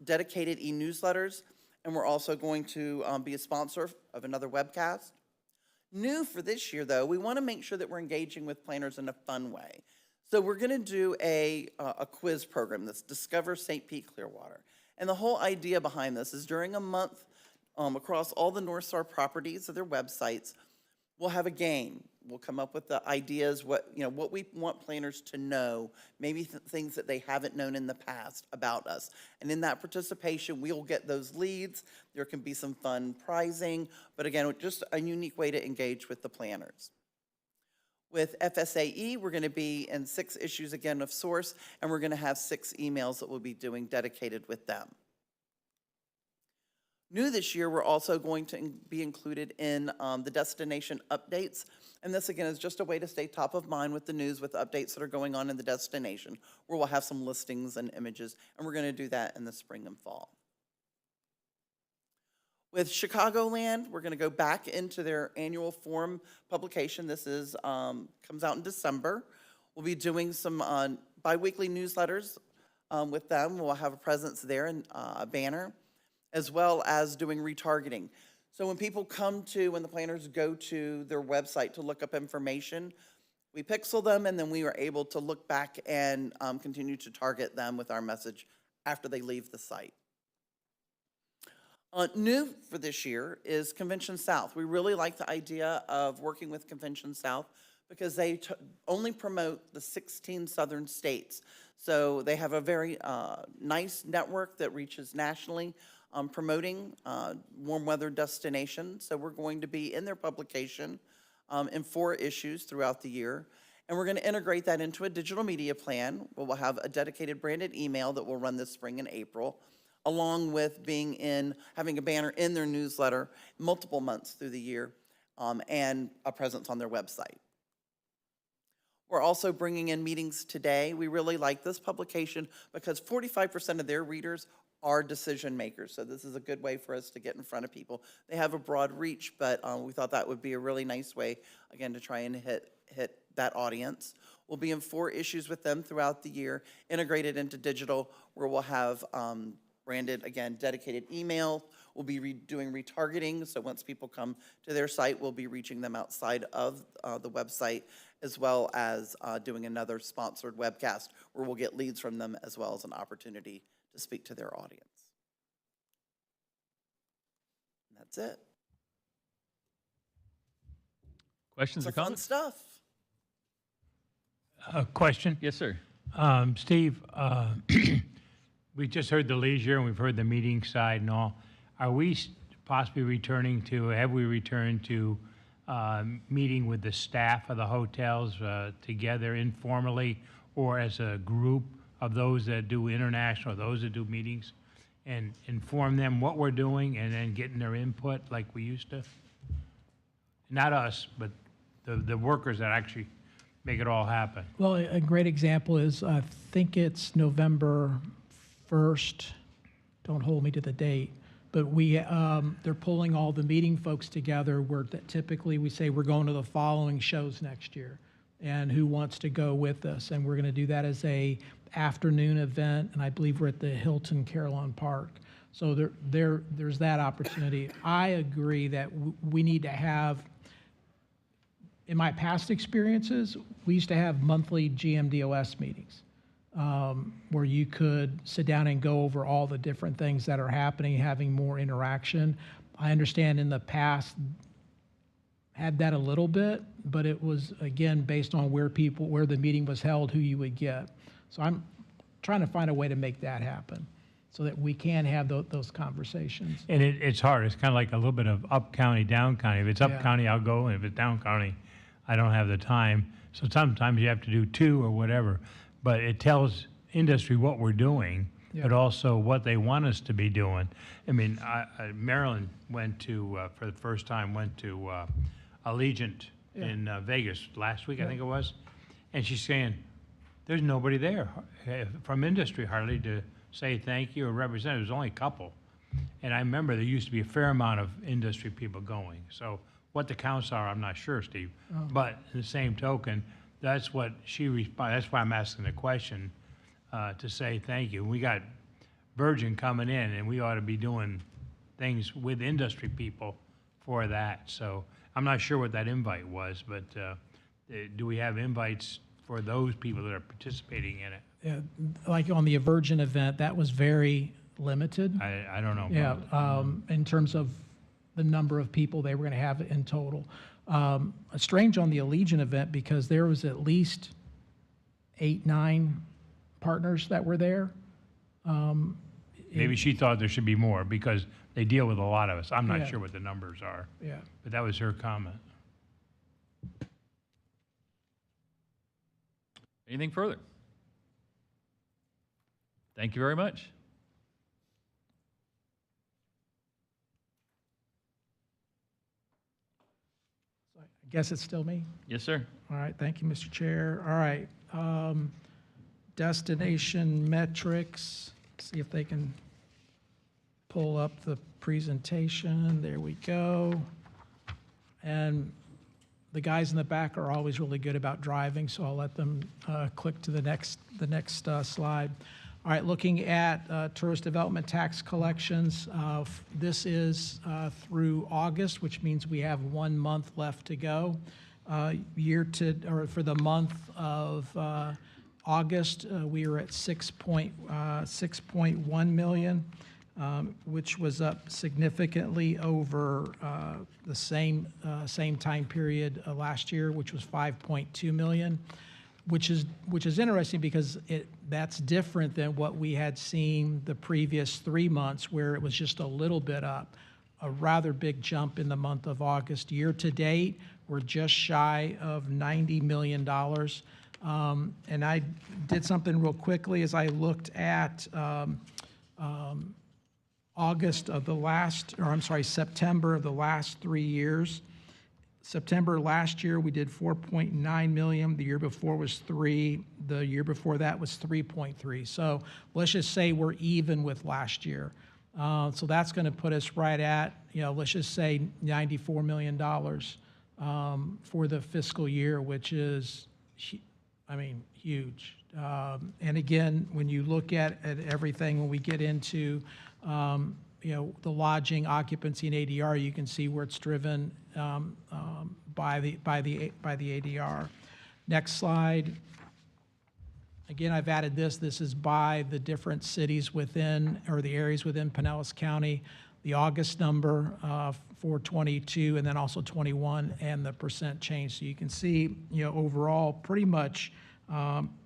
dedicated e-newsletters, and we're also going to be a sponsor of another webcast. New for this year, though, we want to make sure that we're engaging with planners in a fun way. So we're going to do a quiz program that's Discover St. Pete Clearwater. And the whole idea behind this is during a month, across all the North Star properties of their websites, we'll have a game. We'll come up with the ideas, what we want planners to know, maybe things that they haven't known in the past about us. And in that participation, we'll get those leads. There can be some fun prizing, but again, just a unique way to engage with the planners. With FSAE, we're going to be in 6 issues again of Source, and we're going to have 6 emails that we'll be doing dedicated with them. New this year, we're also going to be included in the destination updates. And this, again, is just a way to stay top of mind with the news, with the updates that are going on in the destination, where we'll have some listings and images, and we're going to do that in the spring and fall. With Chicagoland, we're going to go back into their annual forum publication. This is comes out in December. We'll be doing some biweekly newsletters with them. We'll have a presence there and a banner, as well as doing retargeting. So when people when the planners go to their website to look up information, we pixel them, and then we are able to look back and continue to target them with our message after they leave the site. New for this year is Convention South. We really like the idea of working with Convention South because they only promote the 16 southern states. So they have a very nice network that reaches nationally, promoting warm weather destinations. So we're going to be in their publication in 4 issues throughout the year. And we're going to integrate that into a digital media plan where we'll have a dedicated branded email that will run this spring and April, along with having a banner in their newsletter multiple months through the year and a presence on their website. We're also bringing in Meetings Today. We really like this publication because 45% of their readers are decision makers. So this is a good way for us to get in front of people. They have a broad reach, but we thought that would be a really nice way, again, to try and hit that audience. We'll be in 4 issues with them throughout the year, integrated into digital, where we'll have branded, again, dedicated email. We'll be doing retargeting, so once people come to their site, we'll be reaching them outside of the website, as well as doing another sponsored webcast where we'll get leads from them as well as an opportunity to speak to their audience. And that's it. Questions or Fun comments? stuff. Question? Yes, sir. Steve, we just heard the leisure and we've heard the meeting side and all. Are we possibly have we returned to meeting with the staff of the hotels together informally or as a group of those that do international, those that do meetings, and inform them what we're doing and then getting their input like we used to? Not us, but the workers that actually make it all happen. Well, a great example is, I think it's November 1st, don't hold me to the date, but they're pulling all the meeting folks together where typically we say we're going to the following shows next year and who wants to go with us. And we're going to do that as a afternoon event, and I believe we're at the Hilton Carillon Park. So there's that opportunity. I agree that we need to have, in my past experiences, we used to have monthly GMDOS meetings where you could sit down and go over all the different things that are happening, having more interaction. I understand in the past had that a little bit, but it was, again, based on where the meeting was held, who you would get. So I'm trying to find a way to make that happen so that we can have those conversations. And it's hard. It's kind of like a little bit of up county, down county. If it's up county, I'll go, and if it's down county, I don't have the time. So sometimes you have to do two or whatever. But it tells industry what we're doing, but also what they want us to be doing. I mean, Marilyn went to, for the first time, went to Allegiant in Vegas last week, I think it was. And she's saying, there's nobody there from industry hardly to say thank you or represent. There's only a couple. And I remember there used to be a fair amount of industry people going. So what the counts are, I'm not sure, Steve. But in the same token, that's what she responded. That's why I'm asking the question, to say thank you. We got Virgin coming in, and we ought to be doing things with industry people for that. So I'm not sure what that invite was, but do we have invites for those people that are participating in it? Yeah, like on the Virgin event, that was very limited. I don't know. Yeah, in terms of the number of people they were going to have in total. Strange on the Allegiant event because there was at least 8, 9 partners that were there. Maybe she thought there should be more because they deal with a lot of us. I'm not sure what the numbers are. Yeah. But that was her comment. Anything further? Thank you very much. I guess it's still me? Yes, sir. All right, thank you, Mr. Chair. All right, destination metrics, see if they can pull up the presentation. There we go. And the guys in the back are always really good about driving, so I'll let them click to the next slide. All right, looking at tourist development tax collections, this is through August, which means we have 1 month left to go. For the month of August, we were at 6.1 million, which was up significantly over the same time period last year, which was 5.2 million. Which is interesting because that's different than what we had seen the previous 3 months, where it was just a little bit up. A rather big jump in the month of August. Year to date, we're just shy of $90 million. And I did something real quickly as I looked at September of the last 3 years. September last year, we did 4.9 million. The year before was 3. The year before that was 3.3. So let's just say we're even with last year. So that's going to put us right at, let's just say $94 million for the fiscal year, which is, huge. And again, when you look at everything, when we get into the lodging, occupancy, and ADR, you can see where it's driven by the ADR. Next slide. Again, I've added this. This is by the different cities within, or the areas within Pinellas County. The August number for 22, and then also 21, and the percent change. So you can see, overall, pretty much,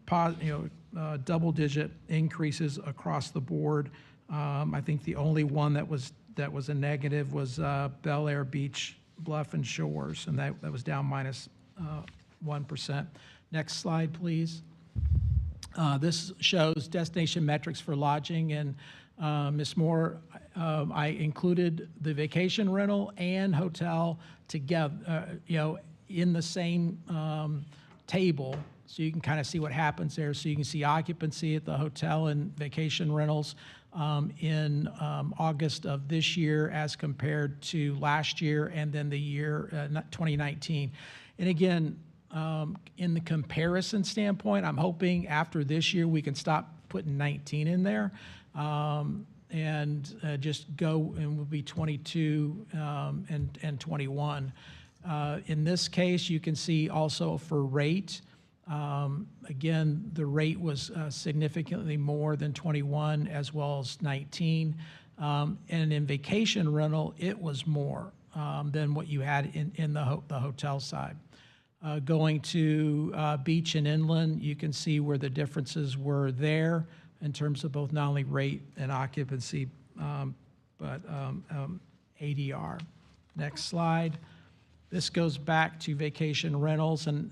double-digit increases across the board. I think the only one that was a negative was Bel Air Beach Bluff and Shores, and that was down minus 1%. Next slide, please. This shows destination metrics for lodging, and Ms. Moore, I included the vacation rental and hotel together, in the same table, so you can kind of see what happens there. So you can see occupancy at the hotel and vacation rentals in August of this year as compared to last year, and then the year 2019. And again, in the comparison standpoint, I'm hoping after this year we can stop putting 19 in there and just go, and will be 22 and 21. In this case, you can see also for rate. Again, the rate was significantly more than 21 as well as 19. And in vacation rental, it was more than what you had in the hotel side. Going to beach and inland, you can see where the differences were there in terms of both not only rate and occupancy, but ADR. Next slide. This goes back to vacation rentals, and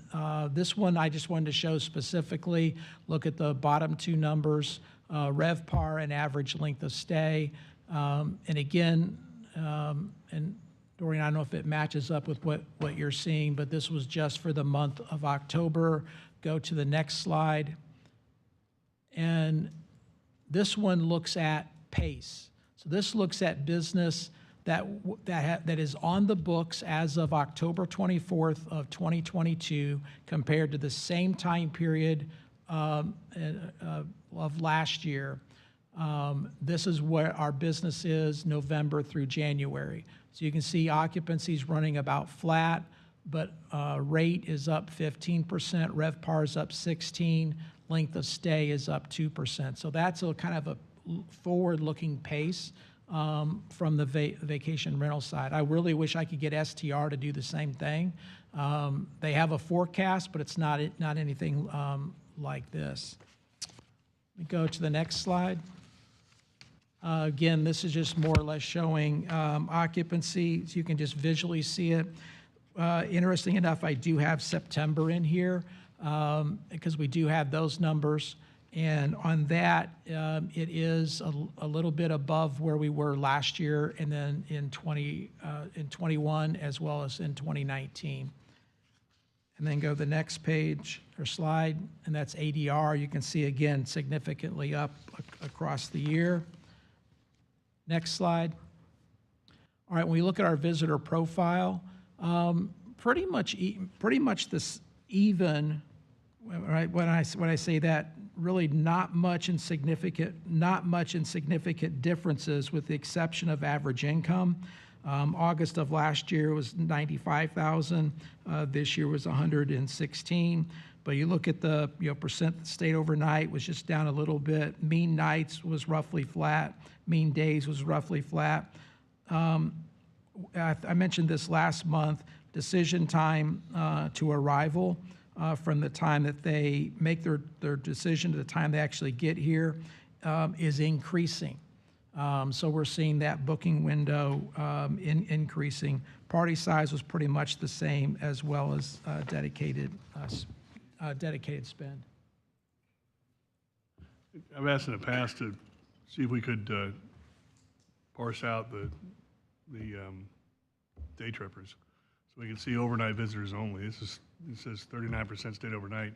this one I just wanted to show specifically. Look at the bottom two numbers, RevPAR and average length of stay. And again, and Doreen, I don't know if it matches up with what you're seeing, but this was just for the month of October. Go to the next slide. And this one looks at pace. So this looks at business that is on the books as of October 24th of 2022 compared to the same time period of last year. This is where our business is November through January. So you can see occupancy is running about flat, but rate is up 15%, RevPAR is up 16%, length of stay is up 2%. So that's a kind of a forward-looking pace from the vacation rental side. I really wish I could get STR to do the same thing. They have a forecast, but it's not anything like this. Let me go to the next slide. Again, this is just more or less showing occupancy, so you can just visually see it. Interesting enough, I do have September in here because we do have those numbers. And on that, it is a little bit above where we were last year, and then in 21 as well as in 2019. And then go to the next page or slide, and that's ADR. You can see again significantly up across the year. Next slide. All right, when we look at our visitor profile, pretty much this even. Right, when I say that, really not much in significant differences, with the exception of average income. August of last year was 95,000. This year was 116. But you look at the percent that stayed overnight was just down a little bit. Mean nights was roughly flat. Mean days was roughly flat. I mentioned this last month. Decision time to arrival. From the time that they make their decision to the time they actually get here is increasing. So we're seeing that booking window increasing. Party size was pretty much the same, as well as dedicated spend. I've asked in the past to see if we could parse out the day trippers, so we can see overnight visitors only. It says 39% stayed overnight,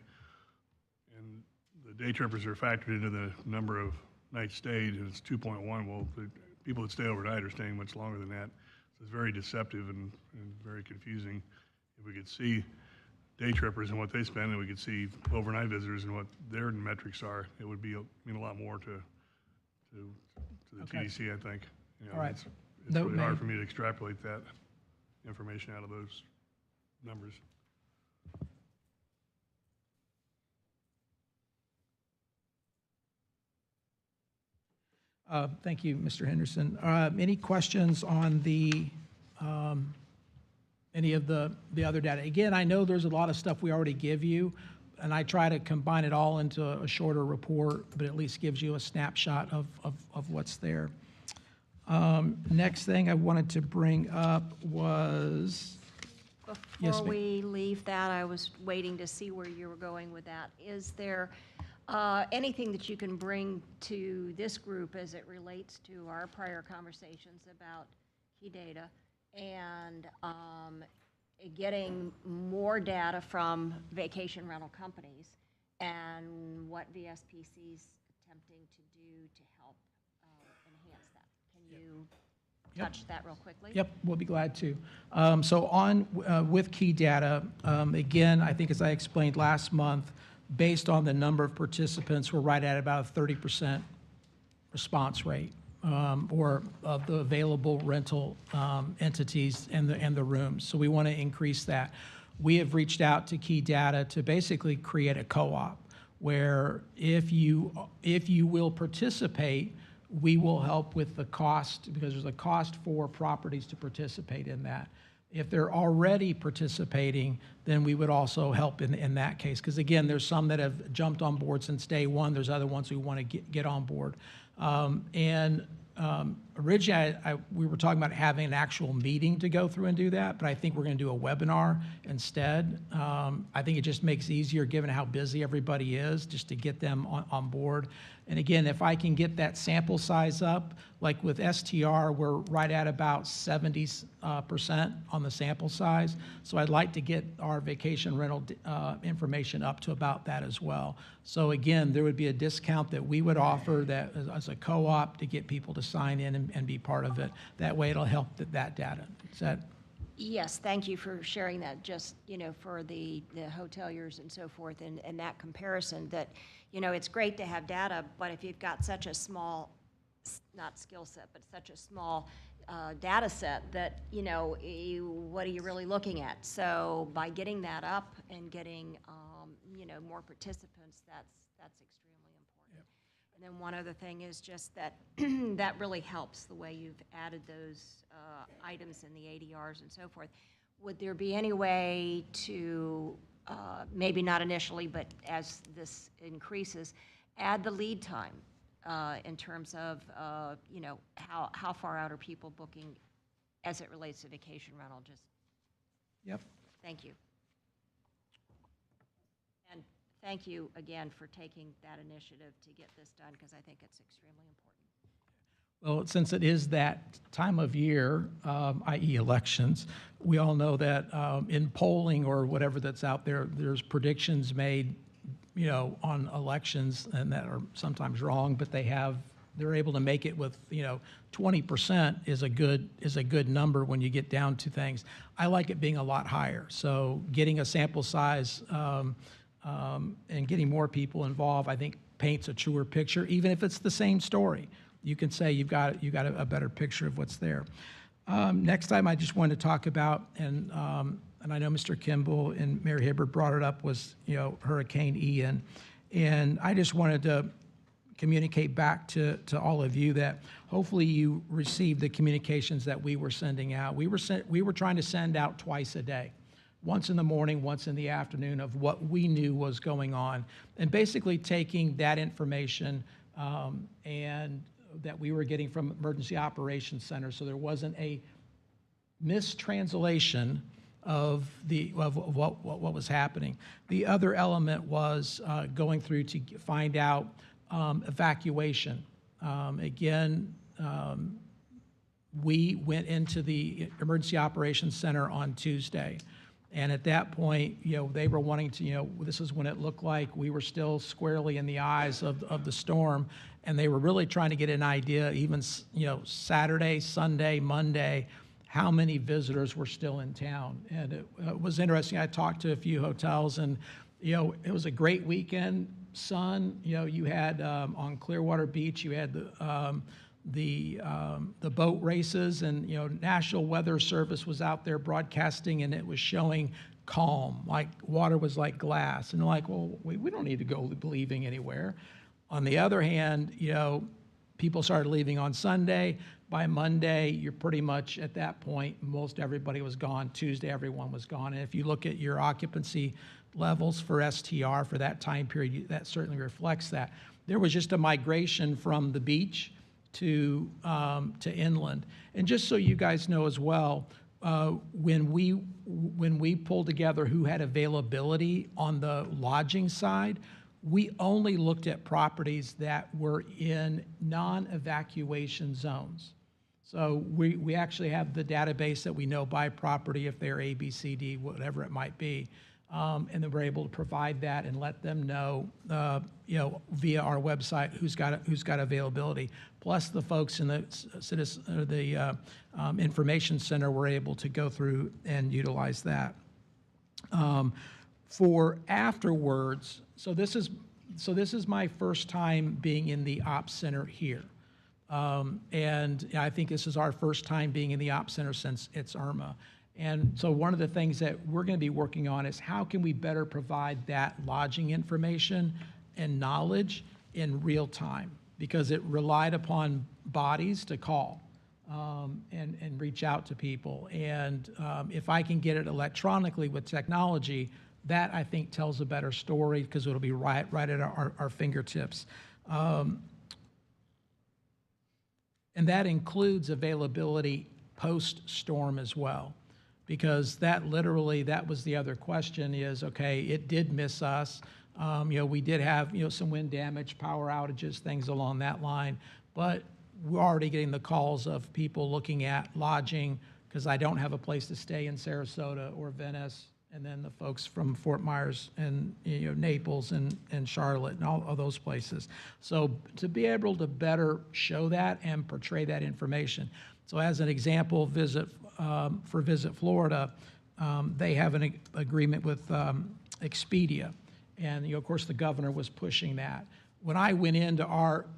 and the day trippers are factored into the number of nights stayed, and it's 2.1. Well, the people that stay overnight are staying much longer than that. So it's very deceptive and very confusing. If we could see day trippers and what they spend, and we could see overnight visitors and what their metrics are, it would mean a lot more to the TDC, I think. All right. It's really hard for me to extrapolate that information out of those numbers. Thank you, Mr. Henderson. Any questions on any of the other data? Again, I know there's a lot of stuff we already give you, and I try to combine it all into a shorter report, but at least gives you a snapshot of what's there. Next thing I wanted to bring up was, Yes, Before ma'am. we leave that, I was waiting to see where you were going with that. Is there anything that you can bring to this group as it relates to our prior conversations about key data and getting more data from vacation rental companies and what VSPC's attempting to do to help enhance that? Can you touch that real quickly? Yep, we'll be glad to. So on with key data, again, I think as I explained last month, based on the number of participants, we're right at about a 30% response rate, or of the available rental entities and the rooms. So we want to increase that. We have reached out to key data to basically create a co-op where if you will participate, we will help with the cost, because there's a cost for properties to participate in that. If they're already participating, then we would also help in that case. Because again, there's some that have jumped on board since day one. There's other ones who want to get on board. Originally, we were talking about having an actual meeting to go through and do that, but I think we're going to do a webinar instead. I think it just makes it easier, given how busy everybody is, just to get them on board. And again, if I can get that sample size up, like with STR, we're right at about 70% on the sample size. So I'd like to get our vacation rental information up to about that as well. So again, there would be a discount that we would offer that as a co-op to get people to sign in and be part of it. That way it'll help that data. Is that? Yes, thank you for sharing that, just, for the hoteliers and so forth, and that comparison that, it's great to have data, but if you've got such a small, not skill set, but such a small data set that, what are you really looking at? So by getting that up and getting, more participants, that's extremely important. And then one other thing is just that that really helps the way you've added those items in the ADRs and so forth. Would there be any way to, maybe not initially, but as this increases, add the lead time in terms of, how far out are people booking as it relates to vacation rental? Just. Yep. Thank you. And thank you again for taking that initiative to get this done, because I think it's extremely important. Well, since it is that time of year, i.e. elections, we all know that in polling or whatever that's out there, there's predictions made, on elections, and that are sometimes wrong, but they're able to make it with, 20% is a good number when you get down to things. I like it being a lot higher. So getting a sample size and getting more people involved, I think paints a truer picture, even if it's the same story. You can say you've got a better picture of what's there. Next time, I just wanted to talk about, and I know Mr. Kimball and Mayor Hibbert brought it up, was Hurricane Ian, and I just wanted to communicate back to all of you that hopefully you received the communications that we were sending out. We were trying to send out twice a day, once in the morning, once in the afternoon, of what we knew was going on, and basically taking that information and that we were getting from Emergency Operations Center, so there wasn't a mistranslation of what was happening. The other element was going through to find out evacuation. Again, we went into the Emergency Operations Center on Tuesday. And at that point, they were wanting to, this is when it looked like we were still squarely in the eyes of the storm. And they were really trying to get an idea, even, Saturday, Sunday, Monday, how many visitors were still in town. And it was interesting. I talked to a few hotels, and, it was a great weekend, sun. You had on Clearwater Beach, you had the boat races, and National Weather Service was out there broadcasting, and it was showing calm, like water was like glass. And they're like, well, we don't need to go leaving anywhere. On the other hand, people started leaving on Sunday. By Monday, you're pretty much at that point, most everybody was gone. Tuesday, everyone was gone. And if you look at your occupancy levels for STR for that time period, that certainly reflects that. There was just a migration from the beach to inland. And just so you guys know as well, when we pulled together who had availability on the lodging side, we only looked at properties that were in non-evacuation zones. So we actually have the database that we know by property if they're A, B, C, D, whatever it might be. And then we're able to provide that and let them know, via our website who's got availability. Plus, the folks in the information center were able to go through and utilize that. For afterwards, so this is my first time being in the ops center here. And I think this is our first time being in the ops center since it's Irma. And so one of the things that we're going to be working on is how can we better provide that lodging information and knowledge in real time, because it relied upon bodies to call and reach out to people. And if I can get it electronically with technology, that I think tells a better story because it'll be right at our fingertips. And that includes availability post-storm as well, because that was the other question is, okay, it did miss us. We did have, some wind damage, power outages, things along that line, but we're already getting the calls of people looking at lodging because I don't have a place to stay in Sarasota or Venice, and then the folks from Fort Myers and Naples and Charlotte and all of those places. So to be able to better show that and portray that information. So as an example, for Visit Florida, they have an agreement with Expedia, and of course the governor was pushing that. When I went into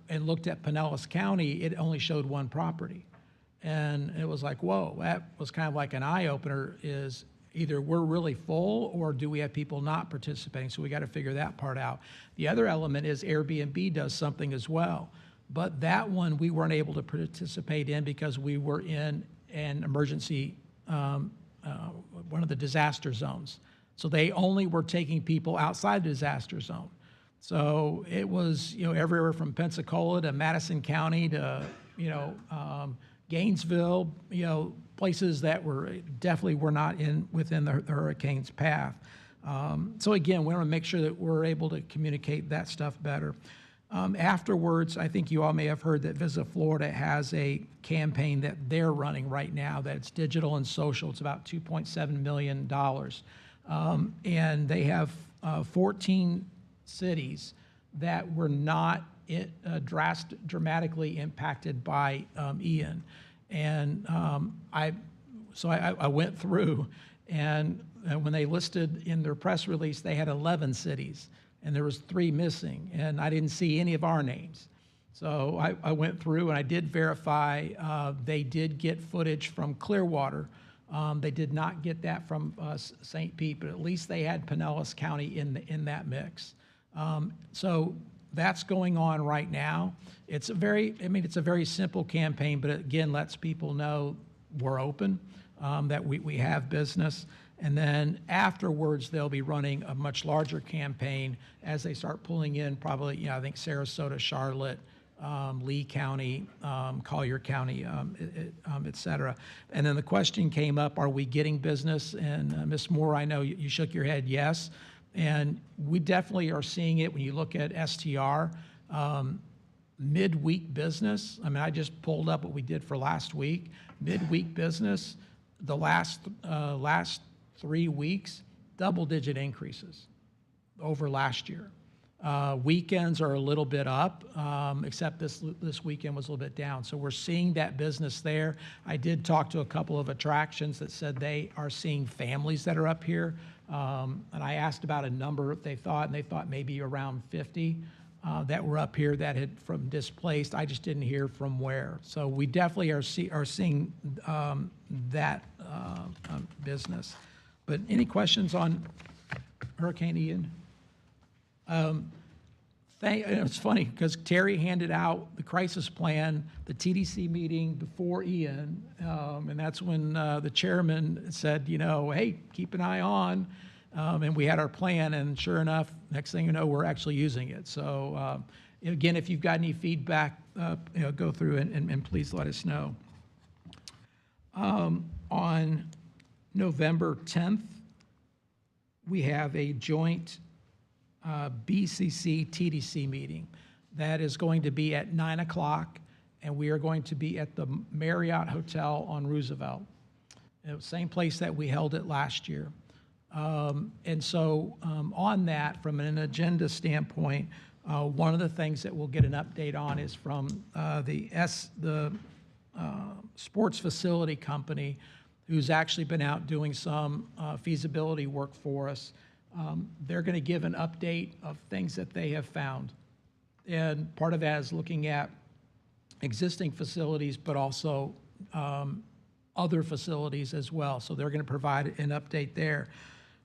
and looked at Pinellas County, it only showed one property, and it was like, whoa, that was kind of like an eye-opener. Is either we're really full or do we have people not participating? So we got to figure that part out. The other element is Airbnb does something as well, but that one we weren't able to participate in because we were in an emergency, one of the disaster zones. So they only were taking people outside the disaster zone. So it was, everywhere from Pensacola to Madison County to, Gainesville, places that definitely were not within the hurricane's path. So again, we want to make sure that we're able to communicate that stuff better. Afterwards, I think you all may have heard that Visit Florida has a campaign that they're running right now that's digital and social. It's about $2.7 million. And they have 14 cities that were not dramatically impacted by Ian. And I went through, and when they listed in their press release, they had 11 cities, and there was 3 missing, and I didn't see any of our names. So I went through and I did verify they did get footage from Clearwater. They did not get that from St. Pete, but at least they had Pinellas County in that mix. So that's going on right now. It's a very simple campaign, but again, lets people know we're open, that we have business. And then afterwards, they'll be running a much larger campaign as they start pulling in probably, I think Sarasota, Charlotte, Lee County, Collier County, et cetera. And then the question came up, are we getting business? And Ms. Moore, I know you shook your head yes. And we definitely are seeing it when you look at STR. Midweek business, I just pulled up what we did for last week. Midweek business, the last 3 weeks, double-digit increases over last year. Weekends are a little bit up, except this weekend was a little bit down. So we're seeing that business there. I did talk to a couple of attractions that said they are seeing families that are up here. And I asked about a number they thought, and they thought maybe around 50 that were up here that had from displaced. I just didn't hear from where. So we definitely are seeing that business. But any questions on Hurricane Ian? It's funny because Terry handed out the crisis plan, the TDC meeting before Ian, and that's when the chairman said, hey, keep an eye on, and we had our plan, and sure enough, next thing you know, we're actually using it. So, Again, if you've got any feedback, go through and please let us know. On November 10th, we have a joint BCC-TDC meeting. That is going to be at 9 o'clock, and we are going to be at the Marriott Hotel on Roosevelt. Same place that we held it last year. And so on that, from an agenda standpoint, one of the things that we'll get an update on is from the sports facility company, who's actually been out doing some feasibility work for us. They're going to give an update of things that they have found. And part of that is looking at existing facilities, but also other facilities as well. So they're going to provide an update there.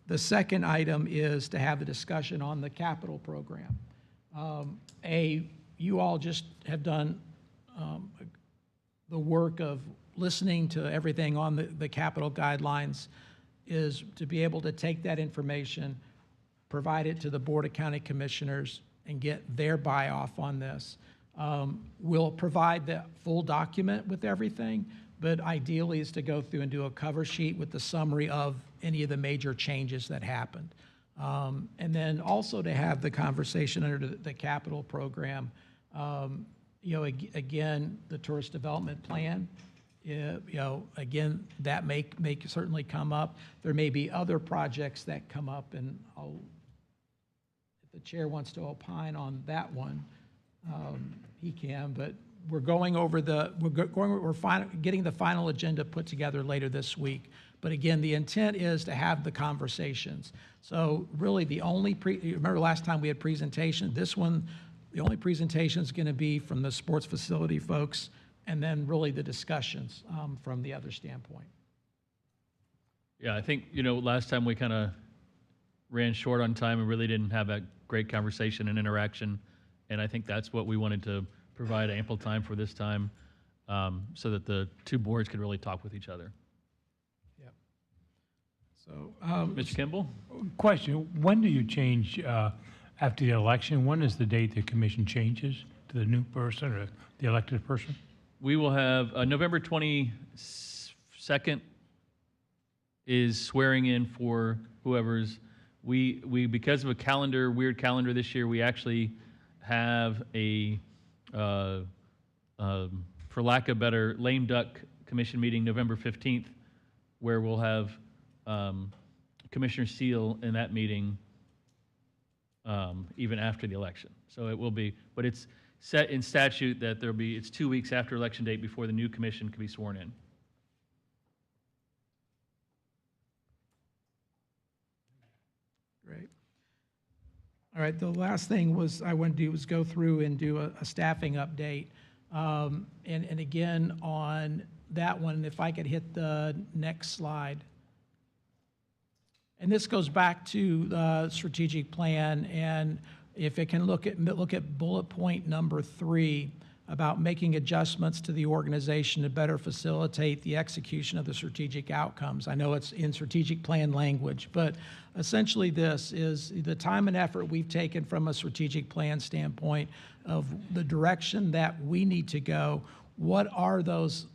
The second item is to have a discussion on the capital program. You all just have done the work of listening to everything on the capital guidelines, is to be able to take that information, provide it to the Board of County Commissioners, and get their buy-off on this. We'll provide the full document with everything, but ideally is to go through and do a cover sheet with the summary of any of the major changes that happened. And then also to have the conversation under the capital program. Again, the tourist development plan, again, that may certainly come up. There may be other projects that come up, and if the chair wants to opine on that one, he can. But we're going over getting the final agenda put together later this week. But again, the intent is to have the conversations. So really, remember last time we had presentation. This one, the only presentation is going to be from the sports facility folks, and then really the discussions from the other standpoint. Yeah, I think, last time we kind of ran short on time and really didn't have that great conversation and interaction. And I think that's what we wanted to provide ample time for this time, so that the two boards could really talk with each other. Yep. So, Mr. Kimball? Question, when do you change, after the election, when is the date the commission changes to the new person or the elected person? We will have, November 22nd is swearing in for whoever's, we because of a weird calendar this year, we actually have a, for lack of better, lame duck commission meeting November 15th, where we'll have Commissioner Seal in that meeting even after the election. So it will be, but it's set in statute that it's 2 weeks after election date before the new commission can be sworn in. Great. All right, the last thing I want to do was go through and do a staffing update. And again, on that one, if I could hit the next slide. And this goes back to the strategic plan, and if it can look at bullet point number 3 about making adjustments to the organization to better facilitate the execution of the strategic outcomes. I know it's in strategic plan language, but essentially this is the time and effort we've taken from a strategic plan standpoint of the direction that we need to go. What are those,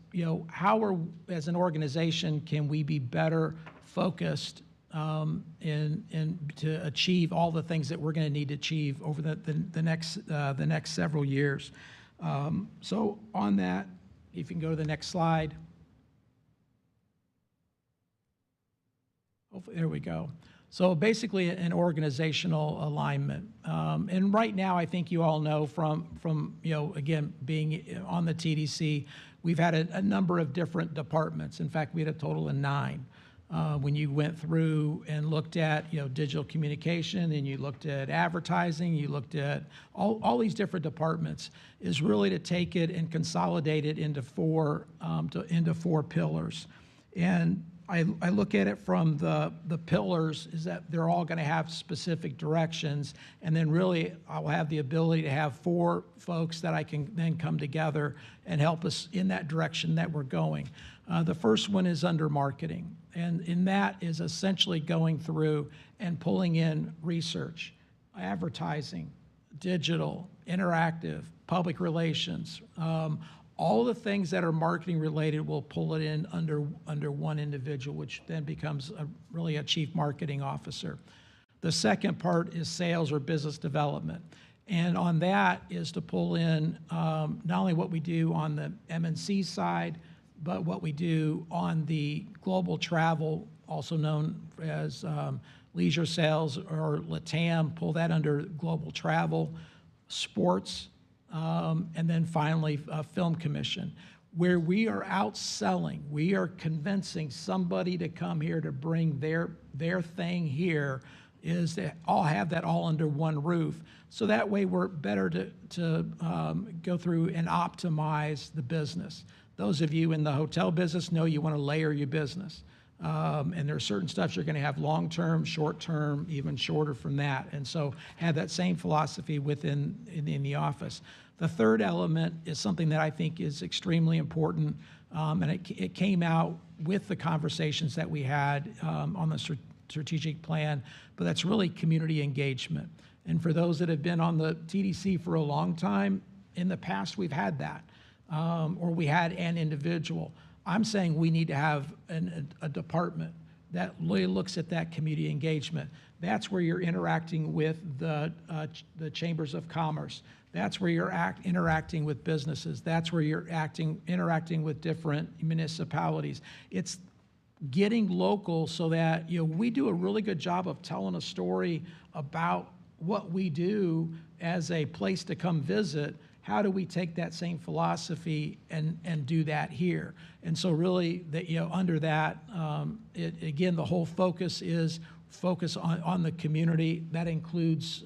as an organization, can we be better focused and to achieve all the things that we're going to need to achieve over the next several years. So on that, if you can go to the next slide. Hopefully, there we go. So basically an organizational alignment. And right now, I think you all know from again, being on the TDC, we've had a number of different departments. In fact, we had a total of 9. When you went through and looked at digital communication, and you looked at advertising, you looked at all these different departments, is really to take it and consolidate it into 4 pillars. And I look at it from the pillars is that they're all going to have specific directions, and then really I'll have the ability to have 4 folks that I can then come together and help us in that direction that we're going. The first one is under marketing, and in that is essentially going through and pulling in research, advertising, digital, interactive, public relations, all the things that are marketing related, we'll pull it in under one individual, which then becomes really a chief marketing officer. The second part is sales or business development. And on that is to pull in not only what we do on the M&C side, but what we do on the global travel, also known as leisure sales or LATAM, pull that under global travel, sports, and then finally film commission. Where we are outselling, we are convincing somebody to come here to bring their thing here, is to all have that all under one roof. So that way we're better to go through and optimize the business. Those of you in the hotel business know you want to layer your business. And there are certain stuff you're going to have long-term, short-term, even shorter from that. And so have that same philosophy within in the office. The third element is something that I think is extremely important, and it came out with the conversations that we had on the strategic plan, but that's really community engagement. And for those that have been on the TDC for a long time, in the past we've had that, or we had an individual. I'm saying we need to have a department that really looks at that community engagement. That's where you're interacting with the chambers of commerce. That's where you're interacting with businesses. That's where you're interacting with different municipalities. It's getting local so that, you know, we do a really good job of telling a story about what we do as a place to come visit. How do we take that same philosophy and do that here? And so really, that, you know, under that, again, the whole focus is on the community. That includes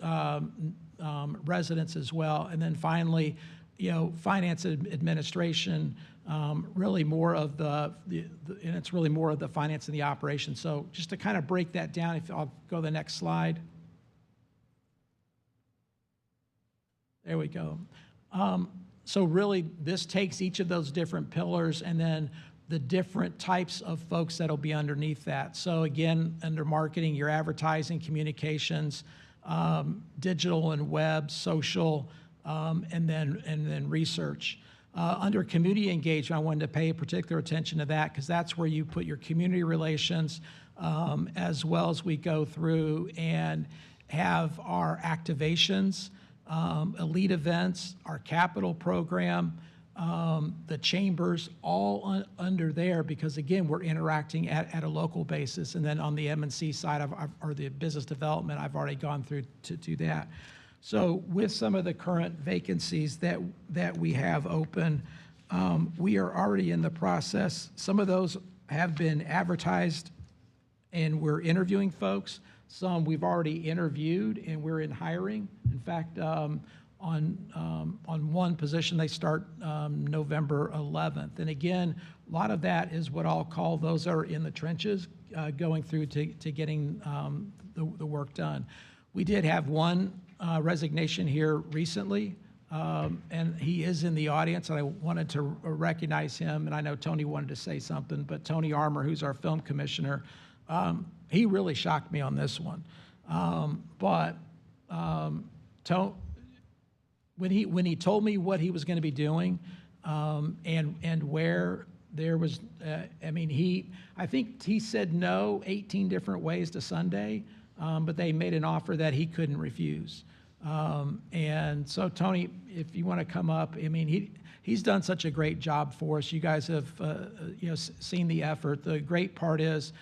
residents as well. And then finally, you know, finance and administration, really more of and it's really more of the finance and the operation. So just to kind of break that down, if I'll go to the next slide. There we go. So really, this takes each of those different pillars and then the different types of folks that'll be underneath that. So again, under marketing, your advertising, communications, digital and web, social, and then research. Under community engagement, I wanted to pay particular attention to that because that's where you put your community relations, as well as we go through and have our activations, elite events, our capital program, the chambers, all under there, because again, we're interacting at a local basis. And then on the M&C side, or the business development, I've already gone through to do that. So with some of the current vacancies that we have open, we are already in the process. Some of those have been advertised and we're interviewing folks. Some we've already interviewed and we're in hiring. In fact, on one position, they start November 11th. And again, a lot of that is what I'll call those that are in the trenches, going through to getting the work done. We did have one resignation here recently, and he is in the audience, and I wanted to recognize him. And I know Tony wanted to say something, but Tony Armour, who's our film commissioner, he really shocked me on this one. When he told me what he was going to be doing, and where there was, I think he said no 18 different ways to Sunday, but they made an offer that he couldn't refuse. And so Tony, if you want to come up, he's done such a great job for us. You guys have seen the effort. The great part is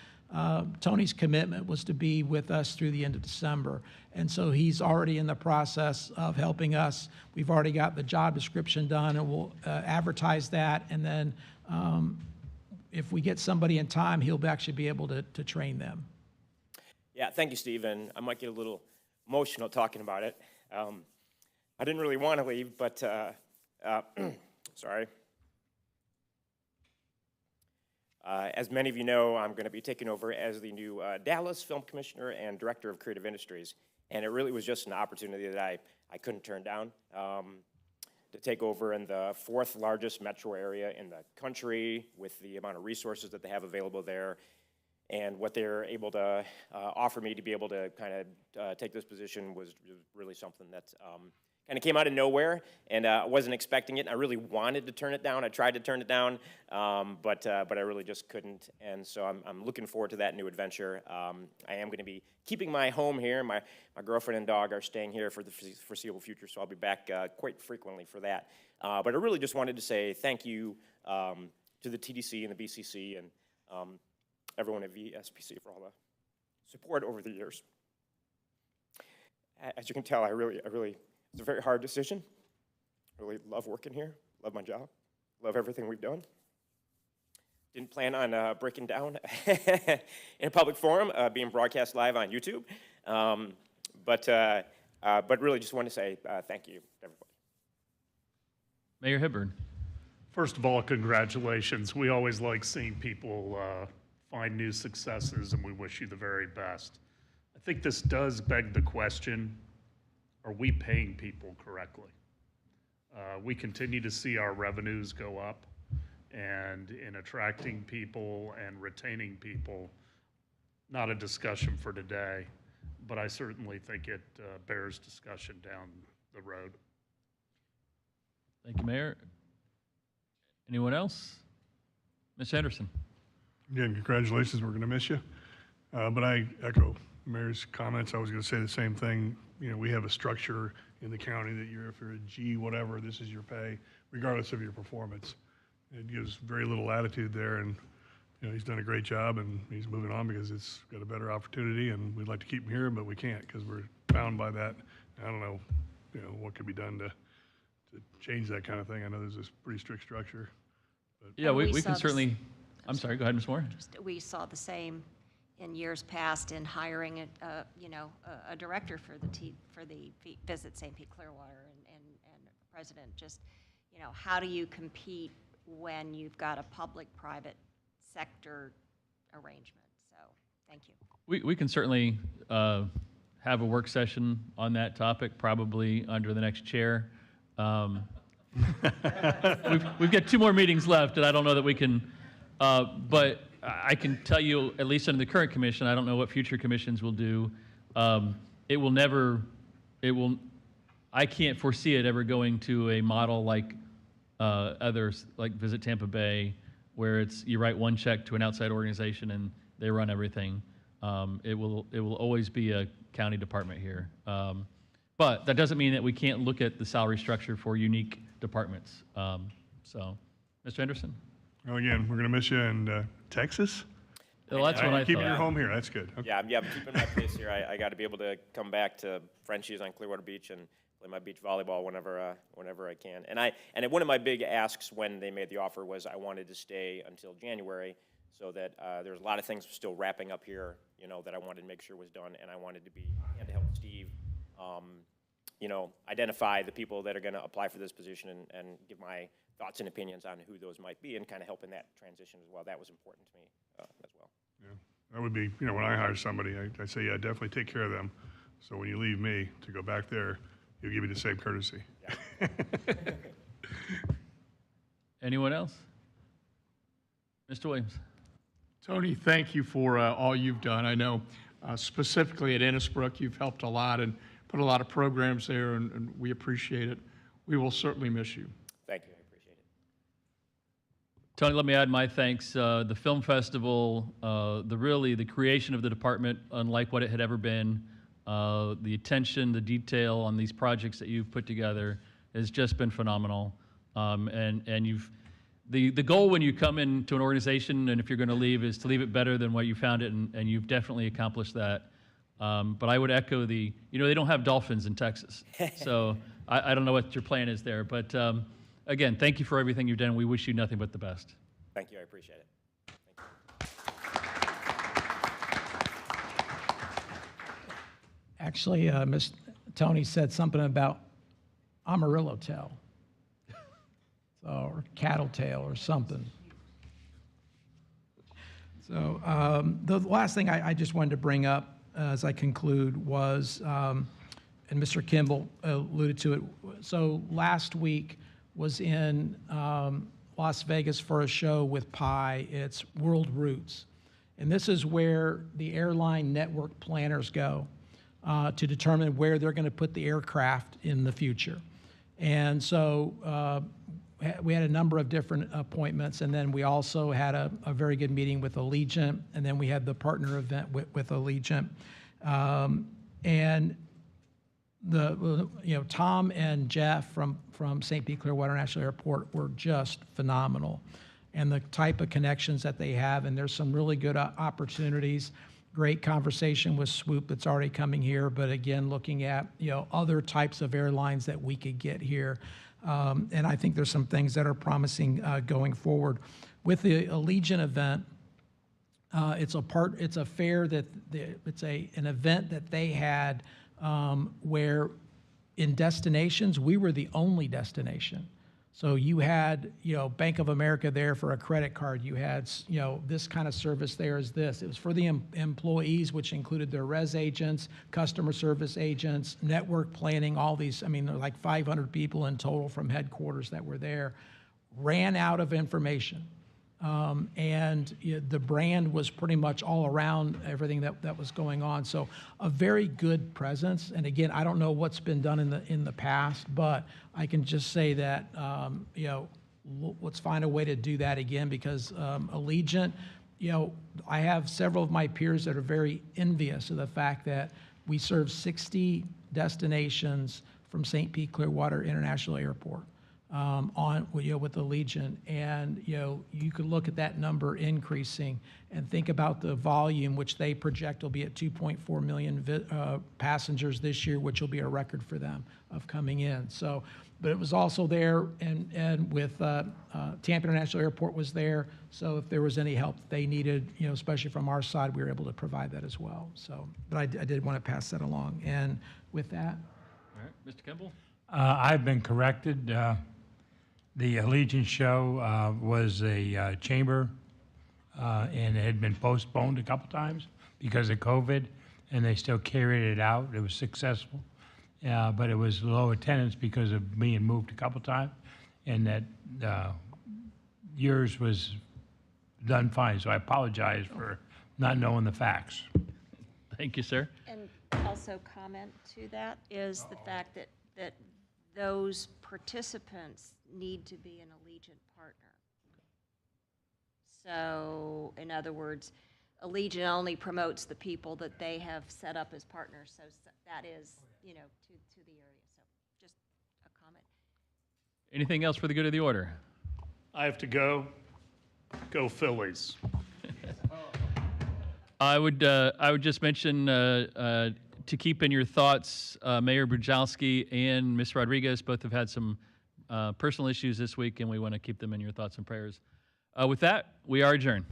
Tony's commitment was to be with us through the end of December. And so he's already in the process of helping us. We've already got the job description done, and we'll advertise that. And then if we get somebody in time, he'll actually be able to train them. Yeah, thank you, Steve. And I might get a little emotional talking about it. I didn't really want to leave, but sorry. As many of you know, I'm going to be taking over as the new Dallas Film Commissioner and Director of Creative Industries. And it really was just an opportunity that I couldn't turn down, to take over in the 4th largest metro area in the country with the amount of resources that they have available there. and what they're able to offer me to be able to kind of take this position was really something that kind of came out of nowhere, and I wasn't expecting it. I really wanted to turn it down. I tried to turn it down, but I really just couldn't. And so I'm looking forward to that new adventure. I am going to be keeping my home here. My girlfriend and dog are staying here for the foreseeable future, so I'll be back quite frequently for that. But I really just wanted to say thank you to the TDC and the BCC and everyone at VSPC for all the support over the years. As you can tell, I really, it's a very hard decision. I really love working here, love my job, love everything we've done. Didn't plan on breaking down in a public forum, being broadcast live on YouTube. But really just want to say thank you to everybody. Mayor Hibburn. First of all, congratulations. We always like seeing people find new successes, and we wish you the very best. I think this does beg the question, are we paying people correctly? We continue to see our revenues go up, and in attracting people and retaining people, not a discussion for today, but I certainly think it bears discussion down the road. Thank you, Mayor. Anyone else? Ms. Henderson. Again, congratulations, we're going to miss you. But I echo Mayor's comments. I was going to say the same thing. You know, we have a structure in the county that if you're a G whatever, this is your pay, regardless of your performance. It gives very little latitude there, and you know, he's done a great job, and he's moving on because it's got a better opportunity, and we'd like to keep him here, but we can't because we're bound by that. I don't know, what could be done to change that kind of thing. I know there's this pretty strict structure. But Yeah, we we can saw certainly, I'm sorry, go ahead, Ms. Moore. We saw the same in years past in hiring a director for the Visit St. Pete Clearwater and president. Just, how do you compete when you've got a public-private sector arrangement? So, thank you. We can certainly have a work session on that topic, probably under the next chair. We've got 2 more meetings left, and I don't know that we can, but I can tell you, at least under the current commission, I don't know what future commissions will do. I can't foresee it ever going to a model like others, like Visit Tampa Bay, where you write one check to an outside organization and they run everything. It will always be a county department here. But that doesn't mean that we can't look at the salary structure for unique departments. So, Mr. Henderson? Well, again, we're going to miss you in Texas. Well, that's what I keeping thought. your home here. That's good. Okay. Yeah, I'm keeping my place here. I got to be able to come back to Frenchie's on Clearwater Beach and play my beach volleyball whenever I can. And one of my big asks when they made the offer was I wanted to stay until January, so that there's a lot of things still wrapping up here, that I wanted to make sure was done, and I wanted to help Steve, identify the people that are going to apply for this position and give my thoughts and opinions on who those might be, and kind of help in that transition as well. That was important to me as well. Yeah, that would be, when I hire somebody, I say, yeah, definitely take care of them. So when you leave me to go back there, he'll give you the same courtesy. Yeah. Anyone else? Mr. Williams? Tony, thank you for all you've done. I know specifically at Innisbrook, you've helped a lot and put a lot of programs there, and we appreciate it. We will certainly miss you. Thank you. I appreciate it. Tony, let me add my thanks. The film festival, the creation of the department, unlike what it had ever been, the attention, the detail on these projects that you've put together has just been phenomenal. And the goal when you come into an organization, and if you're going to leave, is to leave it better than what you found it, and you've definitely accomplished that. But I would echo they don't have dolphins in Texas, so I don't know what your plan is there. But again, thank you for everything you've done. We wish you nothing but the best. Thank you. I appreciate it. Actually, Ms. Tony said something about Amarillo tail, or cattle tail or something. So the last thing I just wanted to bring up as I conclude was, and Mr. Kimball alluded to it, so last week was in Las Vegas for a show with Pi. It's World Roots. And this is where the airline network planners go to determine where they're going to put the aircraft in the future. And so we had a number of different appointments, and then we also had a very good meeting with Allegiant, and then we had the partner event with Allegiant. And Tom and Jeff from St. Pete Clearwater National Airport were just phenomenal. And the type of connections that they have, and there's some really good opportunities. Great conversation with Swoop that's already coming here, but again, looking at other types of airlines that we could get here. And I think there's some things that are promising going forward. With the Allegiant event, it's a fair that it's an event that they had where in destinations we were the only destination. So you had Bank of America there for a credit card. You had this kind of service there is this. It was for the employees, which included their res agents, customer service agents, network planning, all these. I mean, there were like 500 people in total from headquarters that were there. Ran out of information. And the brand was pretty much all around everything that was going on. So a very good presence. And again, I don't know what's been done in the past, but I can just say that let's find a way to do that again, because Allegiant, I have several of my peers that are very envious of the fact that we serve 60 destinations from St. Pete Clearwater International Airport. With Allegiant, and you could look at that number increasing and think about the volume, which they project will be at 2.4 million passengers this year, which will be a record for them of coming in. So, but it was also there, and with Tampa International Airport was there. So if there was any help they needed, especially from our side, we were able to provide that as well. So, but I did want to pass that along. And with that, all right, Mr. Kimball. I've been corrected. The Allegiant show was a chamber, and it had been postponed a couple times because of COVID, and they still carried it out. It was successful, but it was low attendance because of being moved a couple times, and that yours was done fine. So I apologize for not knowing the facts. Thank you, sir. And also comment to that is the fact that those participants need to be an Allegiant partner. So, in other words, Allegiant only promotes the people that they have set up as partners. So that is, to the area. So just a comment. Anything else for the good of the order? I have to go. Go Phillies. I would just mention to keep in your thoughts, Mayor Bujalski and Ms. Rodriguez both have had some personal issues this week, and we want to keep them in your thoughts and prayers. With that, we are adjourned.